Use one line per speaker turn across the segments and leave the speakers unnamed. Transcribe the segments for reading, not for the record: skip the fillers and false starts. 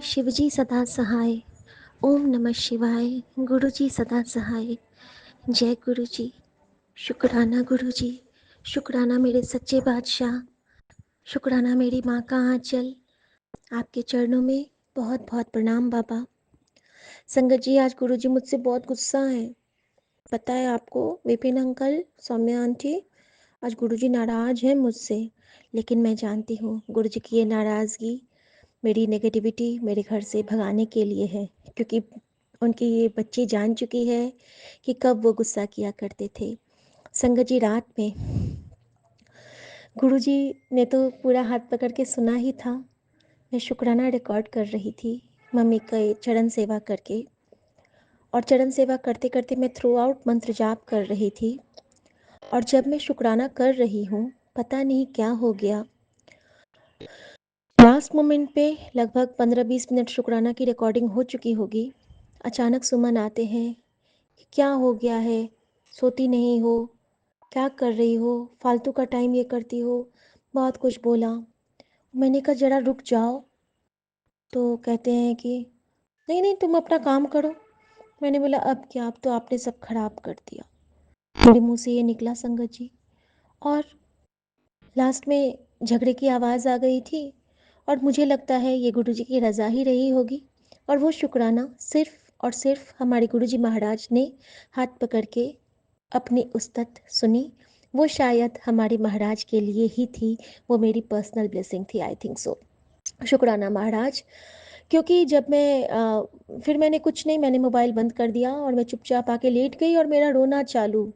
शिवजी सदा सहाय। ओम नमः शिवाय। गुरुजी सदा सहाय। जय गुरुजी। शुक्राना गुरुजी। शुक्राना मेरे सच्चे बादशाह। शुक्राना मेरी माँ का आंचल। आपके चरणों में बहुत बहुत प्रणाम बाबा। संगत जी, आज गुरुजी मुझसे बहुत गुस्सा है। पता है आपको विपिन अंकल, सौम्या आंटी, आज गुरुजी नाराज हैं मुझसे। लेकिन मैं जानती हूँ गुरुजी की ये नाराज़गी मेरी नेगेटिविटी मेरे घर से भगाने के लिए है, क्योंकि उनकी ये बच्ची जान चुकी है कि कब वो गुस्सा किया करते थे। संगत जी, रात में गुरुजी ने तो पूरा हाथ पकड़ के सुना ही था। मैं शुक्राना रिकॉर्ड कर रही थी मम्मी का चरण सेवा करके, और चरण सेवा करते करते मैं थ्रू आउट मंत्र जाप कर रही थी। और जब मैं शुक्राना कर रही हूँ, पता नहीं क्या हो गया, लास्ट मोमेंट पे लगभग 15-20 मिनट शुक्राना की रिकॉर्डिंग हो चुकी होगी। अचानक सुमन आते हैं कि क्या हो गया है, सोती नहीं हो, क्या कर रही हो, फालतू का टाइम ये करती हो, बहुत कुछ बोला। मैंने कहा जरा रुक जाओ। तो कहते हैं कि नहीं नहीं, तुम अपना काम करो। मैंने बोला अब क्या, अब तो आपने सब खराब कर दिया। मेरे मुंह से ये निकला संगत जी। और लास्ट में झगड़े की आवाज़ आ गई थी, और मुझे लगता है ये गुरुजी की रज़ा ही रही होगी। और वो शुक्राना सिर्फ़ और सिर्फ़ हमारे गुरुजी महाराज ने हाथ पकड़ के अपनी उस्तत सुनी। वो शायद हमारे महाराज के लिए ही थी, वो मेरी पर्सनल ब्लेसिंग थी, आई थिंक सो। शुक्राना महाराज। क्योंकि जब मैं फिर मैंने कुछ नहीं, मैंने मोबाइल बंद कर दिया और मैं चुपचाप आके लेट गई और मेरा रोना चालू।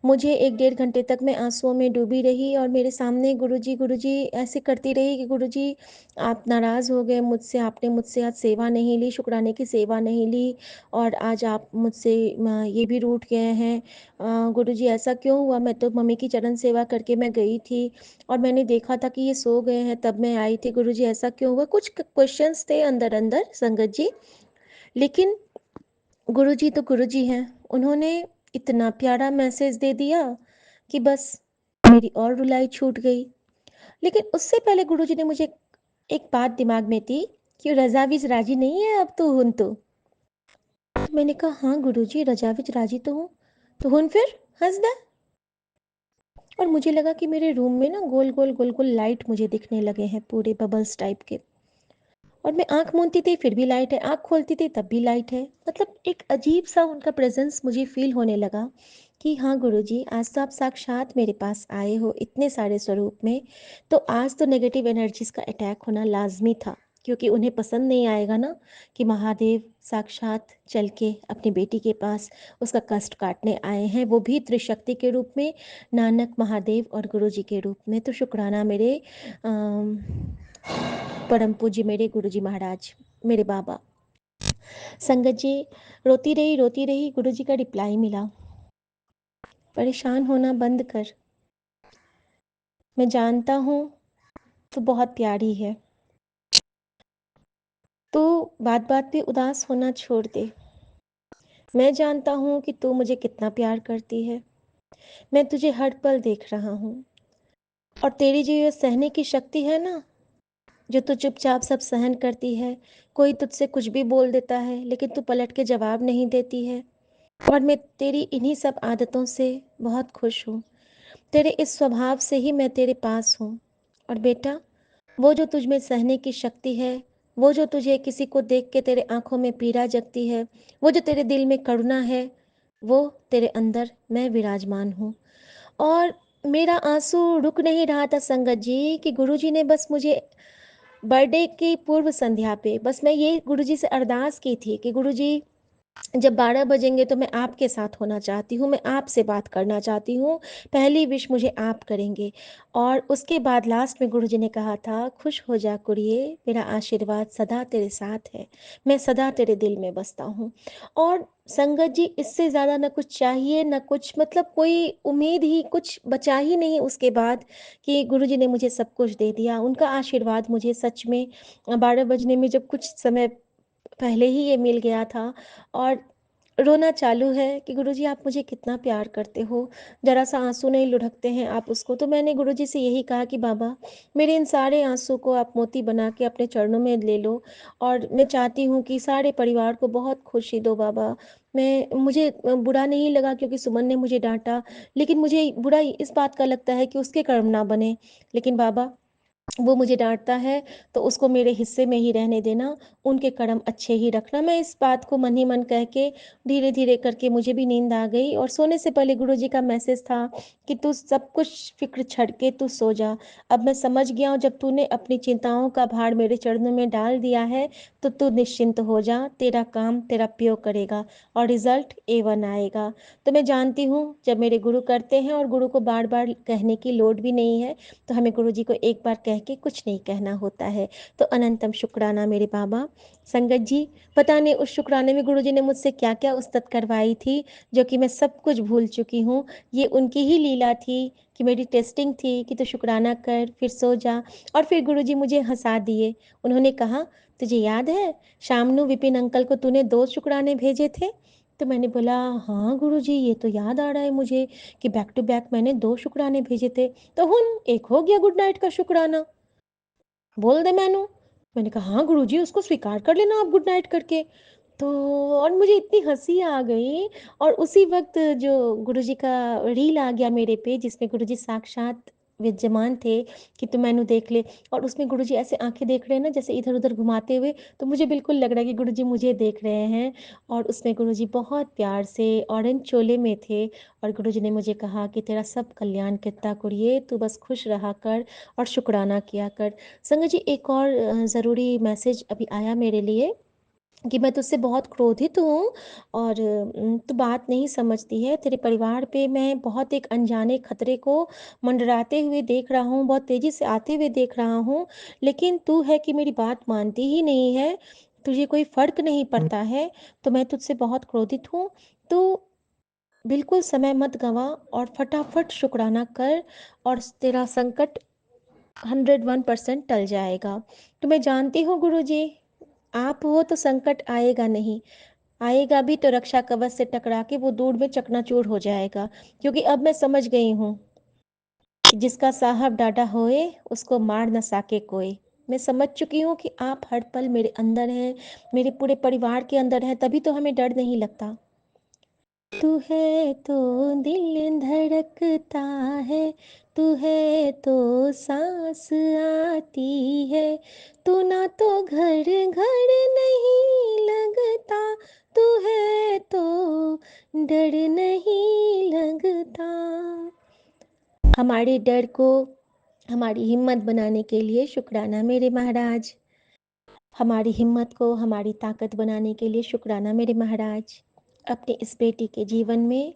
मुझे 1 डेढ़ घंटे तक मैं आंसुओं में डूबी रही, और मेरे सामने गुरुजी गुरुजी ऐसे करती रही कि गुरुजी आप नाराज़ हो गए मुझसे, आपने मुझसे आज सेवा नहीं ली, शुक्राने की सेवा नहीं ली, और आज आप मुझसे ये भी रूठ गए हैं। गुरुजी ऐसा क्यों हुआ? मैं तो मम्मी की चरण सेवा करके मैं गई थी, और मैंने देखा था कि ये सो गए हैं, तब मैं आई थी। गुरुजी ऐसा क्यों हुआ? कुछ क्वेश्चंस थे अंदर अंदर संगत जी। लेकिन गुरुजी तो गुरुजी हैं, उन्होंने इतना प्यारा मैसेज दे दिया कि बस मेरी और रुलाई छूट गई। लेकिन उससे पहले गुरुजी ने मुझे एक बात दिमाग में थी कि रज़ा विच राजी नहीं है अब तो हुन तो। मैंने कहा हाँ गुरुजी, रज़ा विच राजी तो हूँ, तो हुन फिर हंस दे। और मुझे लगा कि मेरे रूम में ना गोल गोल गोल गोल लाइट मुझे दिखने लगे हैं, पूरे बबल्स टाइप के। और मैं आँख मूंदती थी फिर भी लाइट है, आँख खोलती थी तब भी लाइट है। मतलब एक अजीब सा उनका प्रेजेंस मुझे फील होने लगा कि हाँ गुरुजी, आज तो आप साक्षात मेरे पास आए हो इतने सारे स्वरूप में, तो आज तो नेगेटिव एनर्जीज का अटैक होना लाजमी था। क्योंकि उन्हें पसंद नहीं आएगा ना कि महादेव साक्षात चल के अपनी बेटी के पास उसका कष्ट काटने आए हैं, वो भी त्रिशक्ति के रूप में, नानक, महादेव और गुरुजी के रूप में। तो शुक्राना मेरे परम पूज्य मेरे गुरुजी महाराज, मेरे बाबा। संगत जी, रोती रही गुरुजी का रिप्लाई मिला, परेशान होना बंद कर, मैं जानता हूँ तू बहुत प्यारी है, तू बात बात पे उदास होना छोड़ दे। मैं जानता हूँ कि तू मुझे कितना प्यार करती है, मैं तुझे हर पल देख रहा हूँ। और तेरी जो ये सहने की शक्ति है ना, जो तू चुपचाप सब सहन करती है, कोई तुझसे कुछ भी बोल देता है लेकिन तू पलट के जवाब नहीं देती है, और मैं तेरी इन्हीं सब आदतों से बहुत खुश हूँ। तेरे इस स्वभाव से ही मैं तेरे पास हूँ। और बेटा, वो जो तुझ में सहने की शक्ति है, वो जो तुझे किसी को देख के तेरे आंखों में पीड़ा जगती है, वो जो तेरे दिल में करुणा है, वो तेरे अंदर मैं विराजमान हूँ। और मेरा आंसू रुक नहीं रहा था संगत जी कि गुरुजी ने बस मुझे बर्थडे की पूर्व संध्या पे बस मैं ये गुरुजी से अरदास की थी कि गुरुजी जब 12 बजेंगे तो मैं आपके साथ होना चाहती हूँ, मैं आपसे बात करना चाहती हूँ, पहली विश मुझे आप करेंगे। और उसके बाद लास्ट में गुरुजी ने कहा था, खुश हो जा कुड़िए, मेरा आशीर्वाद सदा तेरे साथ है, मैं सदा तेरे दिल में बसता हूँ। और संगत जी, इससे ज़्यादा ना कुछ चाहिए ना कुछ, मतलब कोई उम्मीद ही कुछ बचा ही नहीं उसके बाद, कि गुरुजी ने मुझे सब कुछ दे दिया। उनका आशीर्वाद मुझे सच में 12 बजने में जब कुछ समय पहले ही ये मिल गया था। और रोना चालू है कि गुरुजी आप मुझे कितना प्यार करते हो, ज़रा-सा आँसू नहीं लुढ़कते हैं आप उसको। तो मैंने गुरुजी से यही कहा कि बाबा, मेरे इन सारे आँसू को आप मोती बना के अपने चरणों में ले लो और मैं चाहती हूँ कि सारे परिवार को बहुत खुशी दो बाबा। मुझे बुरा नहीं लगा क्योंकि सुमन ने मुझे डाँटा, लेकिन मुझे बुरा इस बात का लगता है कि उसके कर्म ना बने। लेकिन बाबा, वो मुझे डाँटता है, तो उसको मेरे हिस्से में ही रहने देना, उनके कर्म अच्छे ही रखना। मैं इस बात को मन ही मन कह के धीरे-धीरे करके मुझे भी नींद आ गई और सोने से पहले गुरुजी का मैसेज था कि तू सब कुछ फ़िक्र छੱਡ के तू सो जा। अब मैं समझ गया हूँ जब तूने अपनी चिंताओं का भार मेरे चरणों में डाल दिया है, तो तू निश्चिंत हो जा, तेरा काम तेरा प्यो करेगा और रिज़ल्ट A1 आएगा। तो मैं जानती हूँ जब मेरे गुरु करते हैं और गुरु को बार-बार कहने की लोड भी नहीं है, तो हमें गुरुजी को एक बार कह के कुछ नहीं कहना होता है। तो अनंतम शुक्राना मेरे बाबा। संगत जी, पता नहीं उस शुक्राने में गुरुजी ने मुझसे क्या-क्या उस्तत करवाई थी, जो कि मैं सब कुछ भूल चुकी हूँ। ये उनकी ही लीला थी कि मेरी टेस्टिंग थी कि तू शुक्राना कर, फिर सो जा और फिर गुरुजी मुझे हँसा दिए। उन्होंने कहा, "तुझे याद है, शामनु विपिन अंकल को तूने 2 शुक्राने भेजे थे?" तो मैंने बोला, "हाँ गुरुजी, ये तो याद आ रहा है मुझे कि बैक टू बैक मैंने 2 शुक्राने भेजे थे।" तो हुन एक हो गया गुड नाइट का शुक्राना, बोल दे मैनू। मैंने कहा हाँ गुरुजी उसको स्वीकार कर लेना आप गुड नाइट करके। तो और मुझे इतनी हँसी आ गई और उसी वक़्त जो गुरुजी का रील आ गया मेरे पे जिसमें गुरुजी साक्षात विद्यमान थे कि तू मैनू देख ले और उसमें गुरुजी ऐसे आँखें देख रहे हैं ना जैसे इधर-उधर घुमाते हुए, तो मुझे बिल्कुल लग रहा है कि गुरुजी मुझे देख रहे हैं और उसमें गुरुजी बहुत प्यार से ऑरेंज चोले में थे और गुरुजी ने मुझे कहा कि तेरा सब कल्याण कित्ता कुड़िए, तू बस खुश रहा कर और शुक्राना किया कर। संगत जी एक और ज़रूरी मैसेज अभी आया मेरे लिए कि मैं तुझसे बहुत क्रोधित हूँ और तू बात नहीं समझती है। तेरे परिवार पे मैं बहुत एक अनजाने खतरे को मंडराते हुए देख रहा हूँ, बहुत तेज़ी से आते हुए देख रहा हूँ। लेकिन तू है कि मेरी बात मानती ही नहीं है, तुझे कोई फ़र्क नहीं पड़ता है, तो मैं तुझसे बहुत क्रोधित हूँ। तू बिल्कुल समय मत गँवा और फटाफट शुक्राना कर और तेरा संकट 101% टल जाएगा। तो मैं जानती हूँ गुरुजी, आप हो तो संकट आएगा नहीं, आएगा भी तो रक्षा कवच से टकरा के वो दूर में चकनाचूर हो जाएगा। क्योंकि अब मैं समझ गई हूँ कि जिसका साहब डाँडा होए, उसको मार ना साके कोई। मैं समझ चुकी हूँ कि आप हर पल मेरे अंदर हैं, मेरे पूरे परिवार के अंदर हैं, तभी तो हमें डर नहीं लगता। तू है तो दिल धड़कता है, तू है तो सांस आती है, तू ना तो घर घर नहीं लगता, तू है तो डर नहीं लगता। हमारे डर को हमारी हिम्मत बनाने के लिए शुक्राना मेरे महाराज। हमारी हिम्मत को हमारी ताकत बनाने के लिए शुक्राना मेरे महाराज। अपने इस बेटी के जीवन में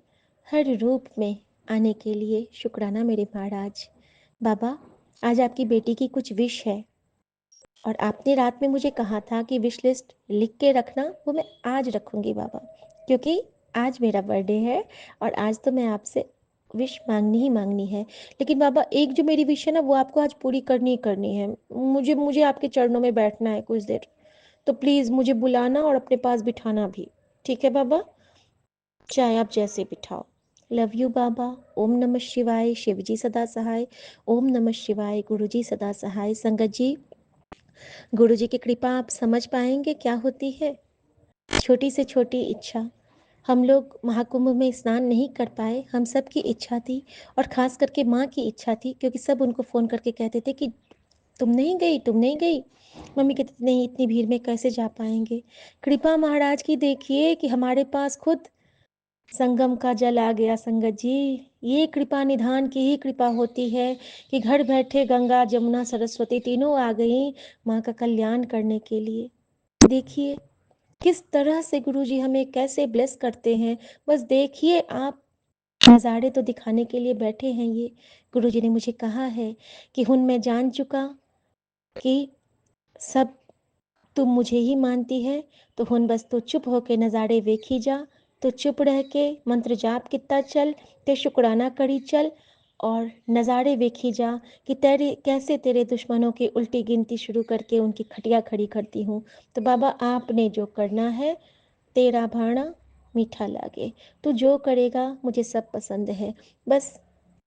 हर रूप में आने के लिए शुक्राना मेरे महाराज। बाबा, आज आपकी बेटी की कुछ विश है और आपने रात में मुझे कहा था कि विश लिस्ट लिख के रखना, वो मैं आज रखूँगी बाबा। क्योंकि आज मेरा बर्थडे है और आज तो मैं आपसे विश माँगनी ही माँगनी है। लेकिन बाबा एक जो मेरी विश है ना वो आपको आज पूरी करनी ही करनी है। मुझे मुझे आपके चरणों में बैठना है कुछ देर। तो प्लीज़ मुझे बुलाना और अपने पास बिठाना भी। ठीक है बाबा? चाहे आप जैसे बिठाओ। लव यू बाबा। ओम नमः शिवाय, शिव जी सदा सहाय। ओम नमः शिवाय, गुरु जी सदा सहाय। संगत जी, गुरु जी की कृपा आप समझ पाएँगे क्या होती है? छोटी से छोटी इच्छा। हम लोग महाकुंभ में स्नान नहीं कर पाए, हम सब की इच्छा थी और ख़ास करके माँ की इच्छा थी क्योंकि सब उनको फ़ोन करके कहते थे कि तुम नहीं गई, तुम नहीं गई। मम्मी कहती थी नहीं इतनी भीड़ में कैसे जा पाएँगे। कृपा महाराज की देखिए कि हमारे पास खुद संगम का जल आ गया संगत जी। ये कृपा निधान की ही कृपा होती है कि घर बैठे गंगा, जमुना, सरस्वती तीनों आ गईं माँ का कल्याण करने के लिए। देखिए किस तरह से गुरुजी हमें कैसे ब्लेस करते हैं। बस देखिए आप, नज़ारे तो दिखाने के लिए बैठे हैं ये। गुरुजी ने मुझे कहा है कि हुन मैं जान चुका कि सब तुम मुझे ही मानती है, तो हुन बस तू चुप होके नज़ारे वेखी जा। तो चुप रह के मंत्र जाप कित्ता चल, ते शुक्राना करी चल और नज़ारे वेखी जा कि तेरे कैसे तेरे दुश्मनों की उल्टी गिनती शुरू करके उनकी खटिया खड़ी करती हूँ। तो बाबा आपने जो करना है, तेरा भाणा मीठा लागे। तू जो करेगा मुझे सब पसंद है। बस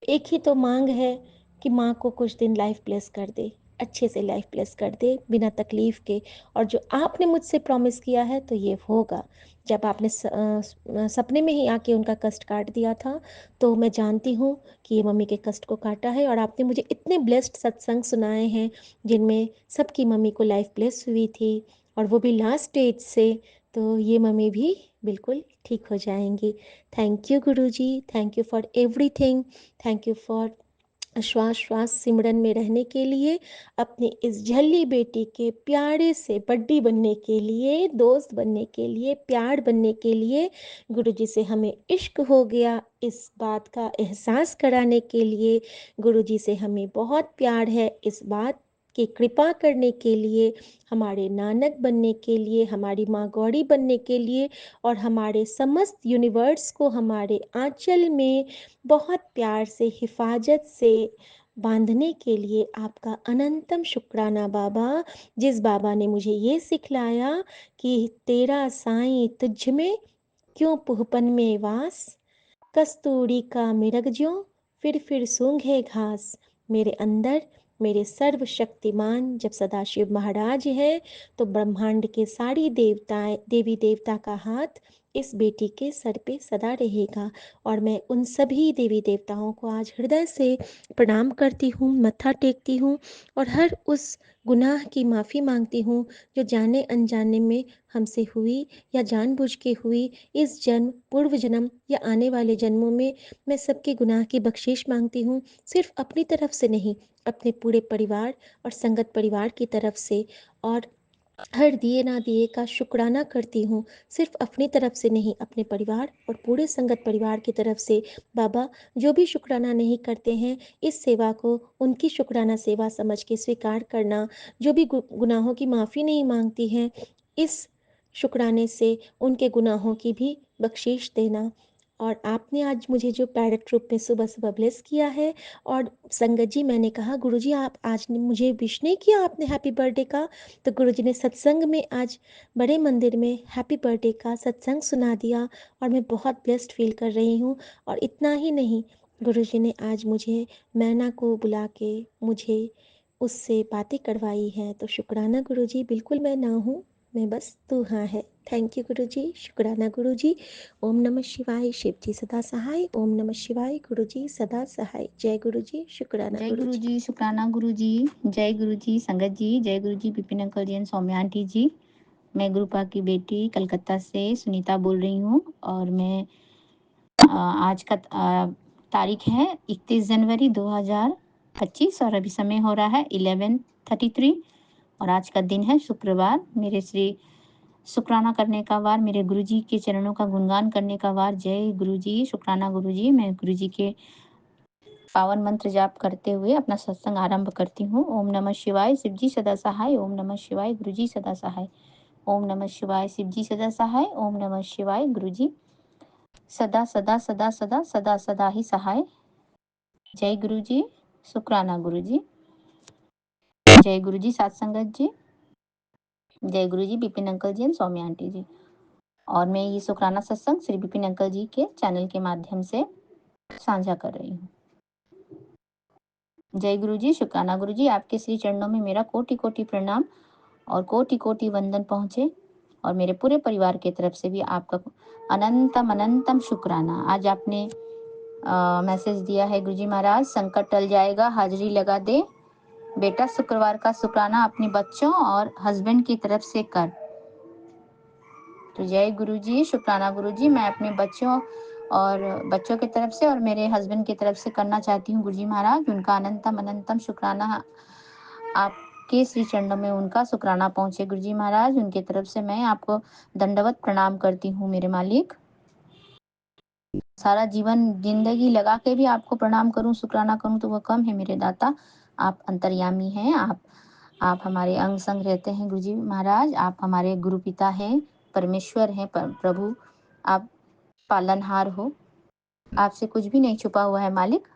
एक ही तो माँग है कि माँ को कुछ दिन लाइफ़ ब्लेस कर दे, अच्छे से लाइफ़ ब्लेस कर दे, बिना तकलीफ़ के। और जो आपने मुझसे प्रॉमिस किया है तो ये होगा। जब आपने सपने में ही आके उनका कष्ट काट दिया था, तो मैं जानती हूँ कि ये मम्मी के कष्ट को काटा है। और आपने मुझे इतने ब्लेस्ड सत्संग सुनाए हैं, जिनमें सबकी मम्मी को लाइफ़ ब्लेस हुई थी, और वो भी लास्ट स्टेज से। तो ये मम्मी भी बिल्कुल ठीक हो जाएँगी। Thank you Guruji, thank you for everything. Thank you for श्वास-श्वास सिमरन में रहने के लिए, अपनी इस झल्ली बेटी के प्यारे से बड्डी बनने के लिए, दोस्त बनने के लिए, प्यार बनने के लिए, गुरुजी से हमें इश्क हो गया, इस बात का एहसास कराने के लिए, गुरुजी से हमें बहुत प्यार है, इस बात की कृपा करने के लिए, हमारे नानक बनने के लिए, हमारी माँ गौरी बनने के लिए, और हमारे समस्त यूनिवर्स को हमारे आँचल में बहुत प्यार से, हिफाजत से बांधने के लिए आपका अनंतम शुक्राना बाबा। जिस बाबा ने मुझे ये सिखलाया कि तेरा साईं तुझ में क्यों पुहपन में वास, कस्तूरी का मिरग ज्यों फिर सूंघे घास। मेरे अंदर मेरे सर्वशक्तिमान जब सदाशिव महाराज हैं, तो ब्रह्मांड के सारी देवताएं, देवी देवता का हाथ इस बेटी के सर पे सदा रहेगा। और मैं उन सभी देवी देवताओं को आज हृदय से प्रणाम करती हूँ, मत्था टेकती हूँ, और हर उस गुनाह की माफ़ी मांगती हूँ जो जाने अनजाने में हमसे हुई या जानबूझ के हुई। इस जन्म, पूर्व जन्म या आने वाले जन्मों में मैं सबके गुनाह की बख्शिश मांगती हूँ, सिर्फ अपनी तरफ से नहीं, अपने पूरे परिवार और संगत परिवार की तरफ से। और हर दिए ना दिए का शुक्राना करती हूँ, सिर्फ अपनी तरफ से नहीं, अपने परिवार और पूरे संगत परिवार की तरफ से। बाबा, जो भी शुक्राना नहीं करते हैं, इस सेवा को उनकी शुक्राना सेवा समझ के स्वीकार करना। जो भी गुनाहों की माफ़ी नहीं मांगती हैं, इस शुक्राने से उनके गुनाहों की भी बख्शीश देना। और आपने आज मुझे जो पैरट रूप में सुबह सुबह ब्लेस किया है, और संगत जी, मैंने कहा गुरुजी आप आज ने मुझे विश नहीं किया आपने हैप्पी बर्थडे का, तो गुरुजी ने सत्संग में आज बड़े मंदिर में हैप्पी बर्थडे का सत्संग सुना दिया, और मैं बहुत ब्लेस्ड फील कर रही हूँ। और इतना ही नहीं, गुरुजी ने आज मुझे मैना को बुला के मुझे उससे बातें करवाई हैं। तो शुक्राना गुरुजी, बिल्कुल मैं ना हूँ, मैं बस तू हाँ है। थैंक यू गुरुजी, शुक्राना गुरुजी। ओम नमः शिवाय, शिव जी सदा सहाय। ओम नमः शिवाय, गुरुजी सदा सहाय। जय गुरुजी, शुक्राना
जय
गुरुजी।
गुरुजी, शुक्राना गुरुजी, जय गुरुजी संगत जी, जय Guruji Vipin uncle ji and Saumya aunty ji. मैं गुरुपा की बेटी कलकत्ता से सुनीता बोल रही हूँ, और मैं आज का तारीख है 31 जनवरी 2025, और अभी समय हो रहा है 11:33, और आज का दिन है शुक्रवार। मेरे श्री शुक्राना करने का वार, मेरे गुरुजी के चरणों का गुणगान करने का वार। जय गुरुजी, शुक्राना गुरुजी। मैं गुरुजी के पावन मंत्र जाप करते हुए अपना सत्संग आरंभ करती हूँ। ओम नमः शिवाय, शिवजी सदा सहाय। ओम नमः शिवाय, गुरुजी सदा सहाय। ओम नमः शिवाय, शिवजी सदा सहाय। ओम नमः शिवाय, गुरुजी सदा सदा सदा सदा सदा सदा ही सहाय। जय गुरुजी, शुक्राना गुरुजी। जय गुरुजी सात संगत जी। जय Guruji Vipin uncle ji and Saumya aunty ji. और मैं ये शुक्राना सत्संग श्री विपिन अंकल जी के चैनल के माध्यम से साझा कर रही हूँ। जय गुरुजी, शुक्राना गुरुजी। आपके श्री चरणों में मेरा कोटि कोटि प्रणाम और कोटि कोटि वंदन पहुंचे, और मेरे पूरे परिवार की तरफ से भी आपका अनंतम अनंतम शुक्राना। आज आपने मैसेज दिया है, गुरुजी महाराज संकट टल जाएगा, हाजिरी लगा दे बेटा, शुक्रवार का शुक्राना अपने बच्चों और हस्बैंड की तरफ से कर। तो जय गुरुजी, शुक्राना गुरुजी। मैं अपने बच्चों की तरफ से और मेरे हस्बैंड की तरफ से करना चाहती हूँ गुरुजी महाराज। उनका अनंतम अनंतम शुक्राना, आपके श्री चरणों में उनका शुक्राना पहुंचे गुरुजी महाराज। उनकी तरफ से मैं आपको दंडवत प्रणाम करती हूँ मेरे मालिक। सारा जीवन जिंदगी लगा के भी आपको प्रणाम करूं, शुक्राना करूं तो वह कम है मेरे दाता। आप अंतर्यामी हैं, आप हमारे अंग संग रहते हैं गुरुजी महाराज। आप हमारे गुरु पिता हैं, परमेश्वर हैं, प्रभु आप पालनहार हो। आपसे कुछ भी नहीं छुपा हुआ है मालिक।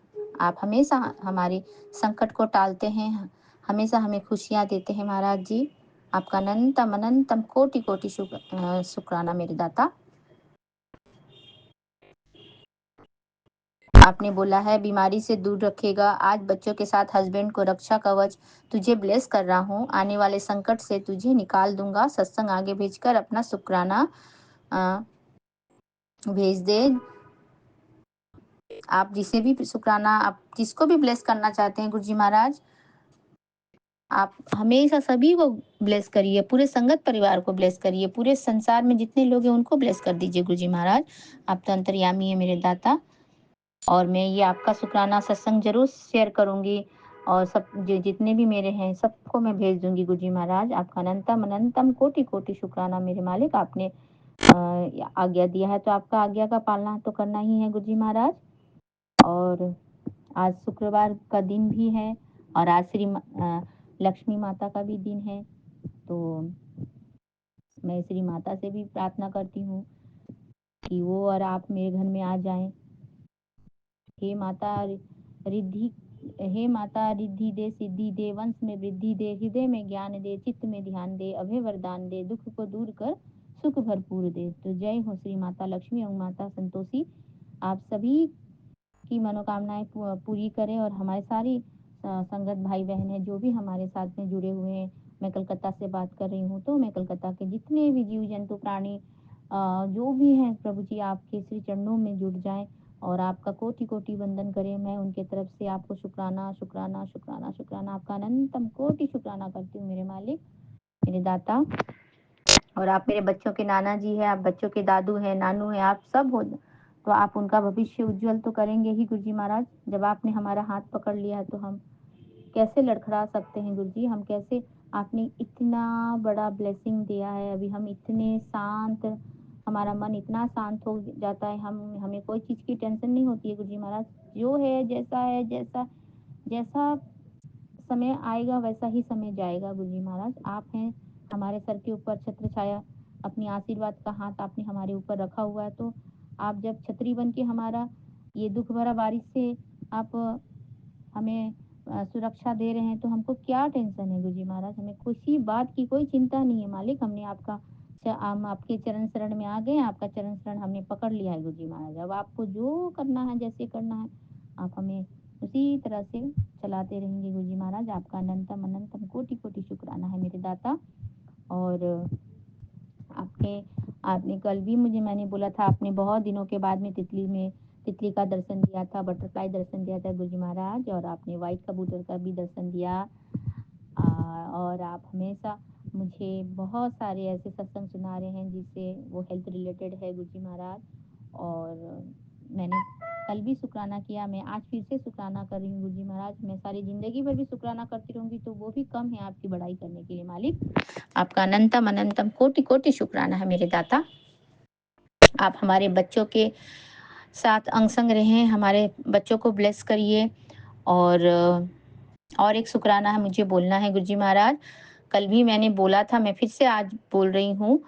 आप हमेशा हमारे संकट को टालते हैं, हमेशा हमें खुशियाँ देते हैं महाराज जी। आपका अनंतम अनंतम कोटि कोटि शुक्राना मेरे दाता। आपने बोला है बीमारी से दूर रखेगा। आज बच्चों के साथ हस्बैंड को रक्षा कवच तुझे ब्लेस कर रहा हूँ। आने वाले संकट से तुझे निकाल दूंगा। सत्संग आगे भेजकर अपना शुक्राना अ, भेज दे। आप जिसे भी शुक्राना, आप जिसको भी ब्लेस करना चाहते हैं गुरुजी महाराज, आप हमेशा सभी को ब्लेस करिए, पूरे संगत परिवार को ब्लेस करिए, पूरे संसार में जितने लोग हैं उनको ब्लेस कर दीजिए गुरुजी महाराज। आप तो अंतर्यामी है मेरे दाता। और मैं ये आपका शुक्राना सत्संग ज़रूर शेयर करूँगी और सब जितने भी मेरे हैं सबको मैं भेज दूँगी गुरुजी महाराज। आपका अनंतम अनंतम कोटि-कोटि शुक्राना मेरे मालिक। आपने आज्ञा दिया है तो आपका आज्ञा का पालना तो करना ही है गुरुजी महाराज। और आज शुक्रवार का दिन भी है और आज लक्ष्मी माता का भी दिन है। तो मैं श्री माता से भी प्रार्थना करती हूँ कि वो और आप मेरे घर में आ जाएँ। हे माता रिद्धि हे माता रिद्धि दे, सिद्धि दे, वंश में वृद्धि दे, हृदय में ज्ञान दे, चित्त में ध्यान दे, अभय वरदान दे, दुख को दूर कर सुख भरपूर दे। तो जय हो श्री माता लक्ष्मी एवं माता संतोषी। आप सभी की मनोकामनाएं पूरी करें और हमारे सारी संगत भाई बहन है जो भी हमारे साथ में जुड़े हुए हैं। मैं कलकत्ता से बात कर रही हूँ, तो मैं कलकत्ता के जितने भी जीव जंतु प्राणी जो भी हैं प्रभु जी आपके श्री चरणों में जुड़ जाएं और आपका कोटि कोटि वंदन करें। मैं उनके तरफ से आपको शुक्राना शुक्राना शुक्राना शुक्राना आपका अनंतम कोटि शुक्राना करती हूँ मेरे मालिक, मेरे दाता। और आप मेरे बच्चों के नाना जी हैं, आप बच्चों के दादू हैं, नानू हैं, आप सब हो तो आप उनका भविष्य उज्जवल तो करेंगे ही गुरुजी महाराज। जब आपने हमारा हाथ पकड़ लिया है तो हम कैसे लड़खड़ा सकते हैं गुरुजी। हम कैसे, आपने इतना बड़ा ब्लेसिंग दिया है, अभी हम इतने शांत, हमारा मन इतना शांत हो जाता है, हमें कोई चीज़ की टेंशन नहीं होती है गुरुजी महाराज। जो है जैसा जैसा समय आएगा वैसा ही समय जाएगा गुरुजी महाराज। आप हैं हमारे सर के ऊपर छत्र छाया, अपनी आशीर्वाद का हाथ आपने हमारे ऊपर रखा हुआ है। तो आप जब छतरी बन के हमारा ये दुख भरा बारिश से आप हमें सुरक्षा दे रहे हैं तो हमको क्या टेंशन है गुरुजी महाराज। हमें किसी बात की कोई चिंता नहीं है मालिक। हमने हम आपके चरण शरण में आ गए, आपका चरण शरण हमने पकड़ लिया है गुरुजी महाराज। अब आपको जो करना है, जैसे करना है, आप हमें उसी तरह से चलाते रहेंगे गुरुजी महाराज। आपका अनंतम अनंतम कोटि कोटि शुक्राना है मेरे दाता। और आपके आपने कल भी मैंने बोला था, आपने बहुत दिनों के बाद में तितली का दर्शन दिया था, बटरफ्लाई दर्शन दिया था गुरुजी महाराज। और आपने व्हाइट कबूतर का भी दर्शन दिया। और आप हमेशा मुझे बहुत सारे ऐसे सत्संग सुना रहे हैं जिससे वो हेल्थ रिलेटेड है गुरुजी महाराज। और मैंने कल भी शुक्राना किया, मैं आज फिर से शुक्राना कर रही हूँ गुरुजी महाराज। मैं सारी जिंदगी भर भी शुक्राना करती रहूंगी तो वो भी कम है आपकी बड़ाई करने के लिए मालिक। आपका अनंतम अनंतम कोटि कोटि शुक्राना है मेरे दाता। आप हमारे बच्चों के साथ अंग संग रहें, हमारे बच्चों को ब्लेस करिए। और एक शुक्राना है मुझे बोलना है गुरुजी महाराज। कल भी मैंने बोला था, मैं फिर से आज बोल रही हूँ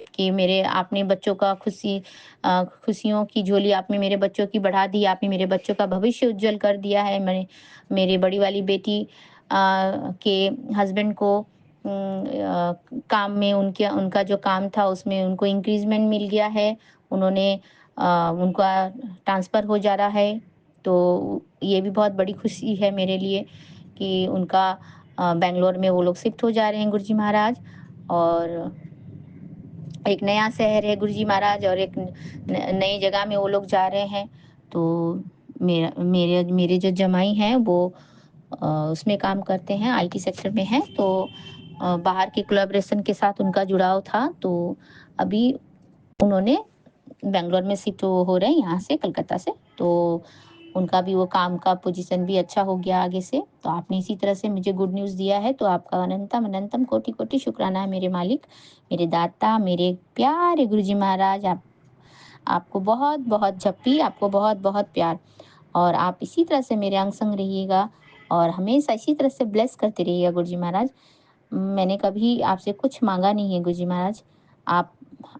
कि मेरे आपने बच्चों का खुशियों की झोली आपने मेरे बच्चों की बढ़ा दी। आपने मेरे बच्चों का भविष्य उज्जवल कर दिया है। मैंने मेरी बड़ी वाली बेटी के हस्बैंड को काम में उनका जो काम था उसमें उनको इंक्रीजमेंट मिल गया है। उन्होंने उनका ट्रांसफ़र हो जा रहा है। तो ये भी बहुत बड़ी खुशी है मेरे लिए कि उनका बैंगलोर में वो लोग शिफ्ट हो जा रहे हैं गुरुजी महाराज। और एक नया शहर है गुरुजी महाराज और एक नई जगह में वो लोग जा रहे हैं। तो मेरे मेरे जो जमाई हैं वो उसमें काम करते हैं, आईटी सेक्टर में हैं। तो बाहर के कोलैबोरेशन के साथ उनका जुड़ाव था। तो अभी उन्होंने बैंगलोर में शिफ्ट हो रहे हैं यहाँ से, कलकत्ता से। तो उनका भी वो काम का पोजीशन भी अच्छा हो गया आगे से। तो आपने इसी तरह से मुझे गुड न्यूज़ दिया है तो आपका अनंतम अनंतम कोटि कोटि शुक्राना है मेरे मालिक, मेरे दाता, मेरे प्यारे गुरुजी महाराज। आपको बहुत बहुत झप्पी, आपको बहुत बहुत प्यार। और आप इसी तरह से मेरे अंग संग रहिएगा और हमेशा इसी तरह से ब्लेस करते रहिएगा गुरुजी महाराज। मैंने कभी आपसे कुछ मांगा नहीं है गुरुजी महाराज। आप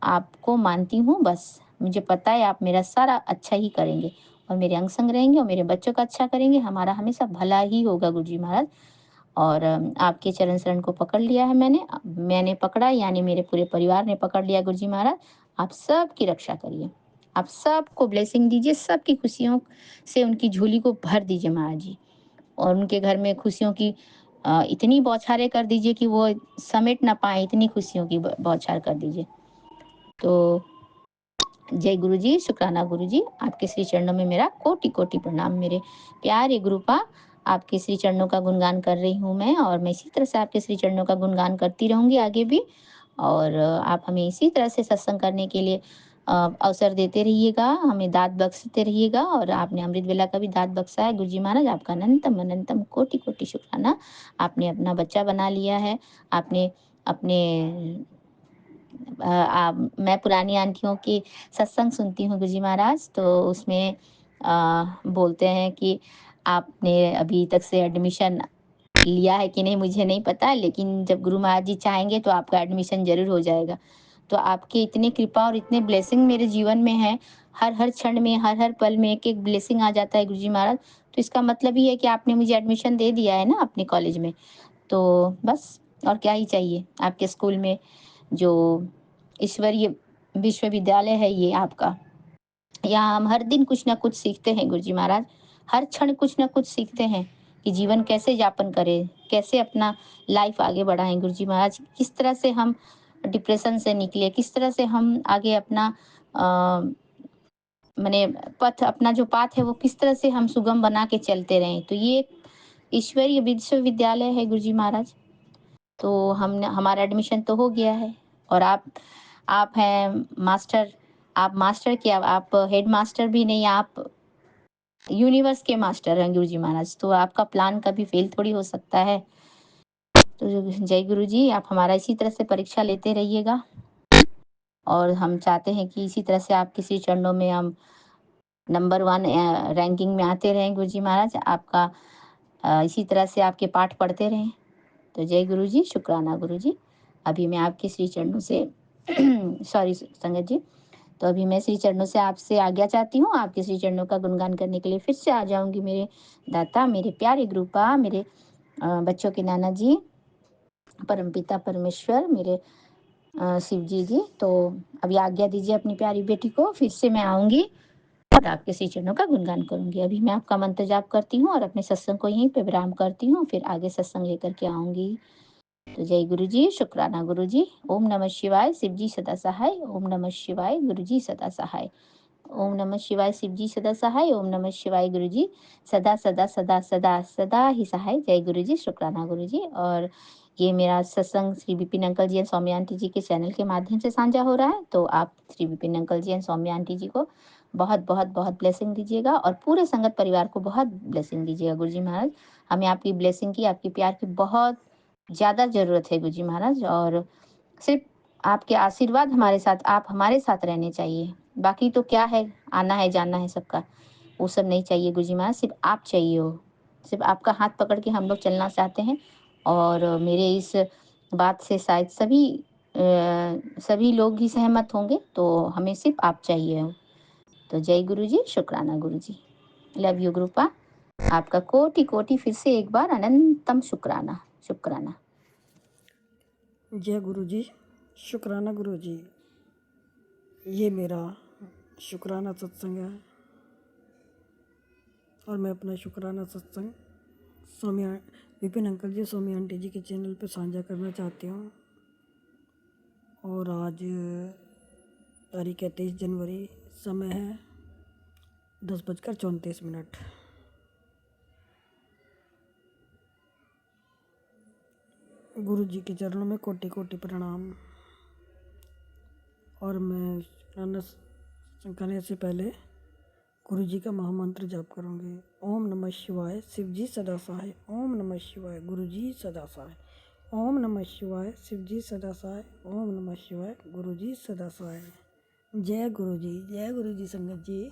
आपको मानती हूँ बस। मुझे पता है आप मेरा सारा अच्छा ही करेंगे और मेरे अंग संग रहेंगे और मेरे बच्चों का अच्छा करेंगे। हमारा हमेशा भला ही होगा गुरुजी महाराज। और आपके चरण शरण को पकड़ लिया है मैंने पकड़ा यानी मेरे पूरे परिवार ने पकड़ लिया गुरुजी महाराज। आप सबकी रक्षा करिए। आप सबको ब्लेसिंग दीजिए, सबकी खुशियों से उनकी झोली को भर दीजिए महाराज जी। और उनके घर में खुशियों की इतनी बौछारें कर दीजिए कि वो समेट ना पाए, इतनी खुशियों की बौछार कर दीजिए। तो जय गुरु जी, शुक्राना गुरु जी, आपके श्री चरणों में मेरा कोटि कोटि प्रणाम। मेरे प्यारे गुरुपा, आपके श्री चरणों का गुणगान कर रही हूँ मैं, और मैं इसी तरह से आपके श्री चरणों का गुणगान करती रहूंगी आगे भी। और आप हमें इसी तरह से सत्संग करने के लिए अवसर देते रहिएगा, हमें दात बख्शते रहिएगा। और आपने अमृत वेला का भी दात बख्शा है गुरु जी महाराज, आपका अनंतम अनंतम कोटि कोटि शुक्राना। आपने अपना बच्चा बना लिया है। आपने अपने मैं पुरानी आंटियों की सत्संग सुनती हूँ गुरुजी महाराज, तो उसमें बोलते हैं कि आपने अभी तक से एडमिशन लिया है कि नहीं मुझे नहीं पता, लेकिन जब गुरु महाराज जी चाहेंगे तो आपका एडमिशन जरूर हो जाएगा। तो आपकी इतनी कृपा और इतने ब्लेसिंग मेरे जीवन में है, हर हर क्षण में, हर हर पल में एक एक ब्लेसिंग आ जाता है गुरुजी महाराज। तो इसका मतलब ही है कि आपने मुझे एडमिशन दे दिया है ना अपने कॉलेज में। तो बस और क्या ही चाहिए। आपके स्कूल में जो ईश्वरीय विश्वविद्यालय है ये आपका, यहाँ हम हर दिन कुछ ना कुछ सीखते हैं गुरुजी महाराज। हर क्षण कुछ ना कुछ सीखते हैं कि जीवन कैसे यापन करें, कैसे अपना लाइफ आगे बढ़ाएं गुरुजी महाराज, किस तरह से हम डिप्रेशन से निकले, किस तरह से हम आगे अपना मैंने पथ, अपना जो पाथ है वो किस तरह से हम सुगम बना के चलते रहें। तो ये एक ईश्वरीय विश्वविद्यालय है गुरुजी महाराज। तो हम हमारा एडमिशन तो हो गया है। और आप हैं मास्टर। आप मास्टर क्या, आप हेड मास्टर भी नहीं, आप यूनिवर्स के मास्टर हैं गुरु जी महाराज। तो आपका प्लान कभी फेल थोड़ी हो सकता है। तो जय गुरु जी, आप हमारा इसी तरह से परीक्षा लेते रहिएगा। और हम चाहते हैं कि इसी तरह से आप किसी चरणों में हम नंबर 1 रैंकिंग में आते रहें गुरु जी महाराज। आपका इसी तरह से आपके पाठ पढ़ते रहें। तो जय गुरु जी, शुक्राना गुरु जी। अभी मैं आपके श्री चरणों से सॉरी संगत जी, तो अभी मैं श्री चरणों से आपसे आज्ञा चाहती हूँ। आपके श्री चरणों का गुणगान करने के लिए फिर से आ जाऊंगी मेरे दाता, मेरे प्यारे गुरुपा, मेरे बच्चों के नाना जी, परमपिता परमेश्वर, मेरे शिव जी। तो अभी आज्ञा दीजिए अपनी प्यारी बेटी को, फिर से मैं आऊंगी और आपके श्री चरणों का गुणगान करूंगी। अभी मैं आपका मंत्र जाप करती हूँ और अपने सत्संग को यहीं पे विराम करती हूँ, फिर आगे सत्संग लेकर के आऊंगी। तो जय गुरु जी, शुक्राना गुरु जी। ओम नमः शिवाय, शिव जी सदा सहाय। ओम नमः शिवाय, गुरु जी सदा सहाय। ओम नमः शिवाय, शिव जी सदा सहाय। ओम नमः शिवाय, गुरु जी सदा सदा सदा सदा सदा ही सहाय। जय गुरु जी, शुक्राना गुरु जी। और ये मेरा सत्संग Shri Vipin uncle ji and Saumya aunty ji के चैनल के माध्यम से साझा हो रहा है। तो आप Shri Vipin uncle ji and Saumya aunty ji को बहुत बहुत बहुत ब्लेसिंग दीजिएगा, और पूरे संगत परिवार को बहुत ब्लेसिंग दीजिएगा गुरु जी महाराज। हमें आपकी ब्लेसिंग की, आपकी प्यार की बहुत ज़्यादा ज़रूरत है गुरु जी महाराज। और सिर्फ आपके आशीर्वाद हमारे साथ, आप हमारे साथ रहने चाहिए। बाकी तो क्या है, आना है जाना है सबका, वो सब नहीं चाहिए गुरु जी महाराज, सिर्फ आप चाहिए हो। सिर्फ आपका हाथ पकड़ के हम लोग चलना चाहते हैं। और मेरे इस बात से शायद सभी लोग ही सहमत होंगे। तो हमें सिर्फ आप चाहिए हो। तो जय गुरु जी, शुक्राना गुरु जी। Love you गुरुपा। आपका कोटि कोटि फिर से एक बार अनंतम शुक्राना, शुक्राना।
जय गुरु जी, शुक्राना गुरु जी। ये मेरा शुक्राना सत्संग है और मैं अपना शुक्राना सत्संग सौम्या विपिन अंकल जी, सौम्या आंटी जी के चैनल पर साझा करना चाहती हूँ। और आज तारीख है 23 जनवरी, समय है 10:34। गुरु जी के चरणों में कोटि कोटि प्रणाम। और मैं शुक्राना करने से पहले गुरु जी का महामंत्र जाप करूँगी। ओम नमः शिवाय, शिव जी सदा सहाय। ओम नमः शिवाय, गुरु जी सदा सहाय। ओम नमः शिवाय, शिव जी सदा सहाय। ओम नमः शिवाय, गुरु जी सदा सहाय। जय गुरु जी, जय गुरु जी संगत जी।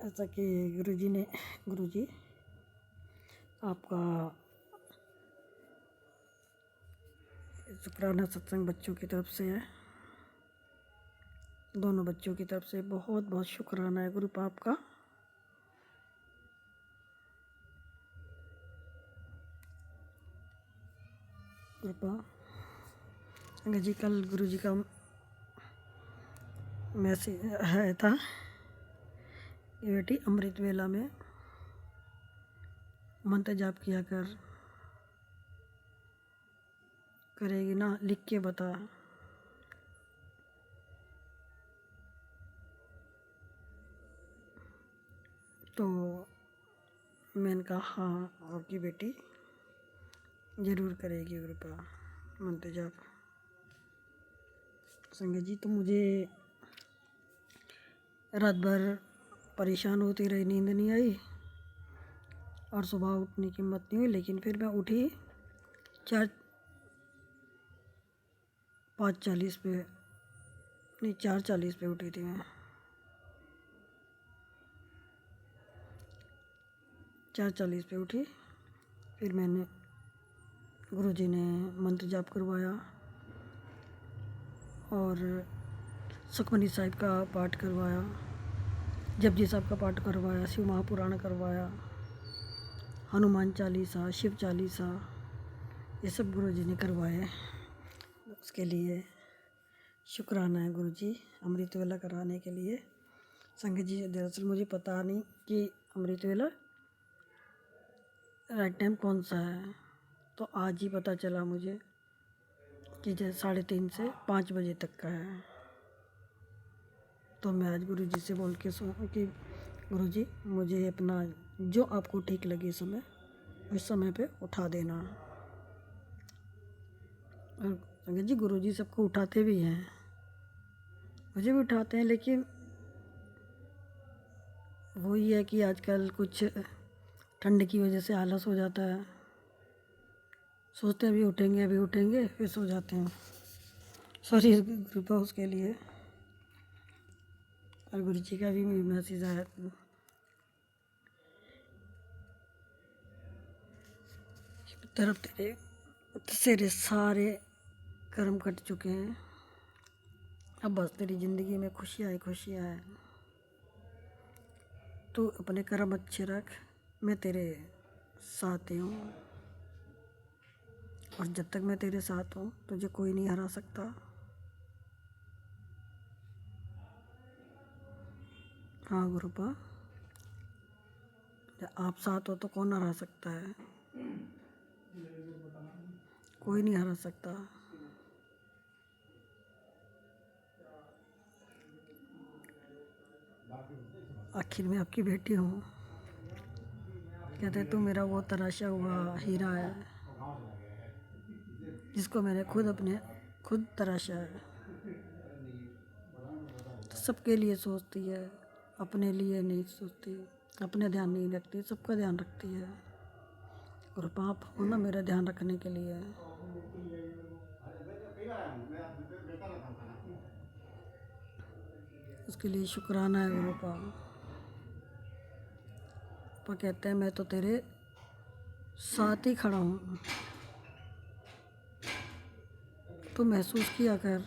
ऐसा कि गुरु जी आपका शुक्राना सत्संग बच्चों की तरफ से है, दोनों बच्चों की तरफ से बहुत बहुत शुक्राना है गुरु पाप का। कृपा संगत जी कल गुरुजी का मैसेज है था कि बेटी अमृत वेला में मंत्र जाप किया करेगी ना, लिख के बता। तो मैंने कहा हाँ, आपकी बेटी ज़रूर करेगी कृपा मंत्र जाप। संगत जी तो मुझे रात भर परेशान होती रही, नींद नहीं आई और सुबह उठने की हिम्मत नहीं हुई, लेकिन फिर मैं उठी 5:40 पे, नहीं 4:40 पे उठी थी मैं। 4:40 पे उठी, फिर मैंने गुरुजी ने मंत्र जाप करवाया और सुखमनी साहिब का पाठ करवाया, जपजी साहब का पाठ करवाया, शिव महापुराण करवाया, हनुमान चालीसा, शिव चालीसा, ये सब गुरुजी ने करवाए। उसके लिए शुक्राना है गुरुजी अमृत वेला कराने के लिए। संगत जी दरअसल मुझे पता नहीं कि अमृत वेला राइट टाइम कौन सा है, तो आज ही पता चला मुझे कि जैसे 3:30 से 5 बजे तक का है। तो मैं आज गुरुजी से बोल के कि गुरुजी मुझे अपना जो आपको ठीक लगे समय उस समय पे उठा देना। और संगत जी गुरुजी सबको उठाते भी हैं, मुझे भी उठाते हैं, लेकिन वही है कि आजकल कुछ ठंड की वजह से आलस हो जाता है, सोचते हैं अभी उठेंगे फिर सो जाते हैं। सॉरी कृपा उसके लिए। और गुरु जी का भी मैसेज आया, तरफ तेरे सारे कर्म कट चुके हैं, अब बस तेरी ज़िंदगी में खुशियाँ हैं। तू अपने कर्म अच्छे रख, मैं तेरे साथ ही हूँ, और जब तक मैं तेरे साथ हूँ तुझे कोई नहीं हरा सकता। हाँ गुरुपा, जब आप साथ हो तो कौन हरा सकता है, कोई नहीं हरा सकता। आखिर में आपकी बेटी हूँ, कहते तू मेरा वो तराशा हुआ हीरा है जिसको मैंने खुद तराशा है। तो सबके लिए सोचती है, अपने लिए नहीं सोचती, अपने ध्यान नहीं रखती, सबका ध्यान रखती है। और पाप हो ना मेरा ध्यान रखने के लिए। उसके लिए शुक्राना है गुरु का। वो कहते हैं मैं तो तेरे साथ ही खड़ा हूँ, तो महसूस किया कर।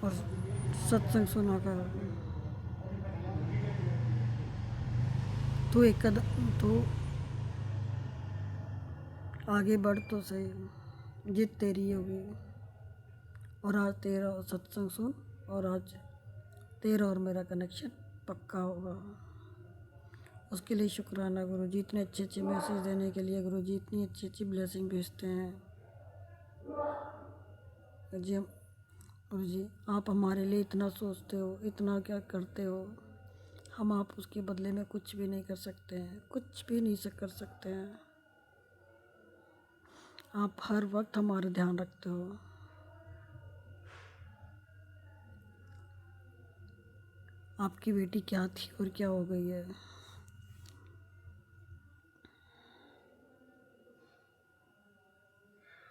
और सत्संग सुना कर। तू आगे बढ़ तो सही, जीत तेरी होगी। और आज तेरा सत्संग सुन, और आज तेरा और मेरा कनेक्शन पक्का होगा। उसके लिए शुक्राना गुरु जी, इतने अच्छे अच्छे मैसेज देने के लिए। गुरु जी इतनी अच्छी अच्छी ब्लेसिंग भेजते हैं। गुरु जी आप हमारे लिए इतना सोचते हो, इतना क्या करते हो, हम आप उसके बदले में कुछ भी नहीं कर सकते हैं, कुछ भी नहीं कर सकते हैं। आप हर वक्त हमारा ध्यान रखते हो। आपकी बेटी क्या थी और क्या हो गई है।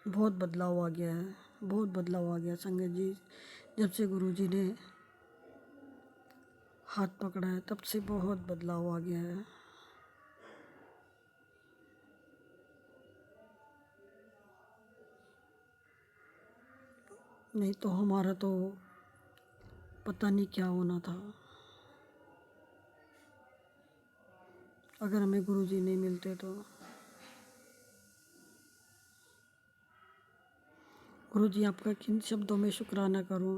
बहुत बदलाव आ गया है, बहुत बदलाव आ गया संगत जी। जब से गुरुजी ने हाथ पकड़ा है तब से बहुत बदलाव आ गया है। नहीं तो हमारा तो पता नहीं क्या होना था, अगर हमें गुरुजी नहीं मिलते तो। गुरुजी आपका किन शब्दों में शुक्राना करूं?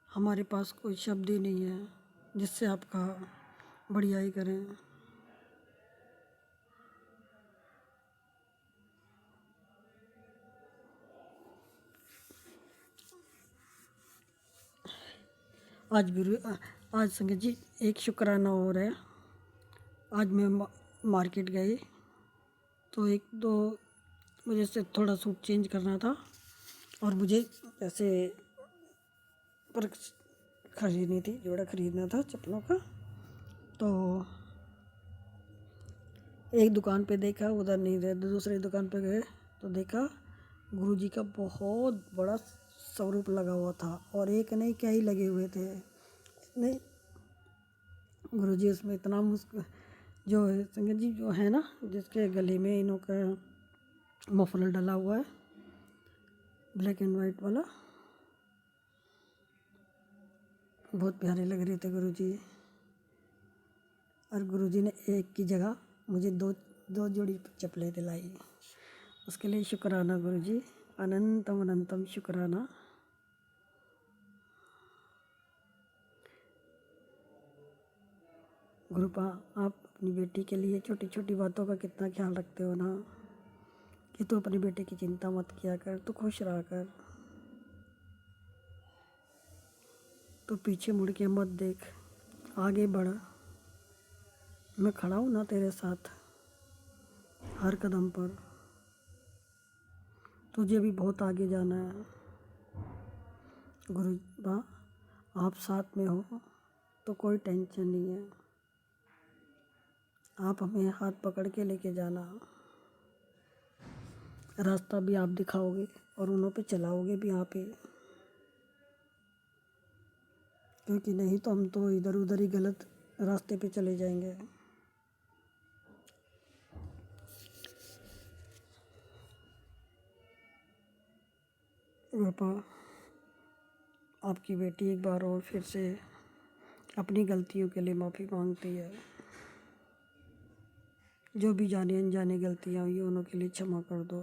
हमारे पास कोई शब्द ही नहीं है जिससे आपका बढ़ियाई करें। आज संगत जी एक शुक्राना और है। आज मैं मार्केट गई तो एक दो मुझे से थोड़ा सूट चेंज करना था और मुझे ऐसे पर खरीदनी थी, जोड़ा खरीदना था चप्पलों का। तो एक दुकान पे देखा, उधर नहीं रहे, दूसरी दुकान पे गए तो देखा गुरुजी का बहुत बड़ा स्वरूप लगा हुआ था और एक नहीं क्या ही लगे हुए थे। नहीं गुरुजी उसमें इतना जो है संगत जी जो है ना, जिसके गले में इन्हों का मफलर डला हुआ है ब्लैक एंड वाइट वाला, बहुत प्यारे लग रहे थे गुरुजी। और गुरुजी ने एक की जगह मुझे दो दो जोड़ी चप्पलें दिलाई। उसके लिए शुक्राना गुरुजी, अनंतम अनंतम शुक्राना। गुरुपा आप अपनी बेटी के लिए छोटी छोटी बातों का कितना ख्याल रखते हो ना, कि तू अपनी बेटी की चिंता मत किया कर, तू खुश रहा कर, तू पीछे मुड़ के मत देख, आगे बढ़, मैं खड़ा हूँ ना तेरे साथ हर कदम पर, तुझे भी बहुत आगे जाना है। गुरुबा आप साथ में हो तो कोई टेंशन नहीं है, आप हमें हाथ पकड़ के लेके जाना, रास्ता भी आप दिखाओगे और उन्हों पे चलाओगे भी आप ही, क्योंकि नहीं तो हम तो इधर उधर ही गलत रास्ते पे चले जाएंगे। पापा आपकी बेटी एक बार और फिर से अपनी गलतियों के लिए माफ़ी मांगती है। जो भी जाने अनजाने गलतियाँ हुई उन्हों के लिए क्षमा कर दो।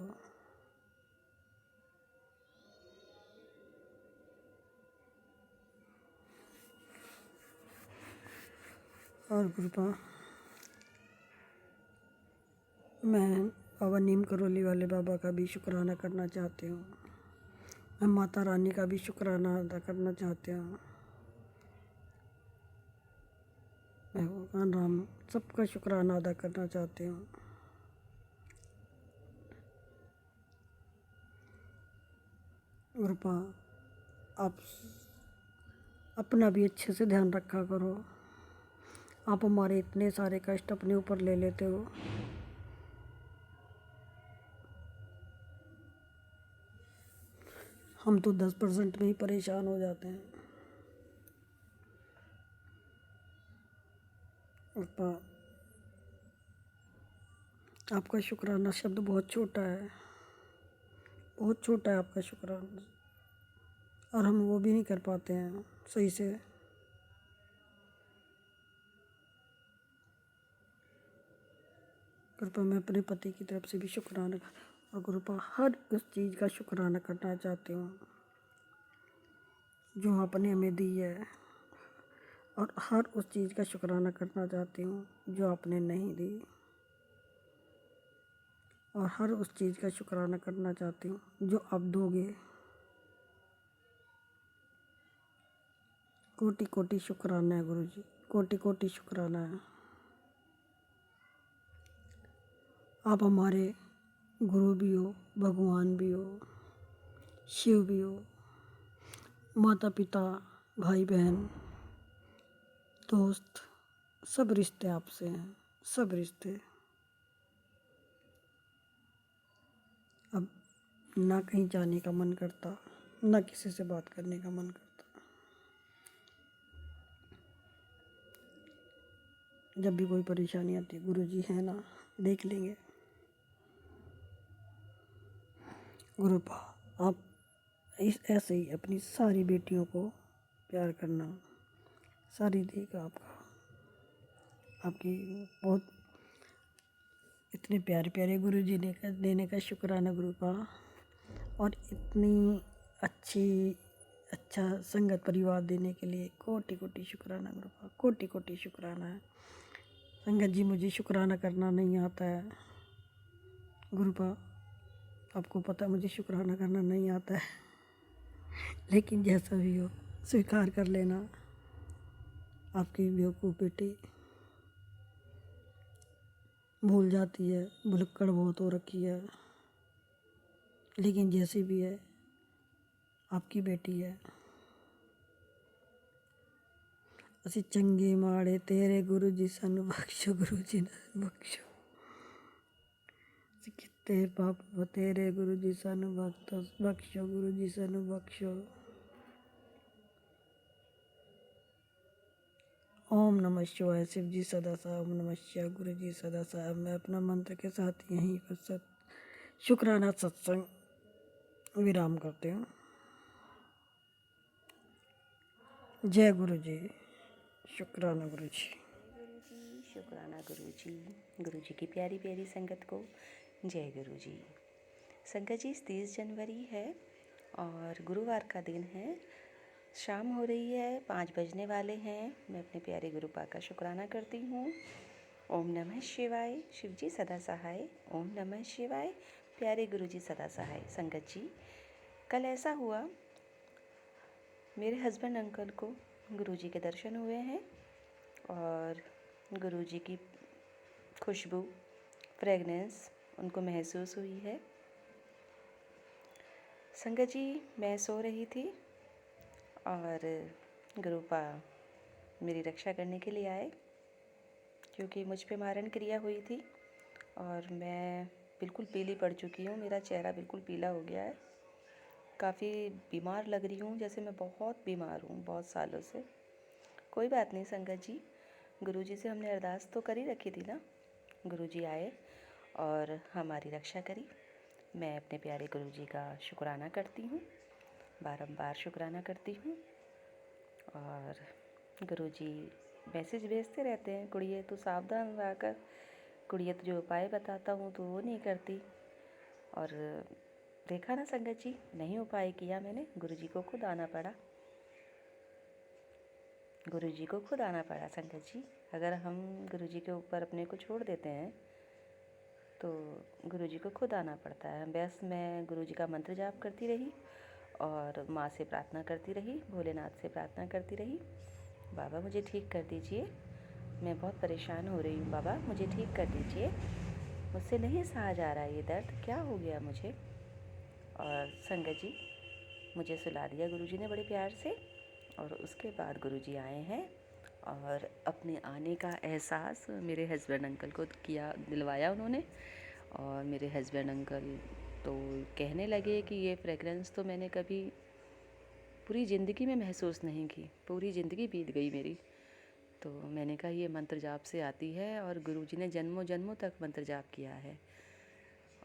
और कृपा मैं बाबा नीम करोली वाले बाबा का भी शुक्राना करना चाहती हूँ। मैं माता रानी का भी शुक्राना अदा करना चाहती हूँ। मैं भगवान राम सबका शुक्राना अदा करना चाहती हूँ। कृपा आप अपना भी अच्छे से ध्यान रखा करो। आप हमारे इतने सारे कष्ट अपने ऊपर ले लेते हो। हम तो 10% में ही परेशान हो जाते हैं। कृपा आपका शुक्राना शब्द बहुत छोटा है, बहुत छोटा है आपका शुक्राना, और हम वो भी नहीं कर पाते हैं सही से। कृपा मैं अपने पति की तरफ से भी शुक्राना और कृपा हर उस चीज़ का शुक्राना करना चाहती हूँ जो आपने हमें दी है, और हर उस चीज़ का शुक्राना करना चाहती हूँ जो आपने नहीं दी, और हर उस चीज़ का शुक्राना करना चाहती हूँ जो आप दोगे। कोटि कोटि शुक्राना है गुरुजी, कोटि कोटि शुक्राना है। आप हमारे गुरु भी हो, भगवान भी हो, शिव भी हो, माता पिता, भाई बहन, दोस्त, सब रिश्ते आपसे हैं, सब रिश्ते। अब ना कहीं जाने का मन करता, ना किसी से बात करने का मन करता। जब भी कोई परेशानी आती है गुरुजी है ना, देख लेंगे। गुरुपा आप ऐसे ही अपनी सारी बेटियों को प्यार करना, सारी देगा आपका, आपकी बहुत इतने प्यारे प्यारे गुरुजी ने देने का शुक्राना गुरु का, और इतनी अच्छा संगत परिवार देने के लिए कोटि कोटि शुक्राना गुरु का, कोटि कोटि शुक्राना है। संगत जी, मुझे शुक्राना करना नहीं आता है गुरु का, आपको पता मुझे शुक्राना करना नहीं आता है, लेकिन जैसा भी हो स्वीकार कर लेना। आपकी बेवकूफ़ बेटी भूल जाती है, भुलक्कड़ बहुत हो रखी है, लेकिन जैसी भी है आपकी बेटी है। ਅਸੀਂ ਚੰਗੇ ਮਾੜੇ ਤੇਰੇ ਗੁਰੂ ਜੀ ਸਾਨੂੰ ਬਖਸ਼ੋ, ਗੁਰੂ ਜੀ ਨੂੰ ਬਖਸ਼ੋ। ਅਸੀਂ ਕੀਤੇ ਪਾਪ ਬਤੇਰੇ ਗੁਰੂ ਜੀ ਸਾਨੂੰ ਬਖਸ਼ੋ, ਗੁਰੂ ਜੀ ਸਾਨੂੰ ਬਖਸ਼ੋ। ओम नमः शिवाय, शिव जी सदा साहब, ओम नमः शिवाय, गुरु जी सदा साहब। मैं अपना मंत्र के साथ यहीं पर शुक्राना सत्संग विराम करते हूँ। जय गुरु जी, शुक्राना गुरु जी।
गुरु जी, शुक्राना गुरु जी। गुरु जी की प्यारी प्यारी संगत को जय गुरु जी। संगत जी, 30 जनवरी है और गुरुवार का दिन है। शाम हो रही है, 5 बजने वाले हैं। मैं अपने प्यारे गुरुपा का शुक्राना करती हूँ। ओम नमः शिवाय, शिव जी सदा सहाय। ओम नमः शिवाय, प्यारे गुरु जी सदा सहाय। संगत जी, कल ऐसा हुआ, मेरे हस्बैंड अंकल को गुरु जी के दर्शन हुए हैं और गुरु जी की खुशबू, फ्रेगनेंस उनको महसूस हुई है। संगत जी, मैं सो रही थी और गुरुपा मेरी रक्षा करने के लिए आए, क्योंकि मुझ पे मारण क्रिया हुई थी और मैं बिल्कुल पीली पड़ चुकी हूँ। मेरा चेहरा बिल्कुल पीला हो गया है। काफ़ी बीमार लग रही हूँ, जैसे मैं बहुत बीमार हूँ बहुत सालों से। कोई बात नहीं संगत जी, गुरुजी से हमने अरदास तो कर ही रखी थी ना। गुरुजी आए और हमारी रक्षा करी। मैं अपने प्यारे गुरुजी का शुक्राना करती हूँ, बारंबार शुक्राना करती हूँ। और गुरुजी मैसेज भेजते रहते हैं, कुड़िए तू सावधान रहा कर, कुड़िए तुझे उपाय बताता हूँ तो वो नहीं करती। और देखा ना संगत जी, नहीं उपाय किया मैंने, गुरुजी को खुद आना पड़ा। गुरुजी को खुद आना पड़ा संगत जी। अगर हम गुरुजी के ऊपर अपने को छोड़ देते हैं तो गुरुजी को खुद आना पड़ता है। बस मैं गुरुजी का मंत्र जाप करती रही और माँ से प्रार्थना करती रही, भोलेनाथ से प्रार्थना करती रही, बाबा मुझे ठीक कर दीजिए, मैं बहुत परेशान हो रही हूँ, बाबा मुझे ठीक कर दीजिए, मुझसे नहीं सहा जा रहा ये दर्द, क्या हो गया मुझे। और संगत जी, मुझे सुला दिया गुरुजी ने बड़े प्यार से। और उसके बाद गुरुजी आए हैं और अपने आने का एहसास मेरे हस्बैंड अंकल को दिलवाया उन्होंने। और मेरे हस्बैंड अंकल तो कहने लगे कि ये फ्रेगरेंस तो मैंने कभी पूरी ज़िंदगी में महसूस नहीं की, पूरी ज़िंदगी बीत गई मेरी। तो मैंने कहा ये मंत्र जाप से आती है और गुरुजी ने जन्मों जन्मों तक मंत्र जाप किया है।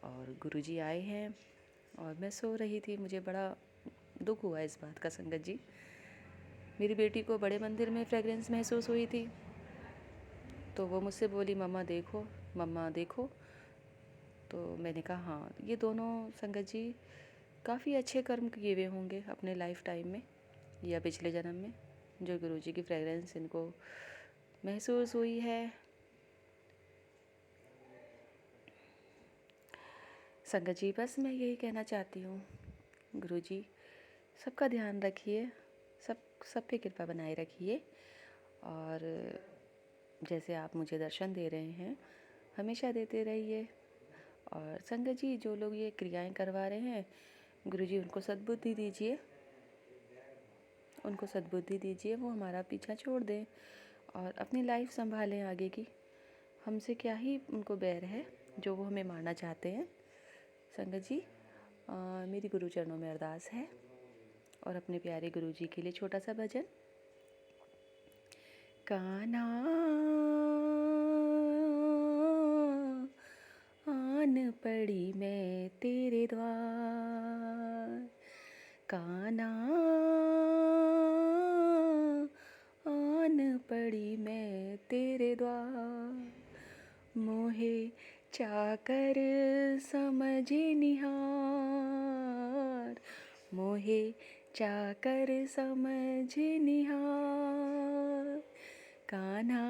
और गुरुजी आए हैं और मैं सो रही थी। मुझे बड़ा दुख हुआ इस बात का संगत जी। मेरी बेटी को बड़े मंदिर में फ्रेगरेंस महसूस हुई थी, तो वो मुझसे बोली मम्मा देखो, मम्मा देखो। तो मैंने कहा हाँ, ये दोनों संगत जी काफ़ी अच्छे कर्म किए हुए होंगे अपने लाइफ टाइम में या पिछले जन्म में, जो गुरुजी की फ्रेगरेंस इनको महसूस हुई है। संगत जी, बस मैं यही कहना चाहती हूँ, गुरुजी सबका ध्यान रखिए, सब पे कृपा बनाए रखिए। और जैसे आप मुझे दर्शन दे रहे हैं, हमेशा देते रहिए। और संगत जी, जो लोग ये क्रियाएं करवा रहे हैं, गुरुजी उनको सद्बुद्धि दीजिए, उनको सद्बुद्धि दीजिए, वो हमारा पीछा छोड़ दें और अपनी लाइफ संभालें आगे की। हमसे क्या ही उनको बैर है जो वो हमें मारना चाहते हैं। संगत जी, मेरी गुरु चरणों में अरदास है और अपने प्यारे गुरुजी के लिए छोटा सा भजन। कान्हा आन पड़ी मैं तेरे द्वार, कान्हा आन पड़ी मैं तेरे द्वार, मोहे चाकर समझ निहार, मोहे चाकर समझ निहार। कान्हा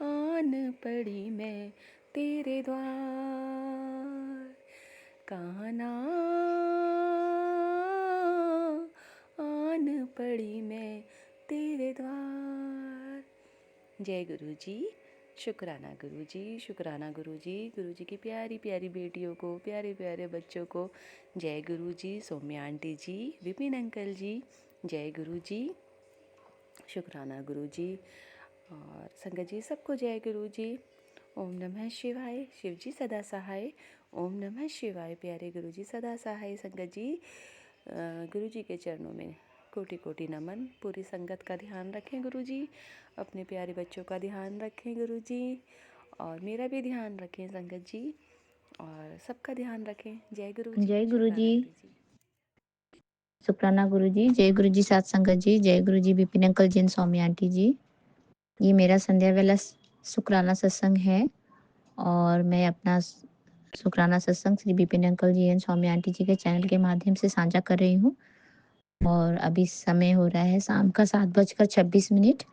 आन पड़ी मैं तेरे द्वार, कान्हा आन पड़ी मैं तेरे द्वार। जय गुरु जी। शुक्राना गुरु जी, शुक्राना गुरु जी। गुरु जी की प्यारी प्यारी बेटियों को, प्यारे प्यारे बच्चों को जय गुरु जी। सौम्या आंटी जी, विपिन अंकल जी, जय गुरु जी। शुक्राना गुरु जी। और संगत जी सबको जय गुरु जी। ओम नमः शिवाय। शिव जी सदा सहाय। ओम नमः शिवाय। प्यारे गुरु जी सदा सहाय। संगत जी गुरु जी के चरणों में कोटि कोटि नमन। पूरी संगत का ध्यान रखें गुरु जी, अपने प्यारे बच्चों का ध्यान रखें गुरु जी, और मेरा भी ध्यान रखें संगत जी, और सबका ध्यान रखें। जय गुरु जी।
जय गुरु
शुक्राना
जी।
गुरु जी।
शुक्राना गुरु जी। जय गुरु जी सात संगत जी। जय गुरु जी विपिन अंकल जी, सौम्या आंटी जी। ये मेरा संध्या वेला शुक्राना सत्संग है और मैं अपना शुक्राना सत्संग Shri Vipin uncle ji and Saumya aunty ji के चैनल के माध्यम से साझा कर रही हूँ। और अभी समय हो रहा है शाम का 7:26।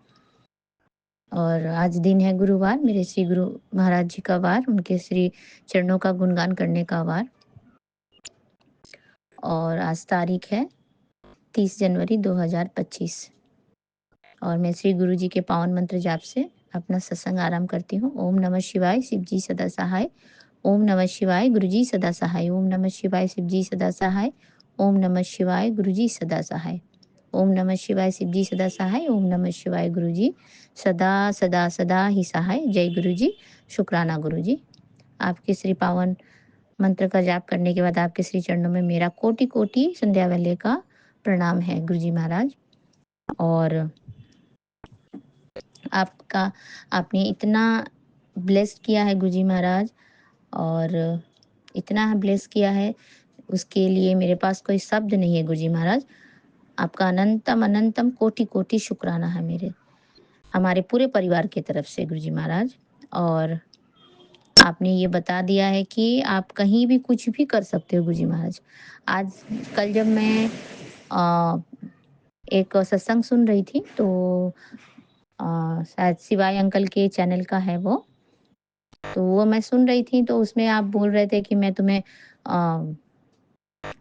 और आज दिन है गुरुवार, मेरे श्री गुरु महाराज जी का वार, उनके श्री चरणों का गुणगान करने का वार। और आज तारीख है 30 जनवरी 2025। और मैं श्री गुरु जी के पावन मंत्र जाप से अपना सत्संग आरंभ करती हूँ। ओम नमः शिवाय, शिव जी सदा सहाय। ओम नमः शिवाय, गुरु जी सदा सहाय। ओम नमः शिवाय, शिव जी सदा सहाय। ओम नमः शिवाय, गुरु जी सदा सहाय। ओम नमः शिवाय, शिव जी सदा सहाय। ओम नमः शिवाय, गुरु जी सदा सदा सदा ही सहाय। जय गुरु जी। शुक्राना गुरु जी। आपके श्री पावन मंत्र का जाप करने के बाद आपके श्री चरणों में मेरा कोटि कोटि संध्या वेले का प्रणाम है गुरु जी महाराज। और आपने इतना ब्लेस किया है गुरुजी महाराज, और इतना ब्लेस किया है उसके लिए मेरे पास कोई शब्द नहीं है गुरुजी महाराज। आपका अनंतम अनंतम कोटि कोटि शुक्राना है मेरे हमारे पूरे परिवार की तरफ से गुरुजी महाराज। और आपने ये बता दिया है कि आप कहीं भी कुछ भी कर सकते हो गुरुजी महाराज। आज कल जब मैं एक सत्संग सुन रही थी तो शायद शिवाय अंकल के चैनल का है वो, तो वो मैं सुन रही थी तो उसमें आप बोल रहे थे कि मैं तुम्हें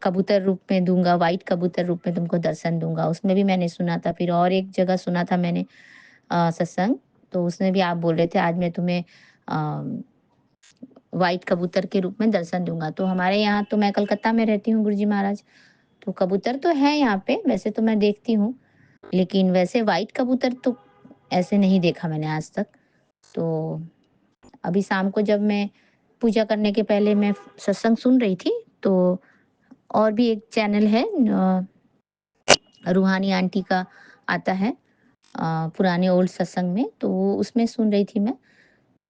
कबूतर रूप में दूंगा, वाइट कबूतर रूप में तुमको दर्शन दूंगा। उसमें भी मैंने सुना था। फिर और एक जगह सुना था मैंने सत्संग, तो उसमें भी आप बोल रहे थे आज मैं तुम्हें वाइट कबूतर के रूप में दर्शन दूंगा। तो हमारे यहाँ तो मैं कलकत्ता में रहती हूँ गुरुजी महाराज, तो कबूतर तो है यहाँ पे, वैसे तो मैं देखती हूँ, लेकिन वैसे वाइट कबूतर तो ऐसे नहीं देखा मैंने आज तक। तो अभी शाम को जब मैं पूजा करने के पहले मैं सत्संग सुन रही थी तो और भी एक चैनल है रूहानी आंटी का आता है पुराने ओल्ड सत्संग में, तो वो उसमें सुन रही थी मैं।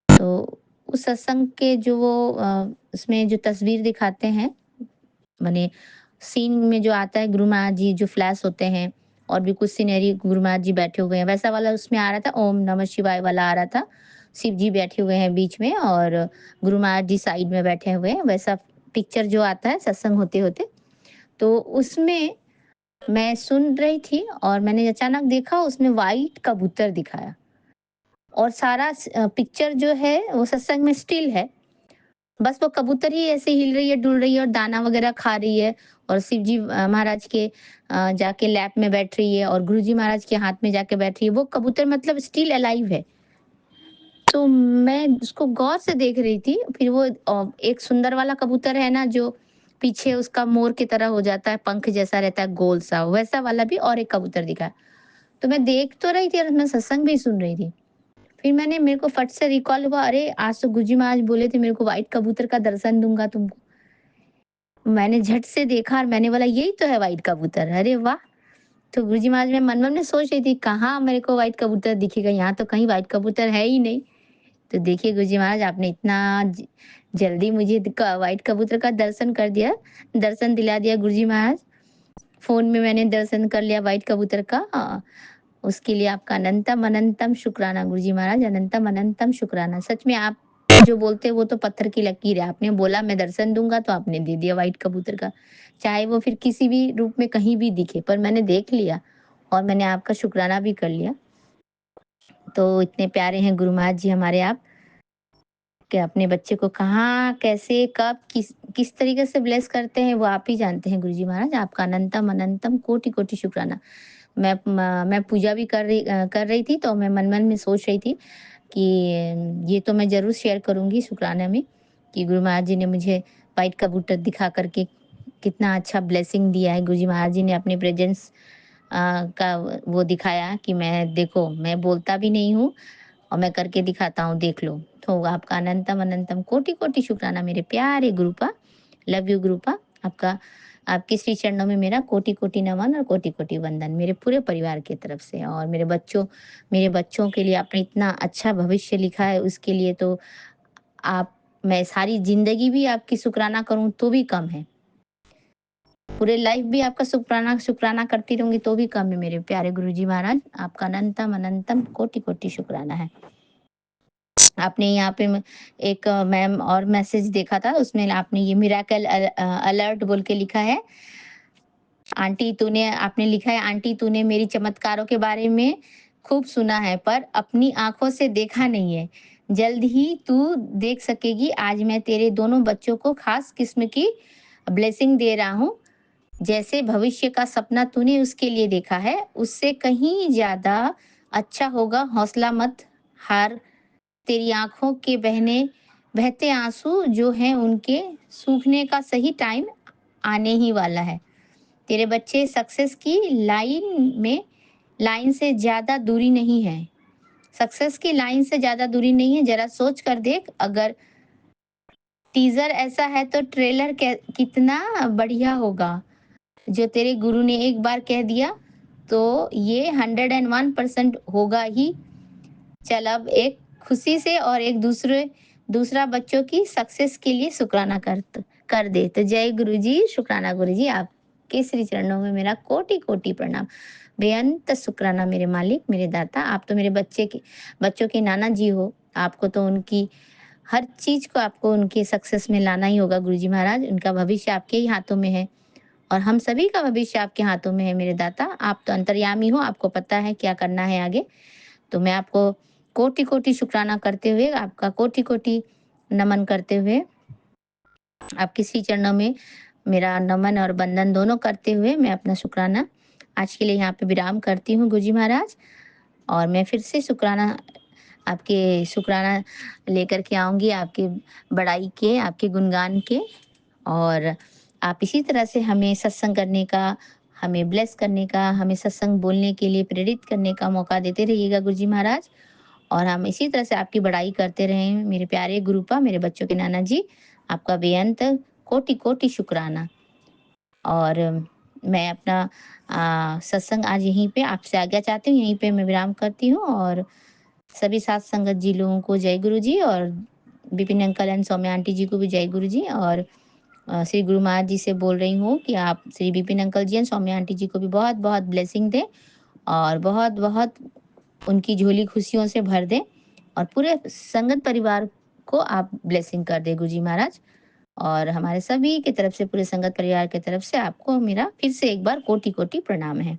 तो उस सत्संग के जो वो उसमें जो तस्वीर दिखाते हैं, माने सीन में जो आता है गुरु महाराज जी जो फ्लैश होते हैं और भी कुछ सीनरी गुरु महाराज जी बैठे हुए हैं, वैसा वाला उसमें आ रहा था। ओम नमः शिवाय वाला आ रहा था, शिव जी बैठे हुए हैं बीच में और गुरु महाराज जी साइड में बैठे हुए हैं, वैसा पिक्चर जो आता है सत्संग होते होते। तो उसमें मैं सुन रही थी और मैंने अचानक देखा उसमें वाइट कबूतर दिखाया और सारा पिक्चर जो है वो सत्संग में स्टिल है, बस वो कबूतर ही ऐसे हिल रही है, डुल रही है और दाना वगैरह खा रही है। और शिव जी महाराज के जाके लैप में बैठ रही है और गुरु जी महाराज के हाथ में जाके बैठ रही है। वो कबूतर मतलब स्टिल अलाइव है। तो मैं उसको गौर से देख रही थी। फिर वो एक सुंदर वाला कबूतर है ना जो पीछे उसका मोर की तरह हो जाता है, पंख जैसा रहता है गोल सा, वैसा वाला भी और एक कबूतर दिखा। तो मैं देख तो रही थी और मैं सत्संग भी सुन रही थी। फिर मेरे को फट से रिकॉल हुआ, अरे आज तो गुरुजी महाराज बोले थे मेरे को व्हाइट कबूतर का दर्शन दूंगा तुमको। मैंने झट से देखा और मैंने बोला यही तो है व्हाइट कबूतर, अरे वाह। तो गुरुजी महाराज मैं मन मन में सोच रही थी कहाँ मेरे को व्हाइट कबूतर दिखेगा, यहाँ तो कहीं व्हाइट कबूतर है ही नहीं। तो देखिए गुरुजी महाराज आपने इतना जल्दी मुझे व्हाइट कबूतर का दर्शन कर दिया, दर्शन दिला दिया गुरुजी महाराज। फोन में मैंने दर्शन कर लिया व्हाइट कबूतर का। उसके लिए आपका अनंतम अनंतम शुक्राना गुरुजी महाराज, अनंतम अनंतम शुक्राना। सच में आप जो बोलते हैं वो तो पत्थर की लकीर है। आपने बोला मैं दर्शन दूंगा तो आपने दे दिया व्हाइट कबूतर का, चाहे वो फिर किसी भी रूप में कहीं भी दिखे, पर मैंने देख लिया और मैंने आपका शुक्राना भी कर लिया। तो इतने प्यारे हैं गुरु महाराज जी हमारे आप, कि अपने बच्चे को कहाँ कैसे कब किस तरीके से ब्लेस करते हैं वो आप ही जानते हैं गुरुजी महाराज। आपका अनंतम अनंतम कोटि कोटि शुक्राना। मैं पूजा भी कर रही थी, तो मैं मन मन में सोच रही थी कि ये तो मैं ज़रूर शेयर करूँगी शुक्राना में, कि गुरु महाराज जी ने मुझे व्हाइट कबूतर दिखा करके कितना अच्छा ब्लेसिंग दिया है। गुरुजी महाराज जी ने अपने प्रेजेंस का वो दिखाया कि मैं देखो मैं बोलता भी नहीं हूँ और मैं करके दिखाता हूँ, देख लो। तो आपका अनंतम अनंतम कोटि कोटि शुक्राना मेरे प्यारे गुरुपा। Love you गुरुपा। आपका आपके श्री चरणों में मेरा कोटि कोटि नमन और कोटि कोटि वंदन मेरे पूरे परिवार की तरफ से। और मेरे बच्चों के लिए आपने इतना अच्छा भविष्य लिखा है, उसके लिए तो आप मैं सारी जिंदगी भी आपकी शुक्राना करूं तो भी कम है। पूरे लाइफ भी आपका शुक्राना शुक्राना करती रहूंगी तो भी कम है मेरे प्यारे गुरुजी महाराज। आपका अनंतम अनंतम कोटि कोटि शुक्राना है। आपने यहाँ पे एक मैम और मैसेज देखा था, उसमें आपने ये मिराकल अलर्ट बोल के लिखा है। आंटी तूने आपने लिखा है, आंटी तूने मेरी चमत्कारों के बारे में खूब सुना है पर अपनी आंखों से देखा नहीं है। जल्द ही तू देख सकेगी। आज मैं तेरे दोनों बच्चों को खास किस्म की ब्लेसिंग दे रहा हूँ। जैसे भविष्य का सपना तूने उसके लिए देखा है, उससे कहीं ज्यादा अच्छा होगा। हौसला मत हार। तेरी आंखों के बहते आंसू जो हैं उनके सूखने का सही टाइम आने ही वाला है। तेरे बच्चे सक्सेस की लाइन से ज्यादा दूरी नहीं है। सक्सेस की लाइन से ज्यादा दूरी नहीं है। जरा सोच कर देख, अगर टीजर ऐसा है तो ट्रेलर कितना बढ़िया होगा। जो तेरे गुरु ने एक बार कह दिया तो ये 101% होगा ही। चल अब एक खुशी से और एक दूसरा बच्चों की सक्सेस के लिए शुक्राना कर दे। तो जय गुरु जी, शुक्राना गुरु जी। आपके श्री चरणों में मेरा कोटि कोटि प्रणाम। बेअंत शुक्राना मेरे मालिक, मेरे दाता। आप तो मेरे बच्चों के नाना जी हो। आपको तो उनकी हर चीज को आपको उनके सक्सेस में लाना ही होगा गुरु जी महाराज। उनका भविष्य आपके ही हाथों में है और हम सभी का भविष्य आपके हाथों में है मेरे दाता। आप तो अंतर्यामी हो, आपको पता है क्या करना है आगे। तो मैं आपको कोटि कोटि शुक्राना करते हुए, आपका कोटि कोटि नमन करते हुए, आपके श्री चरणों में मेरा नमन और बंदन दोनों करते हुए मैं अपना शुक्राना आज के लिए यहाँ पे विराम करती हूँ गुरुजी महाराज। और मैं फिर से शुक्राना लेकर के आऊंगी आपके बड़ाई के, आपके गुणगान के। और आप इसी तरह से हमें सत्संग करने का, हमें ब्लेस करने का, हमें सत्संग बोलने के लिए प्रेरित करने का मौका देते रहिएगा गुरुजी महाराज। और हम इसी तरह से आपकी बड़ाई करते रहें मेरे प्यारे गुरुपा, मेरे बच्चों के नाना जी। आपका बेअंत कोटि कोटि शुक्राना। और मैं अपना सत्संग आज यहीं पे आपसे आज्ञा चाहती हूँ, यहीं पे मैं विराम करती हूँ। और सभी साथ संगत जी लोगों को जय गुरु जी, और Vipin uncle and Saumya aunty ji को भी जय गुरु जी। और श्री गुरु महाराज जी से बोल रही हूँ कि आप Shri Vipin uncle ji and Saumya aunty ji को भी बहुत बहुत ब्लेसिंग दें और बहुत बहुत उनकी झोली खुशियों से भर दें। और पूरे संगत परिवार को आप ब्लेसिंग कर दे गुरु जी महाराज। और हमारे सभी की तरफ से, पूरे संगत परिवार की तरफ से आपको मेरा फिर से एक बार कोटि कोटि प्रणाम है।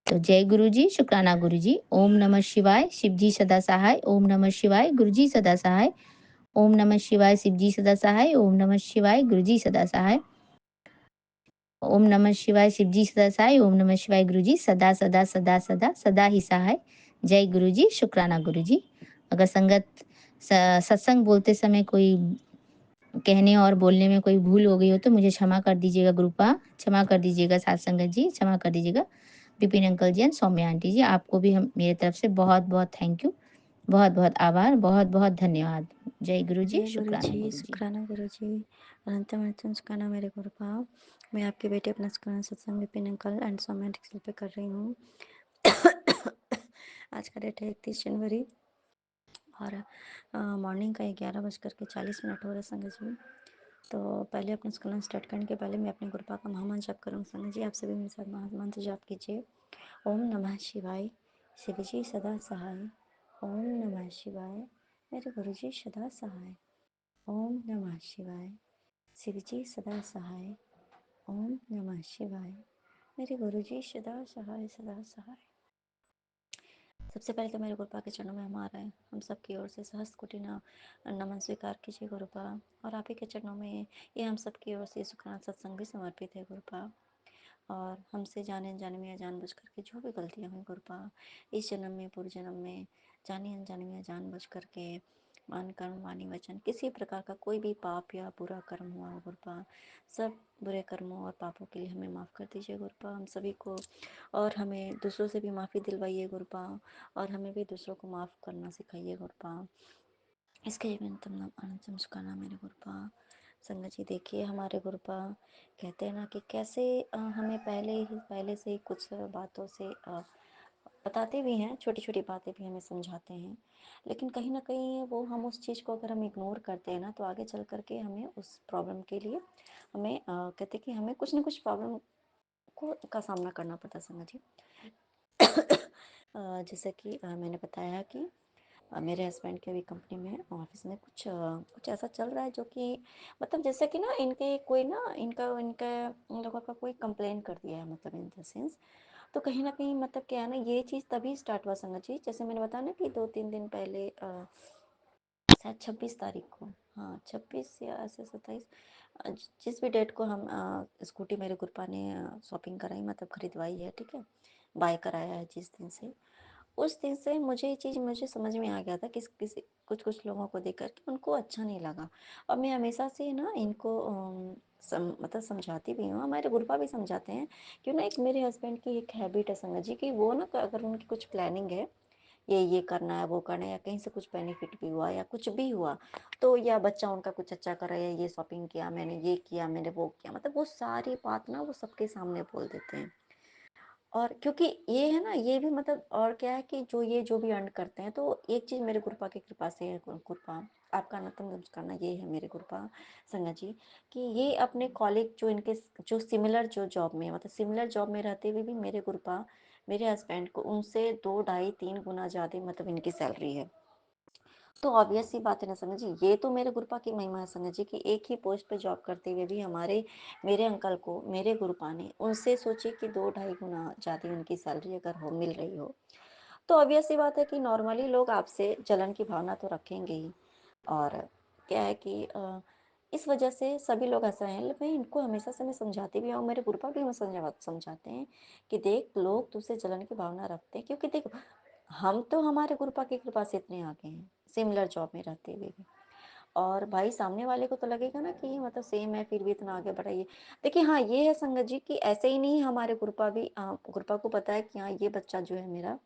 तो जय गुरु जी, शुक्राना गुरु जी। ओम नमः शिवाय, शिव जी सदा सहाय। ओम नमः शिवाय, गुरु जी सदा सहाय। ओम नमः शिवाय, शिव जी सदा सहाय। ओम नमः शिवाय, गुरु जी सदा सहाय। ओम नमः शिवाय, शिव जी सदा सहाय। ओम नमः शिवाय, गुरु जी सदा सदा सदा सदा सदा ही सहाय। जय गुरु जी, शुक्राना गुरु जी। अगर सत्संग बोलते समय कोई कहने और बोलने में कोई भूल हो गई हो तो मुझे क्षमा कर दीजिएगा गुरुपा, क्षमा कर दीजिएगा साथ संगत जी, क्षमा कर दीजिएगा Vipin uncle ji and Saumya aunty ji. आपको भी हम मेरे तरफ से बहुत बहुत थैंक यू, बहुत बहुत आभार, बहुत बहुत धन्यवाद। जय गुरु जी,
जय गुरु
शुक्राना
जी,
गुरु जी।
शुक्राना गुरु जी। अनंतम अनंतम शुक्राना मेरे गुरु पाव। मैं आपके बेटे अपना शुक्राना सत्संग विपिन अंकल एंड सौम्या टिक्सल पे कर रही हूँ। आज का डेट है 31 जनवरी और मॉर्निंग का 11:40 हो रहा है संगत जी। तो पहले अपना स्कलन स्टार्ट करने के पहले मैं अपने गुरुपा का महामंत्र जप करूँगी। संगत जी, आप सभी मेरे साथ महामंत्र जप कीजिए। ओम नमः शिवाय, शिव जी सदा सहाय। ओम नमः शिवाय, मेरे गुरु जी सदा सहाय। ओम नमः शिवाय, शिव जी सदा सहाय। ओम नमः शिवाय, मेरे गुरु जी सदा सहाय सदा सहाय। सबसे पहले तो मेरे गुरुपा के चरणों में हमारा है, हम सबकी ओर से सहस्त्र कोटि नमन स्वीकार कीजिए गुरुपा। और आप ही के चरणों में ये हम सबकी ओर से सुखनाथ सत्संग भी समर्पित है गुरुपा। और हमसे जाने अनजाने में या जानबूझ करके जो भी गलतियाँ हुई गुरुपा, इस जन्म में पूर्व जन्म में जाने अनजाने में या जानबूझ करके मन कर्म वाणी वचन किसी प्रकार का कोई भी पाप या बुरा कर्म हुआ हो गुरुपा, सब बुरे कर्मों और पापों के लिए हमें माफ़ कर दीजिए गुरुपा, हम सभी को। और हमें दूसरों से भी माफ़ी दिलवाइए गुरुपा, और हमें भी दूसरों को माफ़ करना सिखाइए गुरुपा। इसके लिए न्यूनतम अनंत नमस्कार मेरे गुरुपा। संगत जी, देखिए हमारे गुरुपा कहते हैं ना कि कैसे हमें पहले से ही कुछ बातों से बताते भी हैं, छोटी छोटी बातें भी हमें समझाते हैं, लेकिन कहीं ना कहीं वो हम उस चीज़ को अगर हम इग्नोर करते हैं ना, तो आगे चल करके हमें उस प्रॉब्लम के लिए हमें कहते हैं कि हमें कुछ ना कुछ प्रॉब्लम को का सामना करना पड़ता है संगत जी। जैसे कि मैंने बताया कि मेरे हस्बैंड के अभी कंपनी में ऑफिस में कुछ ऐसा चल रहा है जो कि मतलब जैसे कि ना इनके कोई ना इनका इनका इन लोगों का कोई कंप्लेन कर दिया है, मतलब इन द सेंस। तो कहीं ना कहीं मतलब क्या है ना, ये चीज़ तभी स्टार्ट हुआ संगत जी, जैसे मैंने बताया ना कि 2-3 दिन पहले शायद 26 तारीख को, हाँ 26 या ऐसे 27, जिस भी डेट को हम स्कूटी मेरे गुरपा ने शॉपिंग कराई, मतलब खरीदवाई है, ठीक है, बाय कराया है जिस दिन से, उस दिन से मुझे ये चीज़ मुझे समझ में आ गया था कि किसी कुछ लोगों को देख कर के उनको अच्छा नहीं लगा। और मैं हमेशा से ना इनको मतलब समझाती भी हूँ, हमारे गुरुपा भी समझाते हैं। क्यों ना, एक मेरे हस्बैंड की एक हैबिट है संगत जी कि वो ना अगर उनकी कुछ प्लानिंग है, ये करना है वो करना है, या कहीं से कुछ बेनिफिट भी हुआ या कुछ भी हुआ, तो या बच्चा उनका कुछ अच्छा कर रहा है, ये शॉपिंग किया मैंने, ये किया मैंने, वो किया, मतलब वो सारी बात ना वो सबके सामने बोल देते हैं। और क्योंकि ये है ना, ये भी मतलब और क्या है कि जो भी अर्न करते हैं, तो एक चीज़ मेरे गुरुपा की कृपा से है, गुरुपा आपका नतमस्तक करना ये है मेरे गुरुपा संगत जी, कि ये अपने कॉलीग जो इनके जो सिमिलर जो जॉब में, मतलब सिमिलर जॉब में रहते हुए भी मेरे गुरुपा मेरे हस्बैंड को उनसे 2 ढाई 3 गुना ज़्यादा मतलब इनकी सैलरी है। तो ऑब्वियस सी बात है ना संगत जी, ये तो मेरे गुरुपा की महिमा है संगत जी, कि एक ही पोस्ट पे जॉब करते हुए भी मेरे अंकल को मेरे गुरुपा ने उनसे सोचिए कि 2 ढाई गुना ज़्यादा उनकी सैलरी अगर हो मिल रही हो, तो ऑब्वियस सी बात है कि नॉर्मली लोग आपसे जलन की भावना तो रखेंगे ही। और क्या है कि इस वजह से सभी लोग ऐसा हैं, मैं इनको हमेशा से मैं समझाती भी हूँ, मेरे गुरुपा भी हमें समझाते हैं कि देख, लोग तुझसे जलन की भावना रखते हैं, क्योंकि देख, हम तो हमारे गुरुपा की कृपा से इतने आगे हैं, सिमिलर जॉब में रहते हुए भी। और भाई सामने वाले को तो लगेगा ना कि मतलब सेम है, फिर भी इतना आगे बढ़ा ये। देखिए हाँ, ये है संगत जी कि ऐसे ही नहीं, हमारे गुरुपा को पता है कि हाँ, ये बच्चा जो है मेरा,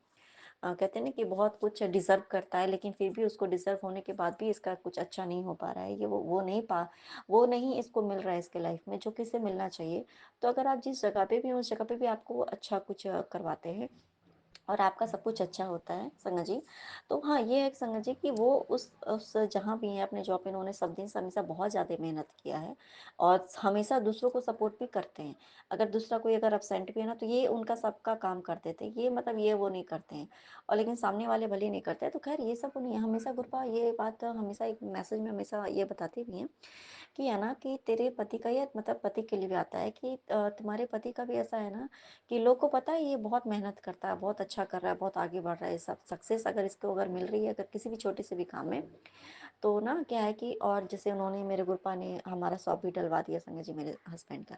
कहते हैं ना कि बहुत कुछ डिज़र्व करता है, लेकिन फिर भी उसको डिज़र्व होने के बाद भी इसका कुछ अच्छा नहीं हो पा रहा है, ये वो नहीं इसको मिल रहा है इसके लाइफ में जो कि इसे मिलना चाहिए। तो अगर आप जिस जगह पे भी हो, उस जगह पे भी आपको वो अच्छा कुछ करवाते हैं और आपका सब कुछ अच्छा होता है संगत जी। तो हाँ, ये है संगत जी कि वो उस जहाँ भी हैं अपने जॉब पे, इन्होंने सब दिन से हमेशा बहुत ज़्यादा मेहनत किया है और हमेशा दूसरों को सपोर्ट भी करते हैं। अगर दूसरा कोई अगर एब्सेंट भी है ना, तो ये उनका सबका काम कर देते हैं, ये मतलब ये वो नहीं करते हैं। और लेकिन सामने वाले भले ही नहीं करते हैं, तो खैर ये सब नहीं है, हमेशा गुरपा ये बात हमेशा एक मैसेज में हमेशा ये बताते भी हैं कि है ना, कि तेरे पति का, ये मतलब पति के लिए भी आता है कि तुम्हारे पति का भी ऐसा है ना, कि लोग को पता है ये बहुत मेहनत करता है, बहुत अच्छा कर रहा है, बहुत आगे बढ़ रहा है, सब सक्सेस अगर इसको अगर मिल रही है अगर किसी भी छोटे से भी काम में, तो ना क्या है कि, और जैसे उन्होंने मेरे गुरुपा ने हमारा शॉप भी डलवा दिया संगत जी मेरे हस्बैंड का।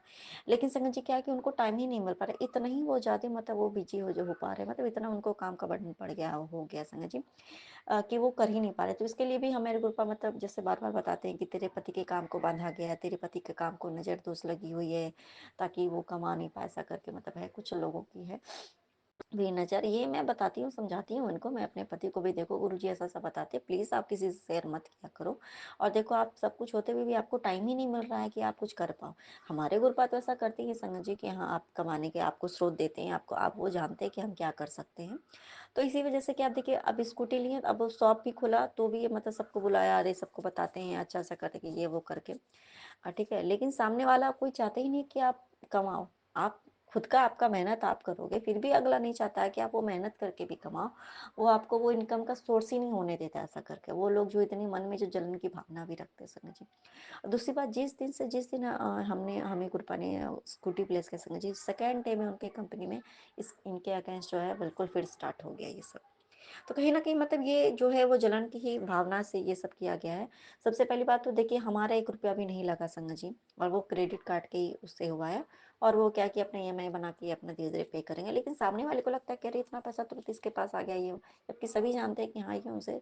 लेकिन संगत जी क्या है कि उनको टाइम ही नहीं मिल पा रहा, इतना ही वो ज़्यादा मतलब वो बिजी हो पा रहे, मतलब इतना उनको काम का बर्डन पड़ गया हो गया संगत जी, कि वो कर ही नहीं पा रहे। तो इसके लिए भी हमारे गुरुपा मतलब जैसे बार बार बताते हैं कि तेरे पति के काम को बांधा गया है, तेरे पति के काम को नज़र दोष लगी हुई है, ताकि वो कमा नहीं पाए, ऐसा करके मतलब है कुछ लोगों की है। भी नज़र, ये मैं बताती हूँ, समझाती हूँ उनको, मैं अपने पति को भी, देखो गुरुजी ऐसा-ऐसा बताते हैं, प्लीज़ आप किसी से शेयर मत किया करो। और देखो आप सब कुछ होते हुए भी आपको टाइम ही नहीं मिल रहा है कि आप कुछ कर पाओ। हमारे गुरुपा तो ऐसा करते हैं संगत जी कि हाँ, आप कमाने के आपको स्रोत देते हैं, आपको आप वो जानते हैं कि हम क्या कर सकते हैं। तो इसी वजह से कि आप देखिए अब स्कूटी लिए, अब शॉप भी खुला तो भी मतलब सबको बुलाया, अरे सबको बताते हैं अच्छा ऐसा करके ये वो करके। ठीक है, लेकिन सामने वाला कोई चाहता ही नहीं कि आप कमाओ। आप खुद का आपका मेहनत आप करोगे, फिर भी अगला नहीं चाहता है कि आप वो मेहनत करके भी कमाओ। वो आपको वो इनकम का सोर्स ही नहीं होने देता ऐसा करके। वो लोग जो इतनी मन में जो जलन की भावना भी रखते हैं संगत जी। और दूसरी बात, जिस दिन हमने हमें कृपा ने स्कूटी प्लेस के संगत जी, सेकंड डे में उनके कंपनी में इस इनके अगेंस्ट जो है बिल्कुल फिर स्टार्ट हो गया ये सब। तो कहीं न कहीं मतलब ये जो है वो जलन की ही भावना से ये सब किया गया है। सबसे पहली बात तो देखिए हमारा ₹1 भी नहीं लगा संगत जी, और वो क्रेडिट कार्ड के ही उससे हुआ है। और वो क्या कि अपना ईएमआई बना के अपना धीरे-धीरे पे करेंगे। लेकिन सामने वाले को लगता है कि अरे इतना पैसा तुरंत इसके पास आ गया ये, जबकि सभी जानते हैं कि हाँ, ये उनसे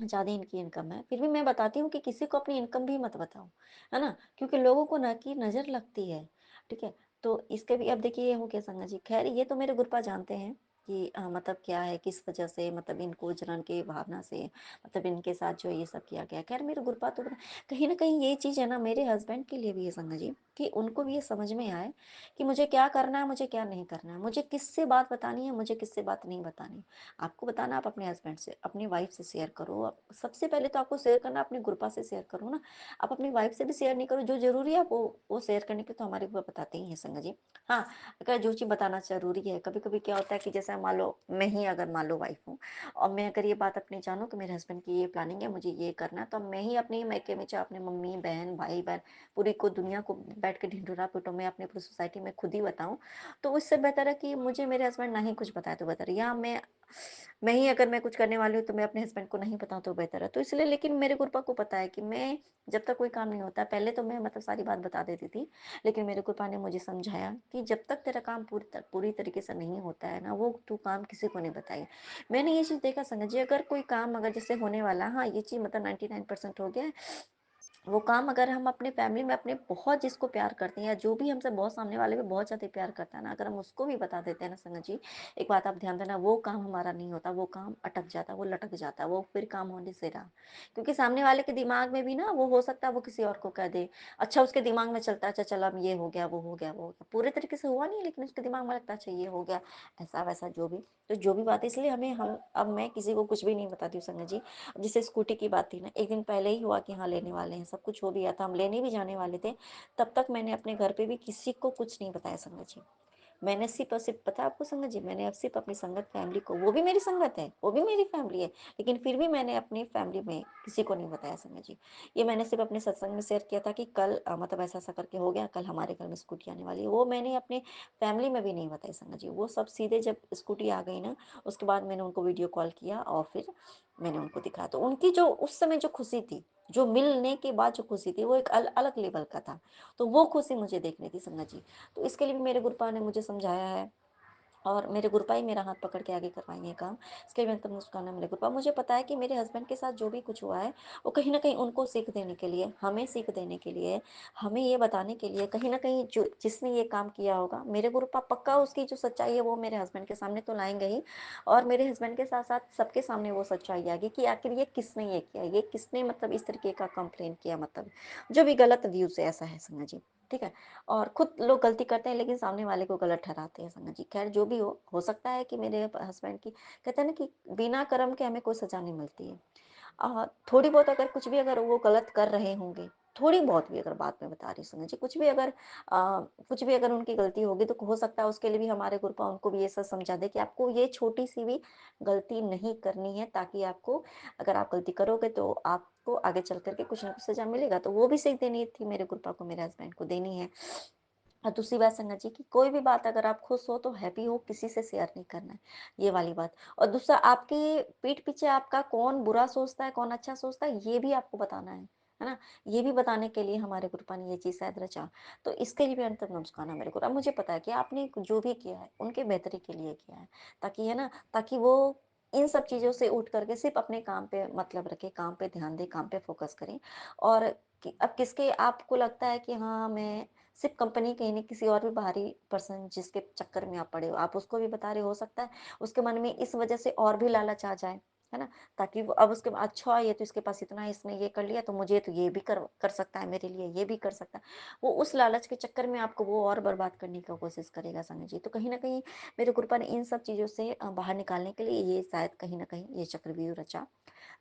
ज़्यादा इनकी इनकम है। फिर भी मैं बताती हूँ कि किसी को अपनी इनकम भी मत बताओ, है ना? क्योंकि लोगों को ना की नज़र लगती है, ठीक है? तो इसके भी अब देखिए ये हो गया संगत जी। ख़ैर ये तो मेरे गुरुपा जानते हैं कि मतलब क्या है, किस वजह से मतलब इनको जलन की भावना से मतलब इनके साथ जो ये सब किया गया। ख़ैर मेरे गुरुपा तो कहीं न कहीं ये चीज़ है ना मेरे हस्बैंड के लिए भी है संगत जी, कि उनको भी ये समझ में आए कि मुझे क्या करना है, मुझे क्या नहीं करना है, मुझे किससे बात बतानी है, मुझे किससे बात नहीं बतानी। आपको बताना आप अपने हस्बैंड से, अपनी वाइफ से शेयर करो। सबसे पहले तो आपको शेयर करना अपनी गुरपा से शेयर करो ना। आप अपनी वाइफ से भी शेयर नहीं करो, जो ज़रूरी है वो शेयर करने के तो हमारे ऊपर बताते ही हैं संगत जी। हाँ, अगर जो चीज़ बताना ज़रूरी है, कभी-कभी क्या होता है कि जैसे मान लो मैं ही अगर मान लो वाइफ हूँ और मैं अगर ये बात अपनी जानूँ कि मेरे हस्बैंड की ये प्लानिंग है, मुझे ये करना है, तो मैं ही अपने मायके में चाहे अपनी मम्मी, बहन, भाई-बहन पूरी को दुनिया को बैठ के ढिंढोरा पीटूँ, मैं अपनी पूरी सोसाइटी में खुद ही बताऊँ, तो उससे बेहतर है कि मुझे मेरे हस्बैंड ना ही कुछ बताए तो बेहतर है। या मैं ही अगर मैं कुछ करने वाली हूँ तो मैं अपने हस्बैंड को नहीं बताऊँ तो बेहतर है। तो इसलिए लेकिन मेरे गुरुपा को पता है कि मैं जब तक कोई काम नहीं होता, पहले तो मैं मतलब सारी बात बता देती थी। लेकिन मेरे गुरुपा ने मुझे समझाया कि जब तक तेरा काम पूरी तरीके से नहीं होता है ना, वो तू काम किसी को नहीं बताई। मैंने ये चीज़ देखा संगत जी, अगर कोई काम अगर जैसे होने वाला, हाँ, ये चीज़ मतलब 99% हो गया है। वो काम अगर हम अपने फैमिली में अपने बहुत जिसको प्यार करते हैं या जो भी हमसे बहुत सामने वाले भी बहुत ज़्यादा प्यार करता है ना, अगर हम उसको भी बता देते हैं ना संगत जी, एक बात आप ध्यान देना, वो काम हमारा नहीं होता, वो काम अटक जाता है, वो लटक जाता है, वो फिर काम होने से रहा। क्योंकि सामने वाले के दिमाग में भी ना वो हो सकता है वो किसी और को कह दे। अच्छा उसके दिमाग में चलता है, अच्छा चल अब ये हो गया, वो हो गया, वो हो गया। पूरे तरीके से हुआ नहीं लेकिन उसके दिमाग में लगता है अच्छा ये हो गया, ऐसा-वैसा जो भी। तो जो भी बात है इसलिए हमें हम अब मैं किसी को कुछ भी नहीं बताती हूँ संगत जी। जैसे स्कूटी की बात थी ना, एक दिन पहले ही हुआ कि हाँ लेने वाले हैं, सब कुछ हो भी गया था, हम लेने भी जाने वाले थे, तब तक मैंने अपने घर पे भी किसी को कुछ नहीं बताया संगत जी। मैंने सिर्फ़ और सिर्फ़ पता है आपको संगत जी, मैंने अब सिर्फ़ अपनी संगत फैमिली को, वो भी मेरी संगत है, वो भी मेरी फैमिली है, लेकिन फिर भी मैंने अपनी फैमिली में किसी को नहीं बताया संगत जी। ये मैंने सिर्फ़ अपने सत्संग में शेयर किया था कि कल मतलब ऐसा-ऐसा करके हो गया, कल हमारे घर में स्कूटी आने वाली है, वो मैंने अपने फैमिली में भी नहीं बताई संगत जी। वो सब सीधे जब स्कूटी आ गई ना, उसके बाद मैंने उनको वीडियो कॉल किया और फिर मैंने उनको दिखाया। तो उनकी जो उस समय जो खुशी थी, जो मिलने के बाद जो खुशी थी, वो एक अलग लेवल का था। तो वो खुशी मुझे देखनी थी संगत जी। तो इसके लिए भी मेरे गुरुपा ने मुझे समझाया है और मेरे गुरुपा ही मेरा हाथ पकड़ के आगे करवाएँगे काम। इसके लिए मैं तब मुस्काना मेरे गुरुपा, मुझे पता है कि मेरे हस्बैंड के साथ जो भी कुछ हुआ है, वो कहीं न कहीं उनको सीख देने के लिए, हमें सीख देने के लिए, हमें ये बताने के लिए, कहीं न कहीं जो जिसने ये काम किया होगा, मेरे गुरुपा पक्का उसकी जो सच्चाई है वो मेरे हस्बैंड के सामने तो लाएँगे ही, और मेरे हस्बैंड के साथ-साथ सबके सामने वो सच्चाई आएगी कि आखिर ये किसने ये किया, ये किसने मतलब इस तरीके का कंप्लेन किया, मतलब जो भी गलत व्यूज़ है, ऐसा है संगत जी, ठीक है? और खुद लोग गलती करते हैं लेकिन सामने वाले को गलत ठहराते हैं संगत जी। ख़ैर जो भी हो सकता है कि मेरे हस्बैंड की, कहते हैं ना कि बिना कर्म के हमें कोई सज़ा नहीं मिलती है। थोड़ी बहुत अगर कुछ भी अगर वो गलत कर रहे होंगे, थोड़ी बहुत भी अगर बात मैं बता रही हूँ सुनिए जी, कुछ भी अगर उनकी गलती होगी तो हो सकता है उसके लिए भी हमारे गुरुपा उनको भी ये सब समझा दें कि आपको ये छोटी-सी भी गलती नहीं करनी है, ताकि आपको, अगर आप गलती करोगे तो आपको आगे चल कर के कुछ न कुछ सज़ा मिलेगा। तो वो भी सीख देनी थी मेरे गुरुपा को, मेरे हस्बैंड को देनी है। और दूसरी बात संगत जी, कि कोई भी बात अगर आप खुश हो तो हैप्पी हो, किसी से शेयर नहीं करना है, ये वाली बात। और दूसरा, आपकी पीठ पीछे आपका कौन बुरा सोचता है, कौन अच्छा सोचता है, ये भी आपको बताना है ना? ये भी बताने के लिए हमारे गुरुपा ने ये चीज़ शायद रचा। तो इसके लिए भी अंतत नमस्कार मेरे को। अब मुझे पता है कि आपने जो भी किया है, उनके बेहतरी के लिए किया है, ताकि है ना, ताकि वो इन सब चीज़ों से उठ कर के सिर्फ़ अपने काम पे मतलब रखें, काम पे ध्यान दें, काम पे फ़ोकस करें। और अब किसके आपको लगता है कि हाँ, मैं सिर्फ़ कंपनी के ही नहीं, किसी और भी बाहरी पर्सन जिसके चक्कर में आप पड़े हो, आप उसको भी बता रहे हो सकता है उसके मन में इस वज़ह से और भी लालच आ जाए, है ना? ताकि वो अब उसके अच्छा ये तो इसके पास इतना है, इसने ये कर लिया तो मुझे तो ये भी कर कर सकता है मेरे लिए, ये भी कर सकता है। वो उस लालच के चक्कर में आपको वो और बर्बाद करने की कोशिश करेगा समझ लीजिए। तो कहीं न कहीं मेरे गुरुपा ने इन सब चीज़ों से बाहर निकालने के लिए ये शायद कहीं न कहीं ये चक्रव्यूह रचा,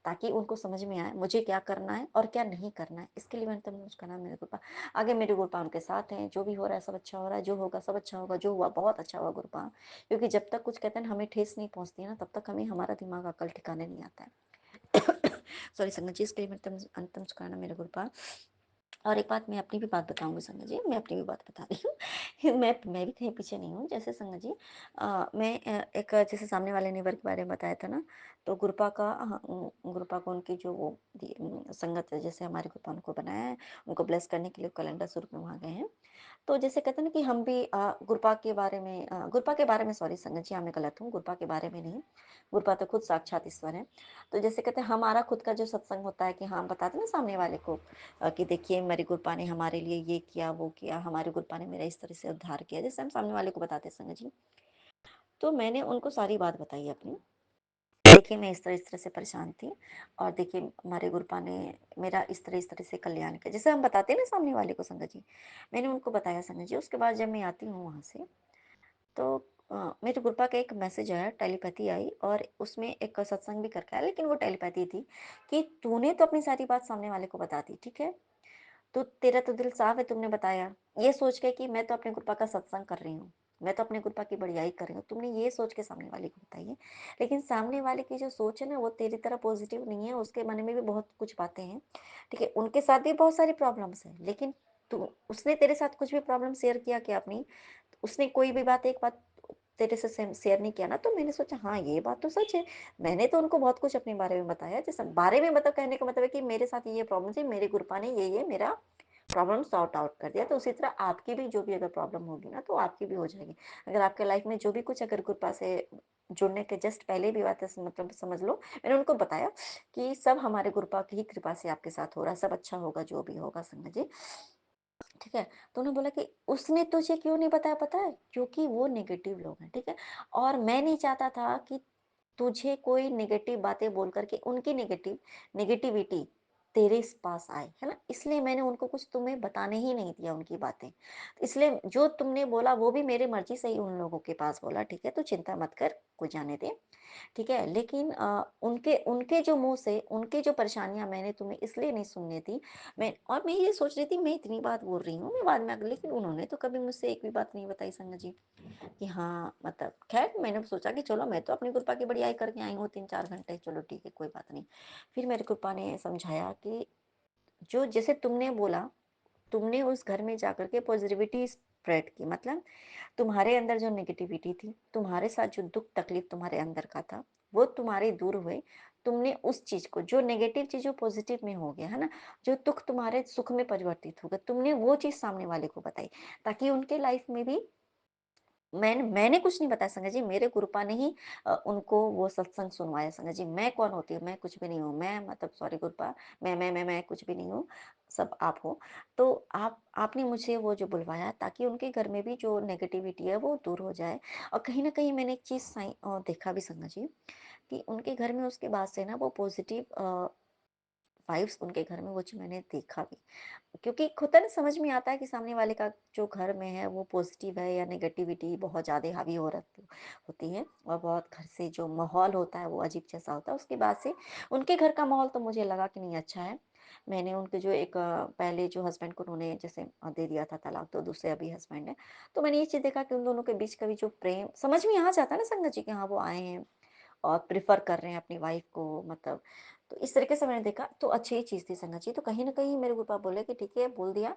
ताकि उनको समझ में आए मुझे क्या करना है और क्या नहीं करना है। इसके लिए मैंने तब उसका नाम मेरे गुरुपा। आगे मेरे गुरुपा उनके साथ हैं, जो भी हो रहा है सब अच्छा हो रहा है, जो होगा सब अच्छा होगा, जो हुआ बहुत अच्छा हुआ गुरुपा। क्योंकि जब तक कुछ कहते हैं ना हमें ठेस नहीं पहुँचती है ना, तब तक हमें हमारा दिमाग अकल ठिकाने नहीं आता है। सॉरी संगत जी, इसके लिए मैं अंतम शुक्राना मेरे गुरुपा। और एक बात मैं अपनी भी बात बताऊँगी संगत जी, मैं अपनी भी बात बता रही हूँ। मैं भी कहीं पीछे नहीं हूँ। जैसे संगत जी मैं एक जैसे सामने वाले नेबर के बारे में बताया था ना, तो गुरपा का गुरपा को उनकी जो वो संगत है, जैसे हमारे गुरपा उनको बनाया है, उनको ब्लेस करने के लिए कैलेंडर स्वरूप में वहाँ गए हैं। तो जैसे कहते हैं ना कि हम भी गुरपा के बारे में सॉरी संगत जी, हाँ, मैं गलत हूँ, गुरपा के बारे में नहीं, गुरपा तो खुद साक्षात ईश्वर है। तो जैसे कहते हैं हमारा खुद का जो सत्संग होता है कि हाँ, हम बताते हैं ना सामने वाले को कि देखिए मेरी गुरपा ने हमारे लिए ये किया, वो किया, हमारी गुरपा ने मेरा इस तरह से उद्धार किया, जैसे हम सामने वाले को बताते हैं संगत जी। तो मैंने उनको सारी बात बताई अपनी। देखिए मैं इस तरह से परेशान थी और देखिए हमारे गुरुपा ने मेरा इस तरह से कल्याण किया। जैसे हम बताते हैं ना सामने वाले को संगत जी, मैंने उनको बताया संगत जी। उसके बाद जब मैं आती हूँ वहाँ से, तो मेरे गुरुपा का एक मैसेज आया, टेलीपैथी आई और उसमें एक सत्संग भी करके आया, लेकिन वो टेलीपैथी थी कि तूने तो अपनी सारी बात सामने वाले को बता दी, ठीक है? तो तेरा तो दिल साफ है, तुमने बताया। ये सोच के कि मैं तो अपने कृपा का सत्संग कर रही हूँ, मैं तो अपने कृपा की बड़ियाई कर रही हूँ, तुमने ये सोच के सामने वाले को बताई है। लेकिन सामने वाले की जो सोच है ना, वो तेरी तरह पॉजिटिव नहीं है, उसके मन में भी बहुत कुछ बातें हैं, ठीक है? उनके साथ भी बहुत सारी प्रॉब्लम्स हैं, लेकिन तू उसने तेरे साथ कुछ भी प्रॉब्लम शेयर किया क्या अपनी? उसने कोई भी बात एक बात तेरे से शेयर नहीं किया ना, तो मैंने सोचा हाँ, ये बात तो सच है। मैंने तो उनको बहुत कुछ अपने बारे में बताया, जैसे बारे में मतलब कहने का मतलब है कि मेरे साथ ये प्रॉब्लम थी, मेरे गुरुपा ने ये मेरा प्रॉब्लम सॉर्ट आउट कर दिया। तो उसी तरह आपकी भी जो भी अगर प्रॉब्लम होगी ना, तो आपकी भी हो जाएगी। अगर आपके लाइफ में जो भी कुछ अगर कृपा से जुड़ने के जस्ट पहले भी बात है, मतलब समझ लो मैंने उनको बताया कि सब हमारे गुरुपा की ही कृपा से आपके साथ हो रहा है, सब अच्छा होगा जो भी होगा संगत जी, ठीक है? तो उन्होंने बोला कि उसने तुझे क्यों नहीं बताया पता है? क्योंकि वो नेगेटिव लोग हैं, ठीक है? और मैं नहीं चाहता था कि तुझे कोई नेगेटिव बातें बोल कर के उनकी नेगेटिविटी तेरे इस पास आए, है ना? इसलिए मैंने उनको कुछ तुम्हें बताने ही नहीं दिया उनकी बातें। इसलिए जो तुमने बोला वो भी मेरी मर्ज़ी से ही उन लोगों के पास बोला, ठीक है? तो चिंता मत कर, कोई जाने दे। ठीक है? लेकिन उनके उनके जो मुँह से उनकी जो परेशानियाँ मैंने तुम्हें इसलिए नहीं सुनने दी, मैं ये सोच रही थी मैं इतनी बात बोल रही हूँ, मैं बाद में लेकिन उन्होंने तो कभी मुझसे एक भी बात नहीं बताई संगत जी, कि हाँ, मतलब ख़ैर मैंने सोचा कि चलो मैं तो अपनी कृपा की बड़ाई करके आई हूँ 3-4 घंटे, चलो ठीक है, कोई बात नहीं। फिर मेरे कृपा ने समझाया कि जो जैसे तुमने बोला, तुमने उस घर में जाकर के पॉज़िटिविटी स्प्रेड की, मतलब तुम्हारे अंदर जो नेगेटिविटी थी, तुम्हारे साथ जो दुःख तकलीफ़ तुम्हारे अंदर का था, वो तुम्हारे दूर हुए। तुमने उस चीज़ को जो नेगेटिव चीज़ वो पॉज़िटिव में हो गया, है ना? जो दुःख तुम्हारे सुख में परिवर्तित हो गया, तुमने वो चीज़ सामने वाले को बताई, ताकि उनके लाइफ़ में भी मैंने कुछ नहीं बताया संगत जी, मेरे गुरुपा ने ही उनको वो सत्संग सुनवाया संगत जी। मैं कौन होती हूँ? मैं कुछ भी नहीं हूँ। मैं मतलब सॉरी गुरुपा, मैं कुछ भी नहीं हूँ, सब आप हो। तो आपने मुझे वो जो बुलवाया ताकि उनके घर में भी जो नेगेटिविटी है वो दूर हो जाए। और कहीं न कहीं मैंने एक चीज़ देखा भी संगत जी, कि उनके घर में उसके बाद से ना वो पॉज़िटिव वाइब्स उनके घर में वो चीज़ मैंने देखा भी। क्योंकि एक होता है ना, समझ में आता है कि सामने वाले का जो घर में है वो पॉजिटिव है या नेगेटिविटी बहुत ज़्यादा हावी हो रखी होती है, और बहुत घर से जो माहौल होता है वो अजीब जैसा होता है। उसके बाद से उनके घर का माहौल तो मुझे लगा कि नहीं अच्छा है। मैंने उनके जो एक पहले जो हस्बैंड को उन्होंने जैसे दे दिया था तलाक, तो दूसरे अभी हस्बैंड है, तो मैंने ये चीज़ देखा कि उन दोनों के बीच का भी जो प्रेम समझ में आ जाता है ना संगत जी, कि हाँ वो आए हैं और प्रेफ़र कर रहे हैं अपनी वाइफ़ को, मतलब तो इस तरीके से मैंने देखा, तो अच्छी ही चीज़ थी संगत जी। तो कहीं न कहीं मेरे गुरुपापा बोले कि ठीक है, बोल दिया।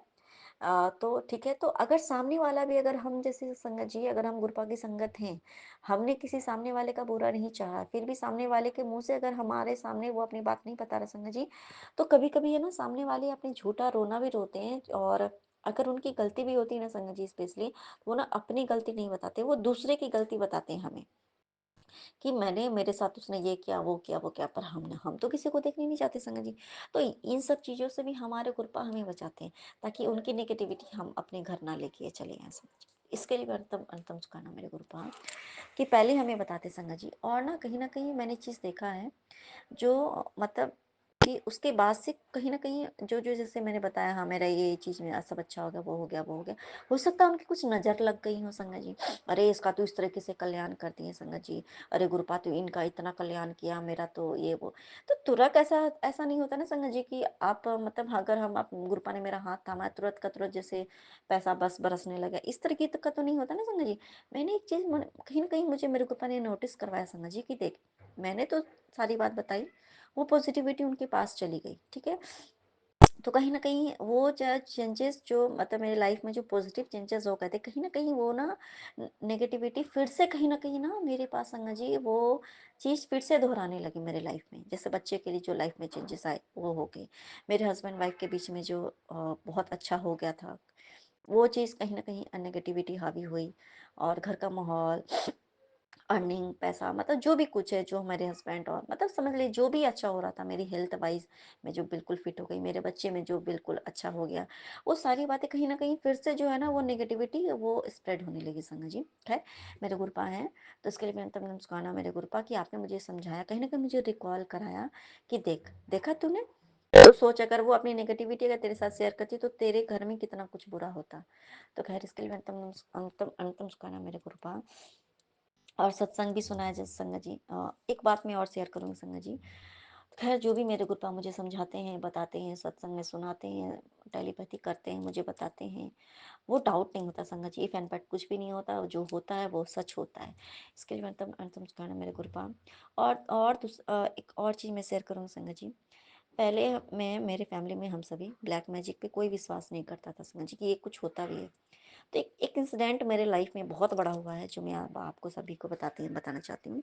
तो ठीक है, तो अगर सामने वाला भी, अगर हम जैसे संगत जी, अगर हम गुरुपा की संगत हैं, हमने किसी सामने वाले का बुरा नहीं चाहा, फिर भी सामने वाले के मुँह से अगर हमारे सामने वो अपनी बात नहीं बता रहा संगत जी, तो कभी-कभी है ना सामने वाले अपनी झूठा रोना भी रोते हैं, और अगर उनकी गलती भी होती है ना संगत जी स्पेशली, वो ना अपनी गलती नहीं बताते, वो दूसरे की गलती बताते हैं हमें। कि मैंने मेरे साथ उसने ये किया, वो किया, पर हम तो किसी को देखने नहीं चाहते संगत जी। तो इन सब चीज़ों से भी हमारे गुरुपा हमें बचाते हैं, ताकि उनकी नेगेटिविटी हम अपने घर ना लेके चले आएँ संगत जी। इसके लिए भी अंतम अंतम सुखाना मेरे गुरुपा कि पहले हमें बताते संगत जी। और ना कहीं न कहीं मैंने चीज़ देखा है, जो मतलब कि उसके बाद से कहीं न कहीं जो जैसे मैंने बताया, हाँ, मेरा ये चीज़ में सब अच्छा हो गया, वो हो गया, वो हो गया। हो सकता है उनकी कुछ नज़र लग गई हो संगत जी। अरे! इसका तो इस तरीके से कल्याण कर दिए संगत जी। अरे! गुरुपा तो इनका इतना कल्याण किया, मेरा तो ये वो। तो तुरंत ऐसा ऐसा नहीं होता ना संगत जी कि आप मतलब अगर हम आप गुरुपा ने मेरा हाथ थामा है, तुरंत का तुरंत जैसे पैसा बस बरसने लगा, इस तरीके का तो नहीं होता ना संगत जी। मैंने एक चीज़ मन कहीं न कहीं मुझे मेरे गुरुपा ने नोटिस करवाया संगत जी कि देख, मैंने तो सारी बात बताई, वो पॉज़िटिविटी उनके पास चली गई, ठीक है? तो कहीं न कहीं वो चेंजेस जो मतलब मेरी लाइफ़ में जो पॉज़िटिव चेंजेस हो गए थे, कहीं न कहीं वो ना नेगेटिविटी फिर से कहीं न कहीं ना मेरे पास संगत जी वो चीज़ फिर से दोहराने लगी मेरे लाइफ़ में। जैसे बच्चे के लिए जो लाइफ़ में चेंजेस आए, वो हो गए। मेरे हस्बैंड-वाइफ के बीच में जो बहुत अच्छा हो गया था, वो चीज़ कहीं न कहीं नेगेटिविटी हावी हुई। और घर का माहौल, अर्निंग, पैसा, मतलब जो भी कुछ है, जो हमारे हस्बैंड और मतलब समझ लीजिए जो भी अच्छा हो रहा था, मेरी हेल्थ वाइज़ मैं जो बिल्कुल फिट हो गई, मेरे बच्चे में जो बिल्कुल अच्छा हो गया, वो सारी बातें कहीं न कहीं फिर से जो है ना वो नेगेटिविटी वो स्प्रेड होने लगी संगत जी। ख़ैर, मेरे गुरुपा हैं, तो इसके लिए मैंने तब मुस्काना मेरे गुरुपा कि आपने मुझे समझाया, कहीं न कहीं मुझे रिकॉल कराया कि देख, देखा तूने? तो सोच, अगर वो अपनी नेगेटिविटी अगर तेरे साथ शेयर करती तो तेरे घर में कितना कुछ बुरा होता। तो ख़ैर, इसके लिए मैंने तब अंतम अंतम मुस्काना मेरे गुरुपा। और सत्संग भी सुना है जैसे संगत जी। एक बात मैं और शेयर करूँगी संगत जी। ख़ैर, जो भी मेरे गुरुपा मुझे समझाते हैं, बताते हैं, सत्संग में सुनाते हैं, टेलीपैथी करते हैं, मुझे बताते हैं, वो डाउट नहीं होता संगत जी, इफ एंड बट कुछ भी नहीं होता, जो होता है वो सच होता है। इसके लिए अंतम अंतम सुखाना मेरे गुरुपा। एक और चीज़ मैं शेयर करूँगी संगत जी। पहले मैं मेरे फैमिली में हम सभी ब्लैक मैजिक पे कोई विश्वास नहीं करता था संगत जी कि ये कुछ होता भी है। तो एक इंसिडेंट मेरे लाइफ में बहुत बड़ा हुआ है, जो मैं अब आपको सभी को बताना चाहती हूँ।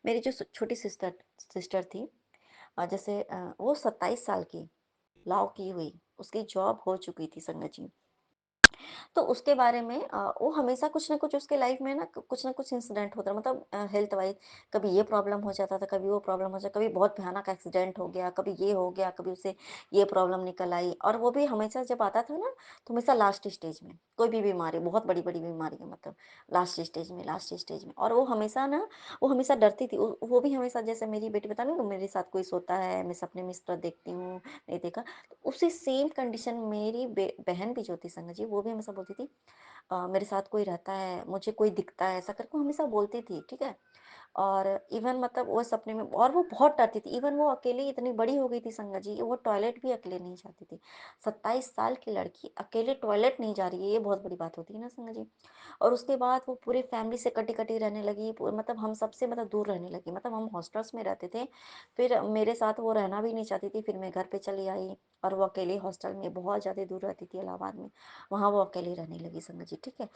मेरी जो छोटी सिस्टर सिस्टर थी, जैसे वो 27 साल की लॉ की हुई, उसकी जॉब हो चुकी थी संगत जी। तो उसके बारे में वो हमेशा कुछ ना कुछ उसके लाइफ में ना कुछ ना कुछ इंसिडेंट होता है, मतलब हेल्थ वाइज कभी ये प्रॉब्लम हो जाता था, कभी वो प्रॉब्लम हो जाता, कभी बहुत भयानक एक्सीडेंट हो गया, कभी ये हो गया, कभी उसे ये प्रॉब्लम निकल आई। और वो भी हमेशा जब आता था ना, तो हमेशा लास्ट स्टेज में, कोई भी बीमारी, बहुत बड़ी बड़ी बीमारी है, मतलब लास्ट स्टेज में। और वो हमेशा ना, वो हमेशा डरती थी। वो भी हमेशा, जैसे मेरी बेटी बता रही, मेरे साथ कोई सोता है, मैं सपने में इस तरह देखती हूँ, नहीं देखा। उसी सेम कंडीशन मेरी बहन भी जो थी संगत जी, वो भी हमेशा बोलती थी, मेरे साथ कोई रहता है, मुझे कोई दिखता है, ऐसा करके वो हमेशा बोलती थी, ठीक है। और इवन मतलब वो सपने में, और वो बहुत डरती थी। इवन वो अकेली इतनी बड़ी हो गई थी संगत जी, वो टॉयलेट भी अकेले नहीं जाती थी। 27 साल की लड़की अकेले टॉयलेट नहीं जा रही है, ये बहुत बड़ी बात होती है ना संगत जी। और उसके बाद वो पूरी फैमिली से कटी-कटी रहने लगी, मतलब हम सबसे मतलब दूर रहने लगी। मतलब हम हॉस्टल्स में रहते थे, फिर मेरे साथ वो रहना भी नहीं चाहती थी, फिर मैं घर पे चली आई। और वो अकेले हॉस्टल में बहुत ज़्यादा दूर रहती थी, इलाहाबाद में, वहाँ वो अकेली रहने लगी संगत जी, ठीक है।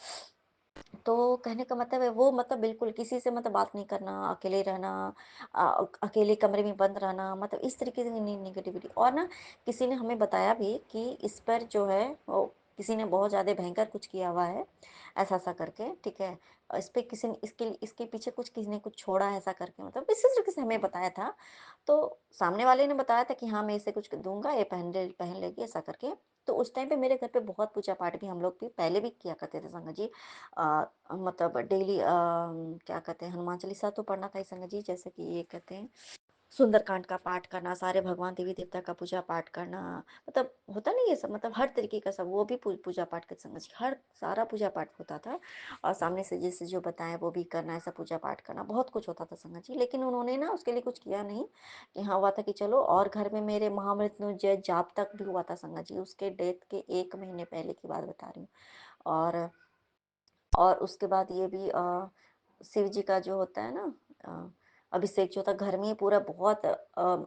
तो कहने का मतलब है, वो मतलब बिल्कुल किसी से मतलब बात नहीं करना, अकेले रहना, अकेले कमरे में बंद रहना, मतलब इस तरीके से नेगेटिविटी। और ना, किसी ने हमें बताया भी कि इस पर जो है वो किसी ने बहुत ज़्यादा भयंकर कुछ किया हुआ है, ऐसा-ऐसा करके, ठीक है। इस पे किसी ने इसके इसके पीछे कुछ किसी ने कुछ छोड़ा है, ऐसा करके, मतलब इस तरीके से हमें बताया था। तो सामने वाले ने बताया था कि हाँ, मैं इसे कुछ दूँगा, ये पहन लेगी, ऐसा करके। तो उस टाइम पे मेरे घर पे बहुत पूजा-पाठ भी हम लोग भी पहले भी किया करते थे संगत जी। मतलब डेली क्या कहते हैं, हनुमान चालीसा तो पढ़ना था ही संगत जी, जैसे कि ये कहते हैं सुंदरकांड का पाठ करना, सारे भगवान देवी देवता का पूजा पाठ करना, मतलब होता नहीं ये सब, मतलब हर तरीके का सब, वो भी पूजा पाठ के संगत जी, हर सारा पूजा पाठ होता था। और सामने से जैसे जो बताया वो भी करना, ऐसा पूजा पाठ करना, बहुत कुछ होता था संगत जी। लेकिन उन्होंने ना उसके लिए कुछ किया नहीं, कि हाँ, हुआ था कि चलो। और घर में मेरे महामृत्युंजय जाप तक भी हुआ था संगत जी, उसके डेथ के 1 महीने पहले की बात बता रही हूँ। और उसके बाद ये भी शिव जी का जो होता है ना, अ, अभिषेक जो था घर में ही पूरा, बहुत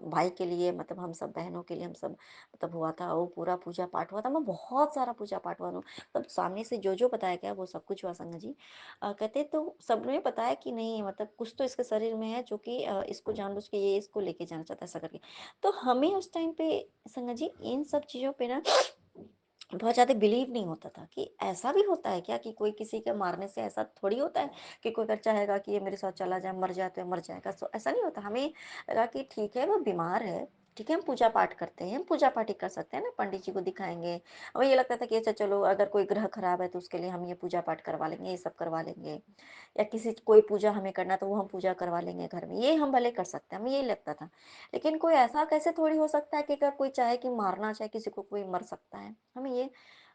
भाई के लिए, मतलब हम सब बहनों के लिए, हम सब मतलब हुआ था, वो पूरा पूजा पाठ हुआ था। मैं बहुत सारा पूजा पाठ हुआ था, मतलब सामने से जो बताया गया वो सब कुछ हुआ संगत जी। कहते तो सबने बताया कि नहीं, मतलब कुछ तो इसके शरीर में है, जो कि इसको जानबूझ के ये इसको लेके जाना चाहता है, ऐसा करके। तो हमें उस टाइम पे संगत जी इन सब चीज़ों पे ना बहुत ज़्यादा बिलीव नहीं होता था कि ऐसा भी होता है क्या, कि कोई किसी के मारने से ऐसा थोड़ी होता है कि कोई अगर चाहेगा कि ये मेरे साथ चला जाए, मर जाए तो ये मर जाएगा। सो ऐसा नहीं होता। हमें लगा कि ठीक है, वो बीमार है, ठीक है, हम पूजा पाठ करते हैं, हम पूजा पाठ ही कर सकते हैं ना, पंडित जी को दिखाएँगे। हमें ये लगता था कि अच्छा चलो, अगर कोई ग्रह खराब है तो उसके लिए हम ये पूजा पाठ करवा लेंगे, ये सब करवा लेंगे। या किसी कोई पूजा हमें करना तो वो हम पूजा करवा लेंगे घर में, ये हम भले कर सकते हैं, हमें यही लगता था। लेकिन कोई ऐसा कैसे थोड़ी हो सकता है कि अगर कोई चाहे कि मारना चाहे किसी को, कोई मर सकता है। हमें ये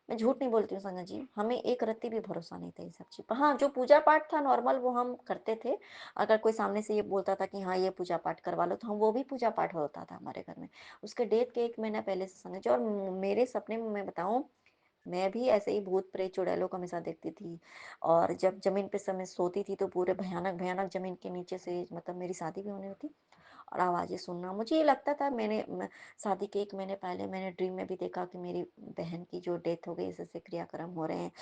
मैं झूठ नहीं बोलती हूँ संगत जी, हमें एक रत्ती भी भरोसा नहीं था ये सब चीज़ पर। हाँ, जो पूजा-पाठ था नॉर्मल वो हम करते थे। अगर कोई सामने से ये बोलता था कि हाँ, ये पूजा-पाठ करवा लो, तो हम वो भी पूजा-पाठ होता था हमारे घर में। उसके डेथ के 1 महीना पहले से संगत जी, और मेरे सपने में मैं बताऊँ, मैं भी ऐसे ही भूत-प्रेत, चुड़ैलों को हमेशा देखती थी। और जब ज़मीन पे समय सोती थी तो पूरे भयानक-भयानक ज़मीन के नीचे से, मतलब मेरी शादी भी होनी थी और आवाज़ें सुनना। मुझे ये लगता था, शादी के 1 महीने पहले मैंने ड्रीम में भी देखा कि मेरी बहन की जो डेथ हो गई, ऐसे-ऐसे क्रियाक्रम हो रहे हैं।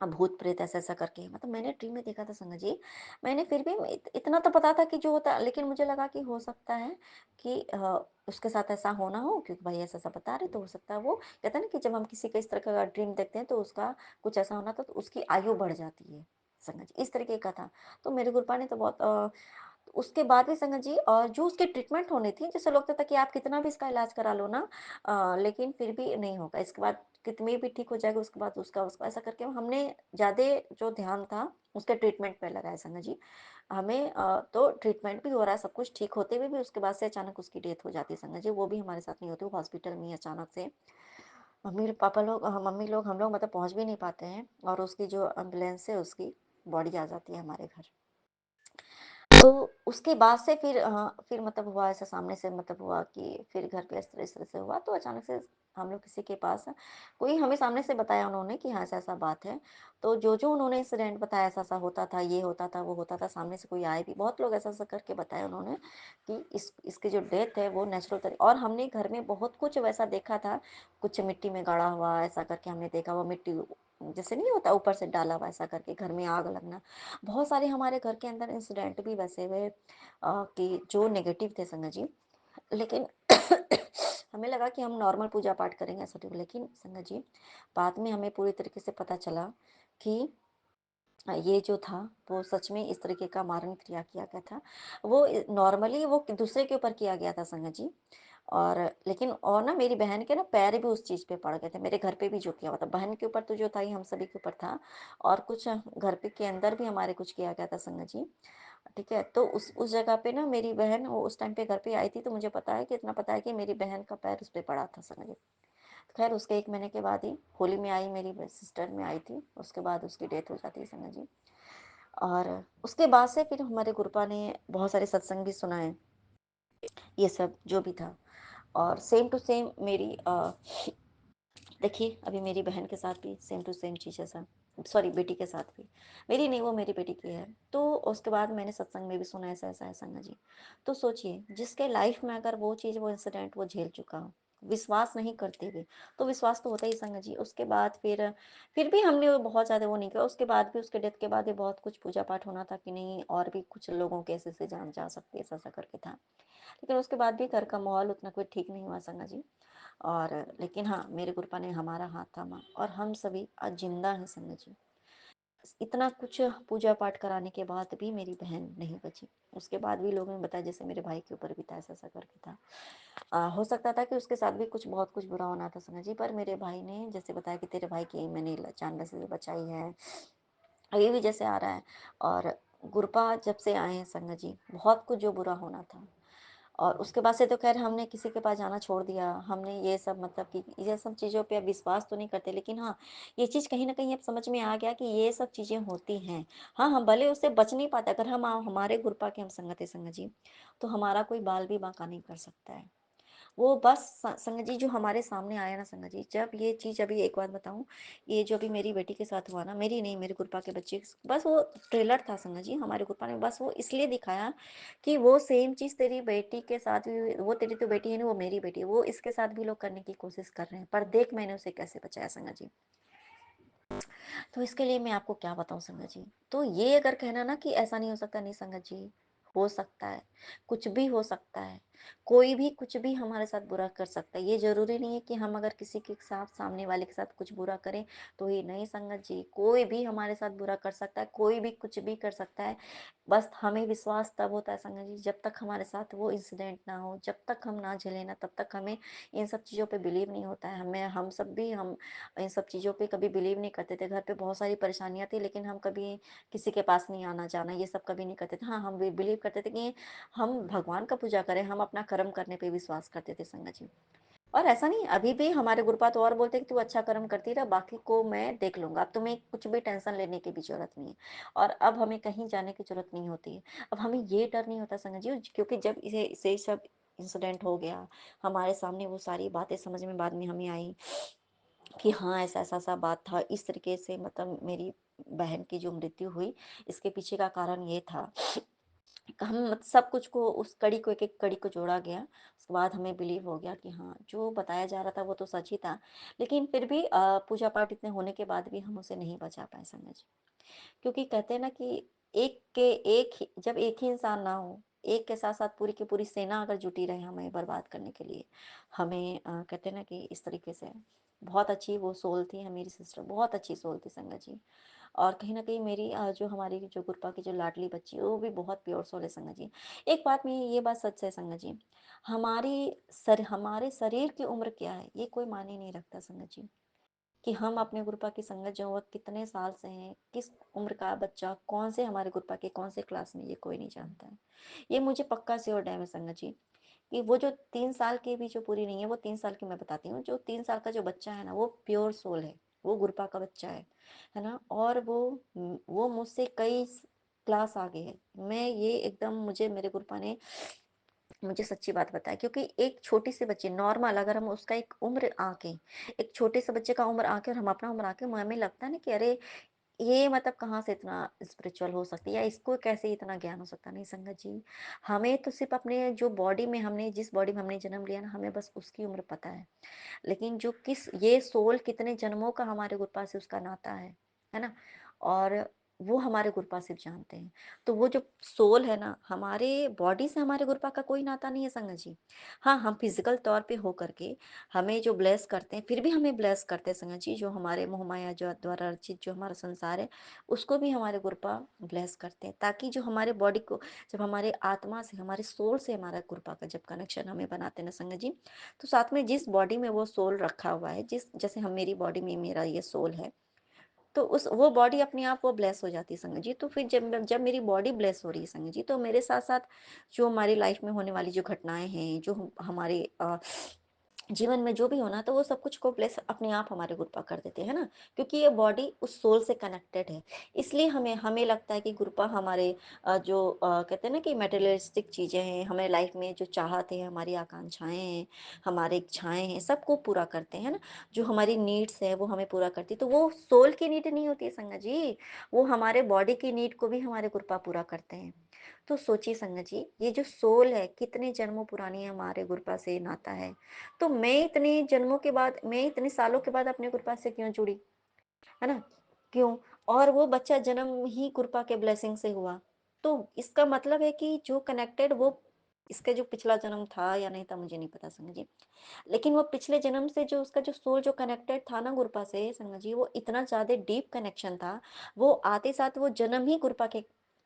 भूत-प्रेत ऐसा-ऐसा करके, मतलब मैंने ड्रीम में देखा था संगत जी। मैंने फिर भी इतना तो पता था कि जो होता, लेकिन मुझे लगा कि हो सकता है कि उसके साथ ऐसा होना हो, क्योंकि भाई ऐसा-ऐसा बता रहे, तो हो सकता है वो कहते हैं ना कि जब हम किसी का इस तरह का ड्रीम देखते हैं तो उसका कुछ ऐसा होना था, तो उसकी आयु बढ़ जाती है संगत जी, इस तरीके का था। तो मेरे गुरुपा ने तो बहुत उसके बाद भी संगत जी, और जो उसकी ट्रीटमेंट होनी थी, जैसे लगता था कि आप कितना भी इसका इलाज करा लो ना, लेकिन फिर भी नहीं होगा। इसके बाद कितनी भी ठीक हो जाएगा, उसके बाद उसका ऐसा करके हमने ज़्यादा जो ध्यान था उसके ट्रीटमेंट पे लगाया संगत जी। हमें तो ट्रीटमेंट भी हो रहा है, सब कुछ ठीक होते हुए भी उसके बाद से अचानक उसकी डेथ हो जाती है संगत जी। वो भी हमारे साथ नहीं होती, वो हॉस्पिटल में ही अचानक से मम्मी-पापा लोग, मम्मी लोग, हम लोग मतलब पहुँच भी नहीं पाते हैं, और उसकी जो एम्बुलेंस है उसकी बॉडी आ जाती है हमारे घर। तो उसके बाद से फिर मतलब हुआ ऐसा, सामने से मतलब हुआ कि फिर घर पे इस तरह से हुआ, तो अचानक से हम लोग किसी के पास, कोई हमें सामने से बताया उन्होंने कि हाँ, ऐसा-ऐसा बात है। तो जो-जो उन्होंने इंसिडेंट बताया, ऐसा-ऐसा होता था, ये होता था, वो होता था, सामने से कोई आए भी, बहुत लोग ऐसा-ऐसा करके बताया उन्होंने कि इसकी जो डेथ है वो नेचुरल और हमने घर में बहुत कुछ वैसा देखा था, कुछ मिट्टी में गाड़ा हुआ, ऐसा करके हमने देखा, वो मिट्टी जैसे नहीं होता ऊपर से डाला हुआ, ऐसा करके घर में आग लगना। बहुत सारे हमारे घर के अंदर इंसिडेंट भी वैसे हुए कि जो नेगेटिव थे संगत जी। लेकिन हमें लगा कि हम नॉर्मल पूजा पाठ करेंगे, ऐसा ठीक, लेकिन संगत जी बाद में हमें पूरी तरीके से पता चला कि ये जो था वो सच में इस तरीके का मारण क्रिया किया गया था। वो नॉर्मली वो दूसरे के ऊपर किया गया था संगत जी। और लेकिन और ना मेरी बहन के ना पैर भी उस चीज़ पे पड़ गए थे, मेरे घर पे भी जो किया हुआ था। बहन के ऊपर तो जो था ही हम सभी के ऊपर था, और कुछ घर पे के अंदर भी हमारे कुछ किया गया था संगत जी। ठीक है? तो उस जगह पे ना मेरी बहन वो उस टाइम पे घर पे आई थी, तो मुझे पता है कि इतना पता है कि मेरी बहन का पैर उस पे पड़ा था संगत जी। खैर उसके 1 महीने के बाद ही होली में आई, मेरी सिस्टर में आई थी, उसके बाद उसकी डेथ हो जाती है संगत जी। और उसके बाद से फिर हमारे गुरुपा ने बहुत सारे सत्संग भी सुनाए, ये सब जो भी था। और सेम टू सेम मेरी देखिए अभी मेरी बहन के साथ भी सेम टू सेम चीज़ ऐसा, सॉरी बेटी के साथ भी, मेरी नहीं वो मेरी बेटी की है। तो उसके बाद मैंने सत्संग में भी सुना ऐसा ऐसा है संगत जी। तो सोचिए जिसके लाइफ में अगर वो चीज़, वो इंसिडेंट वो झेल चुका हो, विश्वास नहीं करते हुए, तो विश्वास तो होता ही संगत जी। उसके बाद फिर भी हमने वो बहुत ज़्यादा वो नहीं किया। उसके बाद भी उसके डेथ के बाद भी बहुत कुछ पूजा पाठ होना था कि नहीं, और भी कुछ लोगों के ऐसे से जान जा सकती है, ऐसा ऐसा करके था। लेकिन उसके बाद भी घर का माहौल उतना कोई ठीक नहीं हुआ संगत जी। और लेकिन हाँ, मेरे गुरुपा ने हमारा हाथ थामा और हम सभी आज ज़िंदा हैं संगत जी। इतना कुछ पूजा पाठ कराने के बाद भी मेरी बहन नहीं बची। उसके बाद भी लोगों ने बताया जैसे मेरे भाई के ऊपर भी था, ऐसा-ऐसा करके था। हो सकता था कि उसके साथ भी कुछ बहुत कुछ बुरा होना था संगत जी, पर मेरे भाई ने जैसे बताया कि तेरे भाई की मैंने जान से बचाई है। अभी भी जैसे आ रहा है। और गुरुपा जब से आए हैं संगत जी, बहुत कुछ जो बुरा होना था और उसके बाद से तो ख़ैर हमने किसी के पास जाना छोड़ दिया। हमने ये सब मतलब कि ये सब चीज़ों पे अब विश्वास तो नहीं करते, लेकिन हाँ, ये चीज़ कहीं न कहीं अब समझ में आ गया कि ये सब चीज़ें होती हैं। हाँ, हम भले उससे बच नहीं पाते, अगर हम हमारे गुरुपा के हम संगत है संगत जी, तो हमारा कोई बाल भी बांका नहीं कर सकता है। वो बस संगत जी जो हमारे सामने आया ना संगत जी, जब ये चीज़ अभी एक बात बताऊँ, ये जो अभी मेरी बेटी के साथ हुआ ना, मेरी नहीं मेरे गुरपा के बच्चे, बस वो ट्रेलर था संगत जी, हमारे गुरपा ने बस वो इसलिए दिखाया कि वो सेम चीज़ तेरी बेटी के साथ भी हुई, वो तेरी तो बेटी है ना, वो मेरी बेटी है, वो इसके साथ भी लोग करने की कोशिश कर रहे हैं, पर देख मैंने उसे कैसे बचाया संगत जी। तो इसके लिए मैं आपको क्या बताऊँ संगत जी। तो ये अगर कहना ना कि ऐसा नहीं हो सकता, नहीं संगत जी, हो सकता है, कुछ भी हो सकता है। कोई भी कुछ भी हमारे साथ बुरा कर सकता है। ये ज़रूरी नहीं है कि हम अगर किसी के साथ सामने वाले के साथ कुछ बुरा करें तो ये नहीं संगत जी, कोई भी हमारे साथ बुरा कर सकता है, कोई भी कुछ भी कर सकता है। बस हमें विश्वास तब होता है संगत जी जब तक हमारे साथ वो इंसिडेंट ना हो, जब तक हम ना झेलें ना तब तक हमें इन सब चीज़ों पे बिलीव नहीं होता है। हमें हम सब भी हम इन सब चीज़ों पे कभी बिलीव नहीं करते थे। घर पे बहुत सारी परेशानियाँ थी लेकिन हम कभी किसी के पास नहीं आना-जाना ये सब कभी नहीं करते थे। हाँ, हम बिलीव करते थे कि हम भगवान का पूजा करें, हम अपना कर्म करने पे विश्वास करते थे संगत जी। और ऐसा नहीं अभी भी हमारे गुरुपाद और बोलते हैं कि तू अच्छा कर्म करती रह, बाकी को मैं देख लूँगा। अब तुम्हें कुछ भी टेंशन लेने की भी ज़रूरत नहीं है और अब हमें कहीं जाने की ज़रूरत नहीं होती है। अब हमें ये डर नहीं होता संगत जी क्योंकि जब इसे सब इंसिडेंट हो गया, हमारे सामने वो सारी बातें समझ में बाद में हमें आई कि हाँ, ऐसा-ऐसा बात था। इस तरीके से मतलब मेरी बहन की जो मृत्यु हुई, इसके पीछे का कारण ये था। हम सब कुछ को उस कड़ी को एक-एक कड़ी को जोड़ा गया। उसके बाद हमें बिलीव हो गया कि हाँ, जो बताया जा रहा था वो तो सच ही था। लेकिन फिर भी पूजा-पाठ इतने होने के बाद भी हम उसे नहीं बचा पाए संगत जी। क्योंकि कहते हैं ना कि एक ही जब एक ही इंसान ना हो, एक के साथ-साथ पूरी की पूरी सेना अगर जुटी रहे हमें बर्बाद करने के लिए, हमें कहते हैं ना कि इस तरीके से बहुत अच्छी वो सोल थी मेरी सिस्टर, बहुत अच्छी सोल थी संगत जी। और कहीं न कहीं मेरी जो हमारी जो गुरपा की जो लाडली बच्ची है, वो भी बहुत प्योर सोल है संगत जी। एक बात में ये बात सच है संगत जी, हमारे शरीर की उम्र क्या है, ये कोई मायने नहीं रखता संगत जी। कि हम अपने गुरुपा की संगत जो है कितने साल से हैं, किस उम्र का बच्चा, कौन से हमारे गुरुपा के कौन से क्लास में, ये कोई नहीं जानता है। ये मुझे पक्का श्योर है संगत जी, कि वो जो 3 साल की भी जो पूरी नहीं है, वो 3 साल की मैं बताती हूँ, जो 3 साल का जो बच्चा है ना, वो प्योर सोल है, वो गुरुपा का बच्चा है ना? और वो मुझसे कई क्लास आगे है। मैं ये एकदम मुझे मेरे गुरुपा ने मुझे सच्ची बात बताएँ क्योंकि एक छोटी सी बच्ची नॉर्मल अगर हम उसका एक उम्र आँके, एक छोटे से बच्चे का उम्र आँके और हम अपना उम्र आँके हमें लगता है ना कि अरे! ये मतलब कहाँ से इतना स्पिरिचुअल हो सकती है या इसको कैसे इतना ज्ञान हो सकता है? नहीं संगत जी, हमें तो सिर्फ़ अपने जो बॉडी में हमने जिस बॉडी में हमने जन्म लिया ना, हमें बस उसकी उम्र पता है। लेकिन जो किस ये सोल कितने जन्मों का हमारे गुरुपा से उसका नाता है ना? और वो हमारे गुरुपा सिर्फ़ जानते हैं। तो वो जो सोल है ना, हमारे बॉडी से हमारे गुरुपा का कोई नाता नहीं है संगत जी। हाँ, हम फ़िज़िकल तौर पे हो करके हमें जो ब्लेस करते हैं, फिर भी हमें ब्लेस करते हैं संगत जी, जो हमारे मोहमाया जो द्वारा अर्चित जो हमारा संसार है, उसको भी हमारे गुरुपा ब्लेस करते हैं। ताकि जो हमारे बॉडी को जब हमारे आत्मा से, हमारे सोल से हमारा गुरुपा का जब कनेक्शन हमें बनाते हैं ना संगत जी, तो साथ में जिस बॉडी में वो सोल रखा हुआ है, जिस जैसे हम मेरी बॉडी में मेरा ये सोल है, तो उस वो बॉडी अपने आप वो ब्लेस हो जाती है संगत जी। तो फिर जब मेरी बॉडी ब्लेस हो रही है संगत जी, तो मेरे साथ-साथ जो हमारी लाइफ में होने वाली जो घटनाएँ हैं, जो हमारे जीवन में जो भी होना तो वो सब कुछ को ब्लेस अपने आप हमारे गुरुपा कर देते हैं ना, क्योंकि ये बॉडी उस सोल से कनेक्टेड है। इसलिए हमें हमें लगता है कि गुरुपा हमारे कहते हैं ना कि मटेरियलिस्टिक चीज़ें हैं, हमारे लाइफ में जो चाहत है, हमारी आकांक्षाएँ हैं, हमारे इच्छाएँ हैं, सबको पूरा करते हैं ना। जो हमारी नीड्स है वो हमें पूरा करती है। तो वो सोल की नीड नहीं होती है संगत जी, वो हमारे बॉडी की नीड को भी हमारे गुरुपा पूरा करते हैं। तो सोचिए संगत जी, ये जो सोल है कितने जन्मों पुरानी हमारे गुरुपा से नाता है। तो मैं इतने जन्मों के बाद मैं इतने सालों के बाद अपने गुरुपा से क्यों जुड़ी, है ना? क्यों? और वो बच्चा जन्म ही कृपा के ब्लेसिंग से हुआ। तो इसका मतलब है कि जो कनेक्टेड वो इसका जो पिछला जन्म था या नहीं था मुझे नहीं पता संगत जी। लेकिन वो पिछले जन्म से जो उसका जो सोल जो कनेक्टेड था ना गुरुपा से संगत जी, वो इतना ज़्यादा डीप कनेक्शन था, वो आते साथ वो जन्म ही गुरुपा के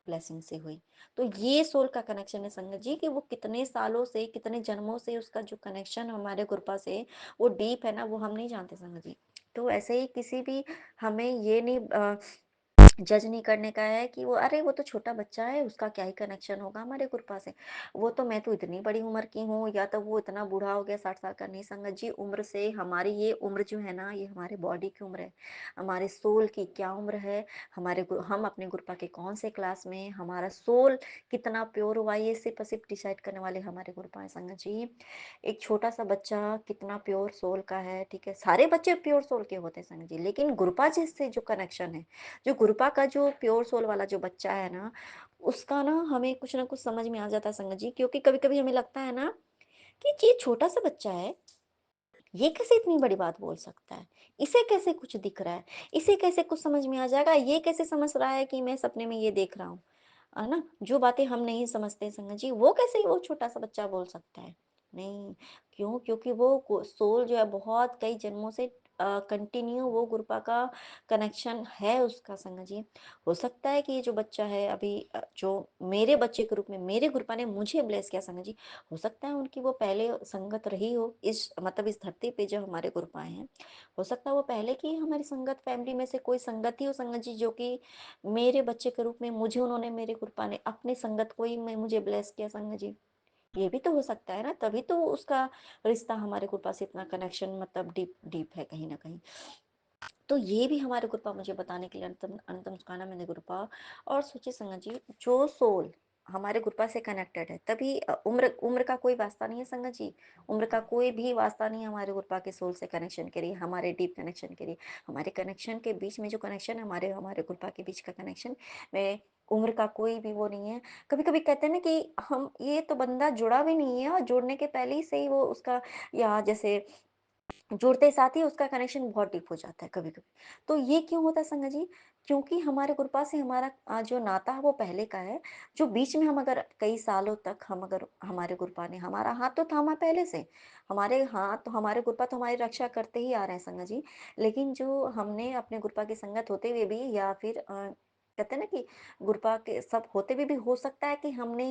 ब्लेसिंग से हुई। तो ये सोल का कनेक्शन है संगत जी कि वो कितने सालों से, कितने जन्मों से उसका जो कनेक्शन हमारे गुरुपा से वो डीप है ना, वो हम नहीं जानते संगत जी। तो ऐसे ही किसी भी हमें ये नहीं जज नहीं करने का है कि वो अरे वो तो छोटा बच्चा है, उसका क्या ही कनेक्शन होगा हमारे गुरुपा से। वो तो मैं तो इतनी बड़ी उम्र की हूँ या तो वो इतना बूढ़ा हो गया 60 साल का। नहीं संगत जी, उम्र से हमारी ये उम्र जो है ना, ये हमारे बॉडी की उम्र है। हमारे सोल की क्या उम्र है, हम अपने गुरुपा के कौन से क्लास में हैं, हमारा सोल कितना प्योर हुआ, ये सिर्फ़ और सिर्फ़ डिसाइड करने वाले हमारे गुरुपा हैं संगत जी। एक छोटा-सा बच्चा कितना प्योर सोल का है, ठीक है? सारे बच्चे प्योर सोल के होते हैं संगत जी, लेकिन गुरुपा जी से जो कनेक्शन है, जो गुरुपा का जो प्योर सोल वाला जो बच्चा है ना, उसका ना हमें कुछ ना कुछ समझ में आ जाता है संगत जी, क्योंकि कभी-कभी हमें लगता है ना कि ये छोटा-सा बच्चा है, ये कैसे इतनी बड़ी बात बोल सकता है? इसे कैसे कुछ दिख रहा है? इसे कैसे कुछ समझ में आ जाएगा? ये कैसे समझ रहा है कि मैं सपने में ये देख रहा हूँ? है ना? जो बातें हम नहीं समझते संगत जी, वो कैसे वो छोटा-सा बच्चा बोल सकता है? नहीं, क्यों? क्योंकि वो को सोल जो है बहुत कई जन्मों से कंटिन्यू वो गुरुपा का कनेक्शन है उसका संगत जी। हो सकता है कि ये जो बच्चा है अभी जो मेरे बच्चे के रूप में मेरे गुरुपा ने मुझे ब्लेस किया संगत जी, हो सकता है उनकी वो पहले संगत रही हो इस मतलब इस धरती पे जो हमारे गुरुपा हैं। हो सकता है वो पहले की हमारी संगत फैमिली में से कोई संगत ही हो संगत जी, जो कि मेरे बच्चे के रूप में मुझे उन्होंने मेरे गुरुपा ने अपनी संगत को ही में मुझे ब्लेस किया संगत जी। ये भी तो हो सकता है ना, तभी तो उसका रिश्ता हमारे गुरुपा से इतना कनेक्शन मतलब डीप डीप है कहीं न कहीं। तो ये भी हमारे गुरुपा मुझे बताने के लिए अंतम अंतम सुखाना मैंने गुरुपा। और सोचिए संगत जी, जो सोल हमारे गुरुपा से कनेक्टेड है तभी उम्र उम्र का कोई वास्ता नहीं है संगत जी। उम्र का कोई भी वास्ता नहीं है हमारे गुरुपा के सोल से कनेक्शन के लिए, हमारे डीप कनेक्शन के लिए। हमारे कनेक्शन के बीच में जो कनेक्शन है हमारे हमारे गुरुपा के बीच का कनेक्शन में उम्र का कोई भी वो नहीं है। कभी-कभी कहते हैं ना कि हम ये तो बंदा जुड़ा भी नहीं है और जुड़ने के पहले ही से ही वो उसका या जैसे जुड़ते साथ ही उसका कनेक्शन बहुत डीप हो जाता है कभी-कभी। तो ये क्यों होता है संगत जी? क्योंकि हमारे गुरुपा से हमारा जो नाता है वो पहले का है, जो बीच में हम अगर कई सालों तक हम अगर हमारे गुरुपा ने हमारा हाथ तो थामा पहले से। हमारे हाथ तो हमारे गुरुपा तो हमारी रक्षा करते ही आ रहे हैं संगत जी। लेकिन जो हमने अपने गुरुपा की संगत होते हुए भी या फिर कहते हैं ना कि गुरुपा के सब होते हुए भी हो सकता है कि हमने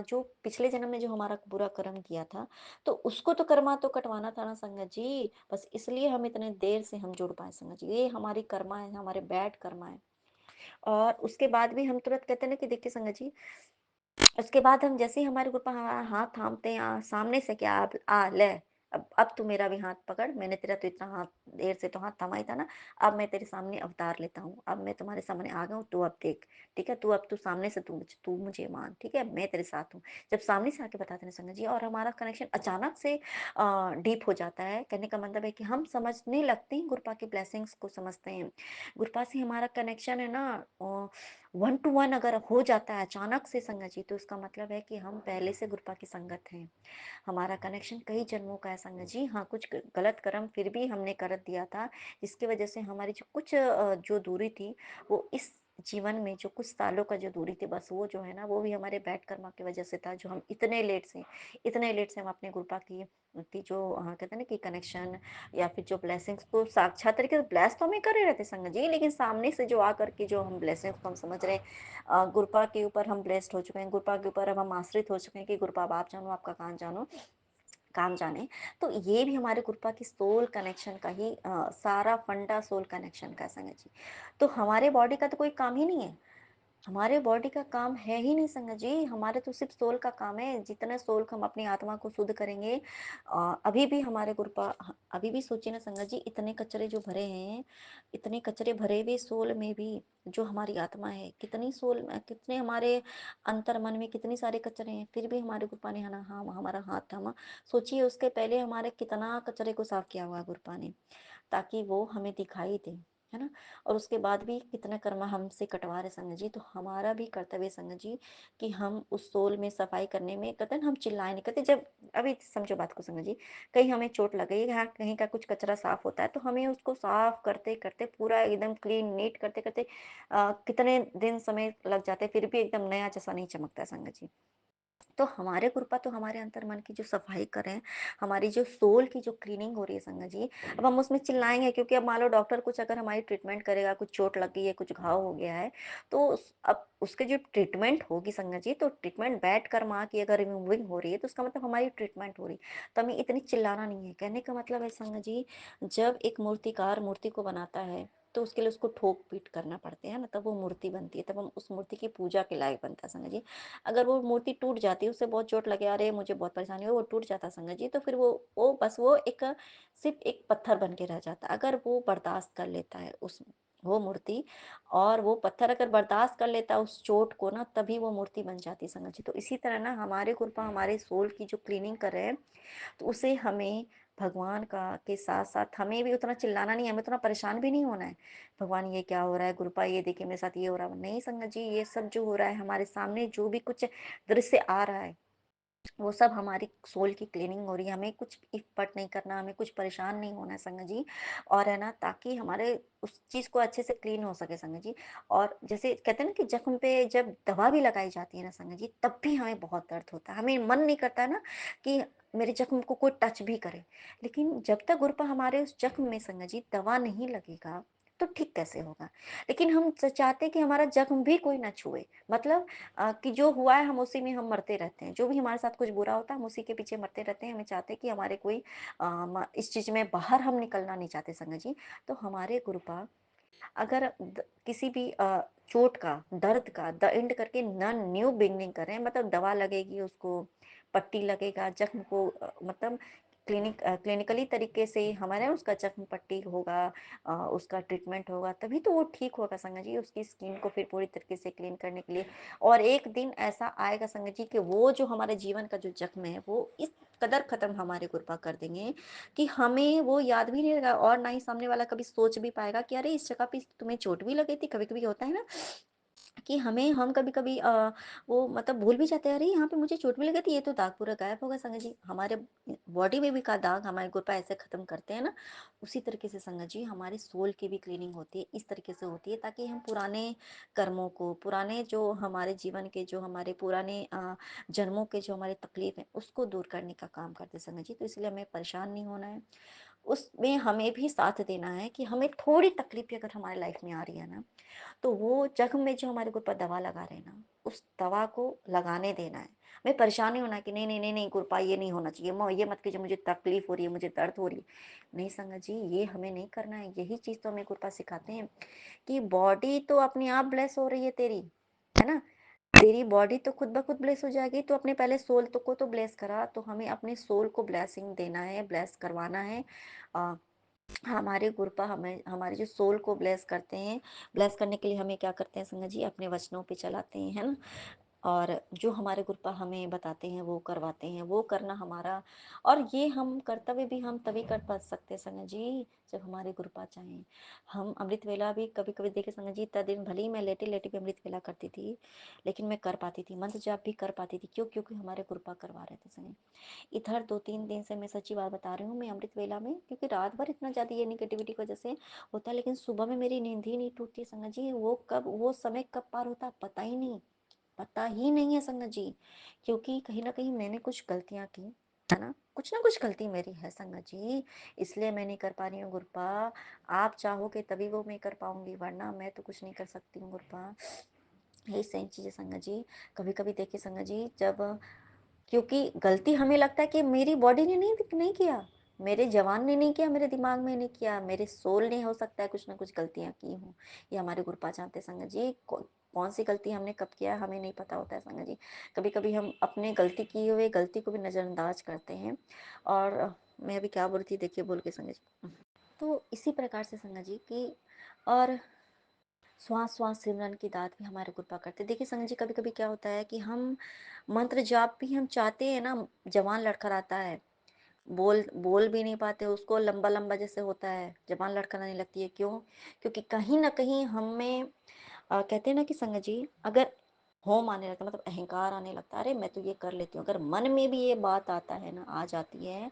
जो पिछले जन्म में जो हमारा बुरा कर्म किया था तो उसको तो कर्मा तो कटवाना था ना संगत जी, बस इसलिए हम इतने देर से हम जुड़ पाए संगत जी, ये हमारी कर्मा है, हमारे बैड कर्मा है। और उसके बाद भी हम तुरंत कहते हैं ना कि देखिए संगत जी, उसके बाद हम जैसे ही हमारे ग्रुप में हमारा हाथ थामते हैं सामने से क्या अब ले अब तू मेरा भी हाथ पकड़, मैंने तेरा तो इतना हाथ देर से तो हाथ थामा ही था ना। अब मैं तेरे सामने अवतार लेता हूँ, अब मैं तुम्हारे सामने आ गया हूँ, तू अब देख। ठीक है, तू सामने से तू मुझे मान, ठीक है, मैं तेरे साथ हूँ। जब सामने से आके बताते हैं संगत जी और हमारा कनेक्शन अचानक से डीप हो जाता है, कहने का मतलब है कि हम समझने लगते हैं, गुरपा की ब्लेसिंग्स को समझते हैं। गुरपा से हमारा कनेक्शन है ना 1 टू 1 अगर हो जाता है अचानक से संगत जी, तो इसका मतलब है कि हम पहले से गुरुपा की संगत हैं। हमारा कनेक्शन कई जन्मों का है संगत जी। हाँ, कुछ गलत कर्म फिर भी हमने कर दिया था, जिसकी वजह से हमारी जो कुछ जो दूरी थी, वो इस जीवन में जो कुछ सालों का जो दूरी थी, बस वो जो है ना, वो भी हमारे बैड कर्मा की वजह से था, जो हम इतने लेट से हम अपने गुरुपा की जो कहते हैं ना कि कनेक्शन या फिर जो ब्लेसिंग्स को साक्षात तरीके से ब्लेस तो हम ही कर ही रहे थे संगत जी, लेकिन सामने से जो आकर के जो हम ब्लेसिंग्स को हम समझ रहे हैं गुरुपा के ऊपर हम ब्लेस्ड हो चुके हैं, गुरुपा के ऊपर अब हम आश्रित हो चुके हैं कि गुरुपा अब आप जानो, आपका काम जाने। तो ये भी हमारे गुरुपा की सोल कनेक्शन का ही सारा फंडा सोल कनेक्शन का है संगत जी। तो हमारे बॉडी का तो कोई काम ही नहीं है। हमारे बॉडी का काम है ही नहीं संगत जी, हमारे तो सिर्फ सोल का काम है। जितने सोल को हम अपनी आत्मा को शुद्ध करेंगे अभी भी हमारे गुरुपा अभी भी सोचिए ना संगत जी, इतने कचरे जो भरे हैं, इतने कचरे भरे हुए सोल में भी जो हमारी आत्मा है, कितनी सोल में कितने हमारे अंतर मन में कितनी सारे कचरे हैं, फिर भी हमारे गुरुपा ने है ना हाँ हमारा हाथ थामा। सोचिए उसके पहले हमारे कितना कचरे को साफ किया हुआ है गुरुपा ने, ताकि वो हमें दिखाई दे, है ना? और उसके बाद भी कितना कर्मा हमसे कटवा रहे संगत जी, तो हमारा भी कर्तव्य संगत जी कि हम उस सोल में सफाई करने में कहते हैं ना हम चिल्लाए नहीं करते। जब अभी समझो बात को संगत जी, कहीं हमें चोट लग गई है, हाँ, कहीं का कुछ कचरा साफ होता है तो हमें उसको साफ करते करते पूरा एकदम क्लीन नीट करते करते कितने दिन समय लग जाते हैं, फिर भी एकदम नया जैसा नहीं चमकता है संगत जी। तो हमारे कृपा तो हमारे अंतर मन की जो सफाई करें, हमारी जो सोल की जो क्लीनिंग हो रही है संगत जी, अब हम उसमें चिल्लाएँगे क्योंकि अब मान लो डॉक्टर कुछ अगर हमारी ट्रीटमेंट करेगा, कुछ चोट लग गई है, कुछ घाव हो गया है, तो अब उसकी जो ट्रीटमेंट होगी संगत जी, तो ट्रीटमेंट बैठ कर माँ की अगर रिमूविंग हो रही है, तो उसका मतलब हमारी ट्रीटमेंट हो रही है। तो हमें इतनी चिल्लाना नहीं है। कहने का मतलब है संगत जी, जब एक मूर्तिकार मूर्ति को बनाता है, तो उसके लिए उसको ठोक-पीट करना पड़ते हैं ना, तब वो मूर्ति बनती है, तब हम उस मूर्ति की पूजा के लायक बनता है संगत जी। अगर वो मूर्ति टूट जाती है, उससे बहुत चोट लगे, अरे मुझे बहुत परेशानी हुई, वो टूट जाता संगत जी, तो फिर वो बस वो एक सिर्फ़ एक पत्थर बन के रह जाता। अगर वो बर्दाश्त कर लेता है उस वो मूर्ति और वो पत्थर अगर बर्दाश्त कर लेता है उस चोट को ना, तभी वो मूर्ति बन जाती है संगत जी। तो इसी तरह ना हमारे कृपा हमारे सोल की जो क्लीनिंग कर रहे हैं, तो उसे हमें भगवान का के साथ-साथ हमें भी उतना चिल्लाना नहीं है, हमें उतना परेशान भी नहीं होना है। भगवान ये क्या हो रहा है? गुरुपा ये देखिए मेरे साथ ये हो रहा है। नहीं संगत जी, ये सब जो हो रहा है हमारे सामने जो भी कुछ दृश्य आ रहा है, वो सब हमारी सोल की क्लीनिंग हो रही है, हमें कुछ इफ़र्ट नहीं करना, हमें कुछ परेशान नहीं होना है संगत जी। और है ना, ताकि हमारे उस चीज़ को अच्छे से क्लीन हो सके संगत जी। और जैसे कहते हैं ना कि ज़ख्म पे जब दवा भी लगाई जाती है ना संगत जी, तब भी हमें बहुत दर्द होता है। हमें मन नहीं करता है ना कि मेरे ज़ख्म को कोई टच भी करे। लेकिन जब तक गुरुपा हमारे उस ज़ख्म में संगत जी दवा नहीं लगेगा, तो ठीक कैसे होगा? लेकिन हम चाहते हैं कि हमारा ज़ख्म भी कोई ना छुए। मतलब कि जो हुआ है हम उसी में हम मरते रहते हैं। जो भी हमारे साथ कुछ बुरा होता है हम उसी के पीछे मरते रहते हैं। हमें चाहते हैं कि हमारे कोई इस चीज़ में बाहर हम निकलना नहीं चाहते संगत जी। तो हमारे गुरुपा अगर किसी भी चोट का, दर्द का द एंड करके नन न्यू बिगनिंग कर रहे हैं, मतलब दवा लगेगी उसको, पट्टी लगेगा, जख्म को मतलब क्लिनिकली तरीके से हमारे उसका जख्म पट्टी होगा, उसका ट्रीटमेंट होगा, तभी तो वो ठीक होगा संगत जी, उसकी स्किन को फिर पूरी तरीके से क्लीन करने के लिए। और एक दिन ऐसा आएगा संगत जी कि वो जो हमारे जीवन का जो जख्म है वो इस कदर खत्म हमारे कृपा कर देंगे कि हमें वो याद भी नहीं रहेगा, और ना ही सामने वाला कभी सोच भी पाएगा कि अरे इस जगह पे तुम्हें चोट भी लगी थी। कभी कभी होता है ना कि हम कभी कभी वो मतलब भूल भी जाते हैं, अरे यहाँ पे मुझे चोट भी लगी थी, ये तो दाग पूरा गायब होगा संगत जी। हमारे बॉडी में भी का दाग हमारे गुरपा ऐसे खत्म करते हैं ना, उसी तरीके से संगत जी हमारे सोल की भी क्लीनिंग होती है, इस तरीके से होती है ताकि हम पुराने कर्मों को, पुराने जो हमारे जीवन के, जो हमारे पुराने जन्मों के जो हमारे तकलीफ है उसको दूर करने का काम करते हैं संगत जी। तो इसलिए हमें परेशान नहीं होना है, उसमें हमें भी साथ देना है कि हमें थोड़ी तकलीफ भी अगर हमारे लाइफ में आ रही है ना, तो वो जख्म में जो हमारे ऊपर दवा लगा रहे हैं ना, उस दवा को लगाने देना है। हमें परेशान नहीं होना कि नहीं नहीं नहीं नहीं गुरपा ये नहीं होना चाहिए, ये मत कीजिए, मुझे तकलीफ हो रही है, मुझे दर्द हो रही है। नहीं संगत जी, ये हमें नहीं करना है। यही चीज तो हमें गुरपा सिखाते हैं कि बॉडी तो अपने आप ब्लेस हो रही है तेरी, है ना। तेरी बॉडी तो खुद ब खुद ब्लेस हो जाएगी, तो अपने पहले सोल तो को तो ब्लेस करा। तो हमें अपने सोल को ब्लेसिंग देना है, ब्लेस करवाना है। अ, हमारे गुरुपा हमें हमारे जो सोल को ब्लेस करते हैं, ब्लेस करने के लिए हमें क्या करते हैं संगत जी, अपने वचनों पे चलाते हैं, है ना। और जो हमारे गुरुपा हमें बताते हैं वो करवाते हैं, वो करना हमारा। और ये हम कर्तव्य भी हम तभी कर पा सकते हैं संगत जी, जब हमारे गुरुपा चाहें। हम अमृत वेला भी कभी कभी देखे संगत जी, इतना दिन भले ही मैं लेटे लेटे भी अमृत वेला करती थी, लेकिन मैं कर पाती थी, मंत्र जाप भी कर पाती थी। क्यों? क्योंकि हमारे गुरुपा करवा रहे थे संगत। इधर 2-3 दिन से मैं सच्ची बात बता रही हूँ, मैं अमृत वेला में, क्योंकि रात भर इतना ज़्यादा ये निगेटिविटी की वजह से होता है, लेकिन सुबह में मेरी नींद ही नहीं टूटती संगत जी। वो समय कब पार होता पता ही नहीं, पता ही नहीं है संगत जी। क्योंकि कहीं ना कहीं मैंने कुछ गलतियां की, है ना कुछ गलती मेरी है संगत जी, इसलिए मैं नहीं कर पा रही हूँ गुरपा। आप चाहोगे तभी वो मैं कर पाऊंगी, वरना मैं तो कुछ नहीं कर सकती हूँ गुरपा। यही सही चीज़ है संगत जी। कभी कभी देखिए संगत जी, जब क्योंकि गलती हमें लगता है कि मेरी बॉडी ने नहीं नहीं किया, मेरे जवान ने नहीं किया, मेरे दिमाग में नहीं किया, मेरे सोल ने हो सकता है कुछ ना कुछ गलतियां की हूँ। ये हमारे गुरुपा जानते हैं संगत जी। कौन सी गलती हमने कब किया है हमें नहीं पता होता है संगत जी। कभी कभी हम अपने गलती किए हुए गलती को भी नज़रअंदाज करते हैं। और मैं अभी क्या बोल रही थी देखिए बोल के संगत जी, तो इसी प्रकार से संगत जी की। और श्वास श्वास सिमरन की दात भी हमारे कृपा करते। देखिए संगत जी, कभी कभी क्या होता है कि हम मंत्र जाप भी हम चाहते हैं ना, जवान लड़खड़ाता है, बोल बोल भी नहीं पाते, उसको लंबा लंबा जैसे होता है, जबान लड़खड़ाने लगती है। क्यों? क्योंकि कहीं ना कहीं हमें कहते हैं ना कि संगत जी, अगर होम आने लगता है, मतलब अहंकार आने लगता है, अरे मैं तो ये कर लेती हूँ, अगर मन में भी ये बात आता है ना, आ जाती है,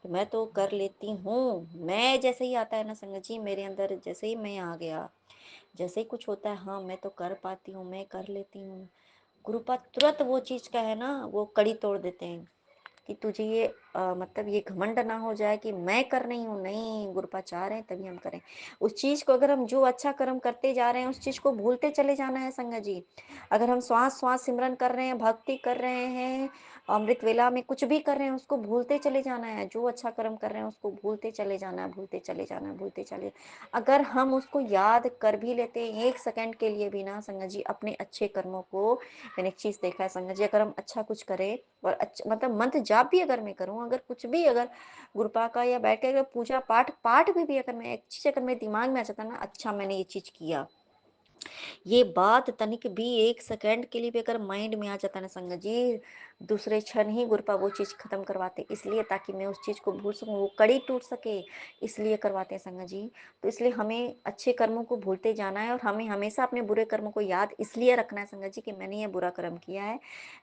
तो मैं तो कर लेती हूँ, मैं जैसे ही आता है ना संगत जी, मेरे अंदर जैसे ही मैं आ गया, जैसे ही कुछ होता है, हाँ मैं तो कर पाती हूँ, मैं कर लेती हूँ, गुरुपा तुरंत वो चीज का है ना, वो कड़ी तोड़ देते हैं कि तुझे ये मतलब ये घमंड ना हो जाए कि मैं कर रही हूँ। नहीं, गुरुपा चाह रहे हैं तभी हम करें उस चीज को। अगर हम जो अच्छा कर्म करते जा रहे हैं उस चीज को भूलते चले जाना है संगत जी। अगर हम श्वास श्वास सिमरन कर रहे हैं, भक्ति कर रहे हैं, अमृत वेला में कुछ भी कर रहे हैं, उसको भूलते चले जाना है। जो अच्छा कर्म कर रहे हैं उसको भूलते चले जाना है, भूलते चले जाना है, भूलते चले। अगर हम उसको याद कर भी लेते हैं 1 सेकंड के लिए भी ना संगत जी, अपने अच्छे कर्मों को, मैंने एक चीज देखा है संगत जी, अगर हम अच्छा कुछ करें और अच्छा मतलब मंत्र जाप भी अगर मैं करूं, अगर कुछ भी, अगर गुरुपा का या बैठ के अगर पूजा पाठ पाठ में भी अगर मैं एक चीज अगर मेरे दिमाग में आ जाता ना, अच्छा मैंने ये चीज किया, ये बात तनिक भी 1 सेकंड के लिए भी अगर माइंड में आ जाता ना संगत जी, दूसरे क्षण ही गुरुपा वो चीज़ खत्म करवाते, इसलिए ताकि मैं उस चीज़ को भूल सकूँ, वो कड़ी टूट सके, इसलिए करवाते हैं संगत जी। तो इसलिए हमें अच्छे कर्मों को भूलते जाना है और हमें हमेशा अपने बुरे कर्मों को याद इसलिए रखना है संगत जी कि मैंने ये बुरा कर्म किया है,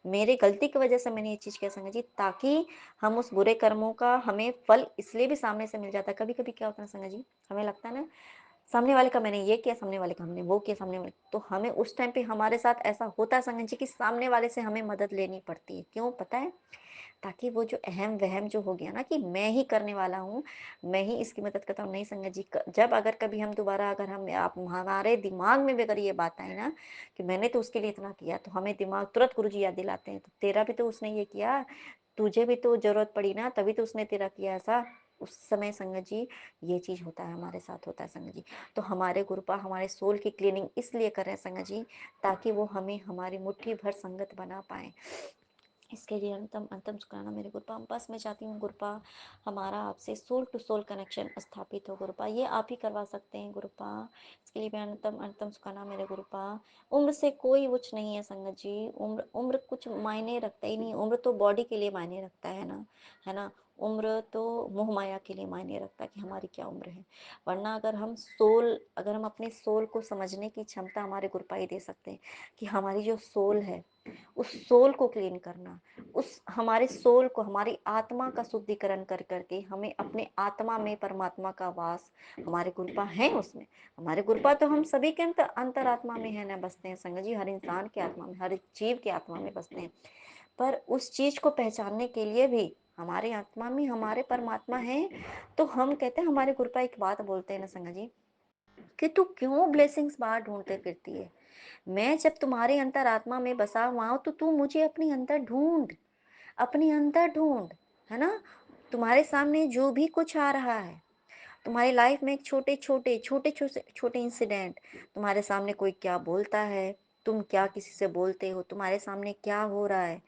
मेरे गलती की वजह से मैंने ये चीज़ किया संगत जी, ताकि हम उस बुरे कर्मों का हमें फल इसलिए भी सामने से मिल जाता है। कभी-कभी क्या होता है संगत जी, हमें लगता है ना सामने वाले का मैंने ये किया, सामने वाले का हमने वो किया, सामने वाले तो हमें उस टाइम पे हमारे साथ ऐसा होता है संगत जी कि सामने वाले से हमें मदद लेनी पड़ती है। क्यों पता है? ताकि वो जो अहम-वहम जो हो गया ना कि मैं ही करने वाला हूँ, मैं ही इसकी मदद करता हूँ, नहीं संगत जी जब अगर कभी हम दोबारा अगर हम आप हमारे दिमाग में भी अगर ये बात आए ना कि मैंने तो उसके लिए इतना किया, तो हमें दिमाग तुरंत गुरुजी याद दिलाते हैं, तो तेरा भी तो उसने ये किया, तुझे भी तो ज़रूरत पड़ी ना, तभी तो उसने तेरा किया ऐसा। उस समय संगत जी ये चीज़ होता है, हमारे साथ होता है संगत जी। तो हमारे गुरुपा हमारे सोल की क्लीनिंग इसलिए कर रहे हैं संगत जी, ताकि वो हमें हमारी मुट्ठी भर संगत बना पाएँ। इसके लिए अंतम अंतम शुक्राना मेरे गुरुपा। बस मैं चाहती हूँ गुरुपा हमारा आपसे सोल टू सोल कनेक्शन स्थापित हो गुरुपा, ये आप ही करवा सकते हैं गुरुपा। इसके लिए मैं अंतम अंतम शुक्राना मेरे गुरुपा। उम्र से कोई कुछ नहीं है संगत जी, उम्र उम्र कुछ मायने रखता ही नहीं, उम्र तो बॉडी के लिए मायने रखता है ना। उम्र तो मोह माया के लिए मायने रखता है कि हमारी क्या उम्र है, वरना अगर हम अपने सोल को समझने की क्षमता हमारे गुरुपा ही दे सकते हैं कि हमारी जो सोल है उस सोल को क्लीन करना, उस हमारे सोल को हमारी आत्मा का शुद्धिकरण कर करके हमें अपने आत्मा में परमात्मा का वास हमारे गुरुपा है उसमें। हमारे गुरुपा तो हम सभी के अंतरात्मा में है ना बसते हैं संगत जी, हर इंसान के आत्मा में, हर जीव के आत्मा में बसते हैं। पर उस चीज को पहचानने के लिए भी हमारे आत्मा में हमारे परमात्मा है। तो हम कहते हैं हमारे गुरुपा एक बात बोलते हैं ना संगत जी कि तू क्यों ब्लेसिंग्स बाहर ढूंढते फिरती है, मैं जब तुम्हारे अंतरात्मा में बसा हुआ हूं तो तू मुझे अपनी अंदर ढूंढ, है ना। तुम्हारे सामने जो भी कुछ आ रहा है, तुम्हारी लाइफ में एक छोटे इंसिडेंट, तुम्हारे सामने कोई क्या बोलता है, तुम क्या किसी से बोलते हो, तुम्हारे सामने क्या हो रहा है,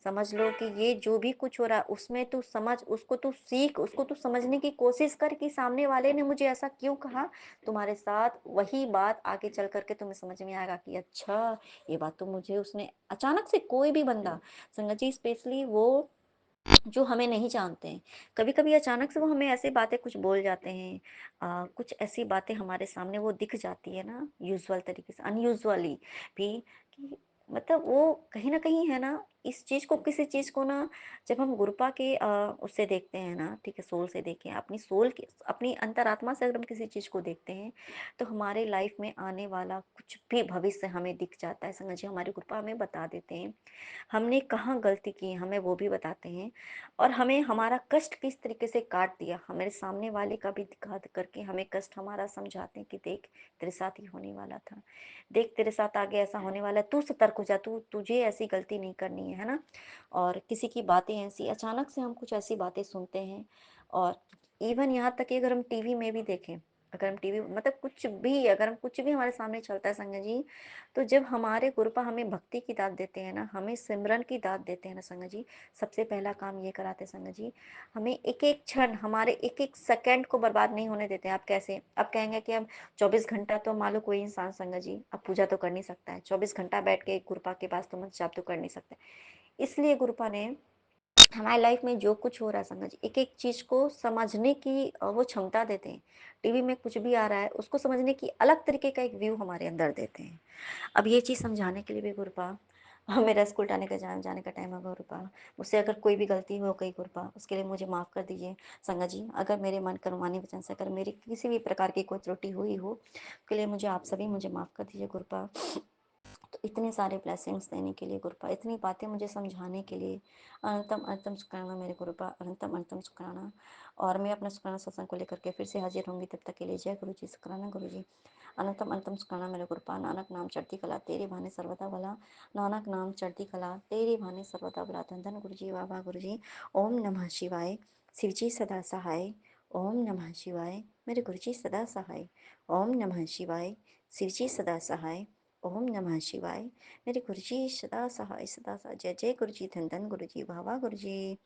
समझ लो कि ये जो भी कुछ हो रहा है उसमें तू समझ, उसको तू सीख, उसको तू समझने की कोशिश कर कि सामने वाले ने मुझे ऐसा क्यों कहा। तुम्हारे साथ वही बात आगे चल करके तुम्हें समझ में आएगा कि अच्छा ये बात तो मुझे उसने अचानक से, कोई भी बंदा संगत जी स्पेशली वो जो हमें नहीं जानते हैं, कभी-कभी अचानक से वो हमें ऐसी बातें कुछ बोल जाते हैं, कुछ ऐसी बातें हमारे सामने वो दिख जाती है ना यूजुअल तरीके से, अनयूजुअली भी, कि मतलब वो कहीं न कहीं है ना, इस चीज़ को किसी चीज़ को ना जब हम गुरुपा के उससे देखते हैं ना, ठीक है, सोल से देखें, अपनी सोल के अपनी अंतरात्मा से अगर हम किसी चीज़ को देखते हैं, तो हमारे लाइफ में आने वाला कुछ भी भविष्य हमें दिख जाता है। संगत जी हमारे गुरुपा हमें बता देते हैं हमने कहाँ गलती की है, हमें वो भी बताते हैं और हमें हमारा कष्ट किस तरीके से काट दिया, हमारे सामने वाले का भी दिखा करके हमें कष्ट हमारा समझाते हैं कि देख तेरे साथ ही होने वाला था, देख तेरे साथ आगे ऐसा होने वाला है, तू सतर्क हो जा, तू तुझे ऐसी गलती नहीं करनी है ना। और किसी की बातें ऐसी अचानक से हम कुछ ऐसी बातें सुनते हैं, और इवन यहाँ तक कि अगर हम टीवी में भी देखें, अगर हम टीवी मतलब कुछ भी, अगर हम कुछ भी हमारे सामने चलता है संगत जी, तो जब हमारे गुरुपा हमें भक्ति की दात देते हैं ना, हमें सिमरन की दात देते हैं ना संगत जी, सबसे पहला काम ये कराते हैं संगत जी, हमें एक-एक क्षण, हमारे एक-एक सेकंड को बर्बाद नहीं होने देते हैं। आप कैसे? आप कहेंगे कि हम 24 घंटा तो मान लो कोई इंसान संगत जी अब पूजा तो कर नहीं सकता है, 24 घंटा बैठ के गुरुपा के पास तो मंत्र जाप तो कर नहीं सकते। इसलिए गुरुपा ने हमारी लाइफ में जो कुछ हो रहा है संगत जी, एक-एक चीज़ को समझने की वो क्षमता देते हैं। टीवी में कुछ भी आ रहा है, उसको समझने की अलग तरीके का एक व्यू हमारे अंदर देते हैं। अब ये चीज़ समझाने के लिए भी गुरुपा मेरा स्कूल जाने का जाने का टाइम है गुरुपा, मुझसे अगर कोई भी गलती हो गई गुरुपा, उसके लिए मुझे माफ़ कर दीजिए संगत जी। अगर मेरे मन कर्मानी वचन से अगर मेरी किसी भी प्रकार की कोई त्रुटि हुई हो, उसके लिए मुझे आप सभी मुझे माफ़ कर दीजिए गुरुपा। तो इतने सारे ब्लेसिंग्स देने के लिए गुरुपा, इतनी बातें मुझे समझाने के लिए अनंतम अनंतम शुक्राना मेरे गुरुपा, अनंतम अनंतम शुक्राना। और मैं अपना शुक्राना सत्संग को लेकर के फिर से हाजिर होंगी, तब तक के लिए जय गुरु जी, शुक्राना गुरु जी। अनंतम अनंतम शुक्राना मेरे गुरुपा, नानक नाम चढ़ती कला तेरे भाने सर्वदा भला, नानक नाम चढ़ती कला तेरे भाने सर्वदा भला। धन धन गुरु जी, वाह वाह गुरु जी। ओम नमः शिवाय, शिव जी सदा सहाय। ओम नमः शिवाय, मेरे गुरु जी सदा सहाय। ओम नमः शिवाय, शिव जी सदा सहाय। ओम नमः शिवाय, मेरे गुरु जी सदा सहाय, सदा सहाय। जय जय गुरु जी, धन धन गुरु जी, वाह वाह गुरु जी।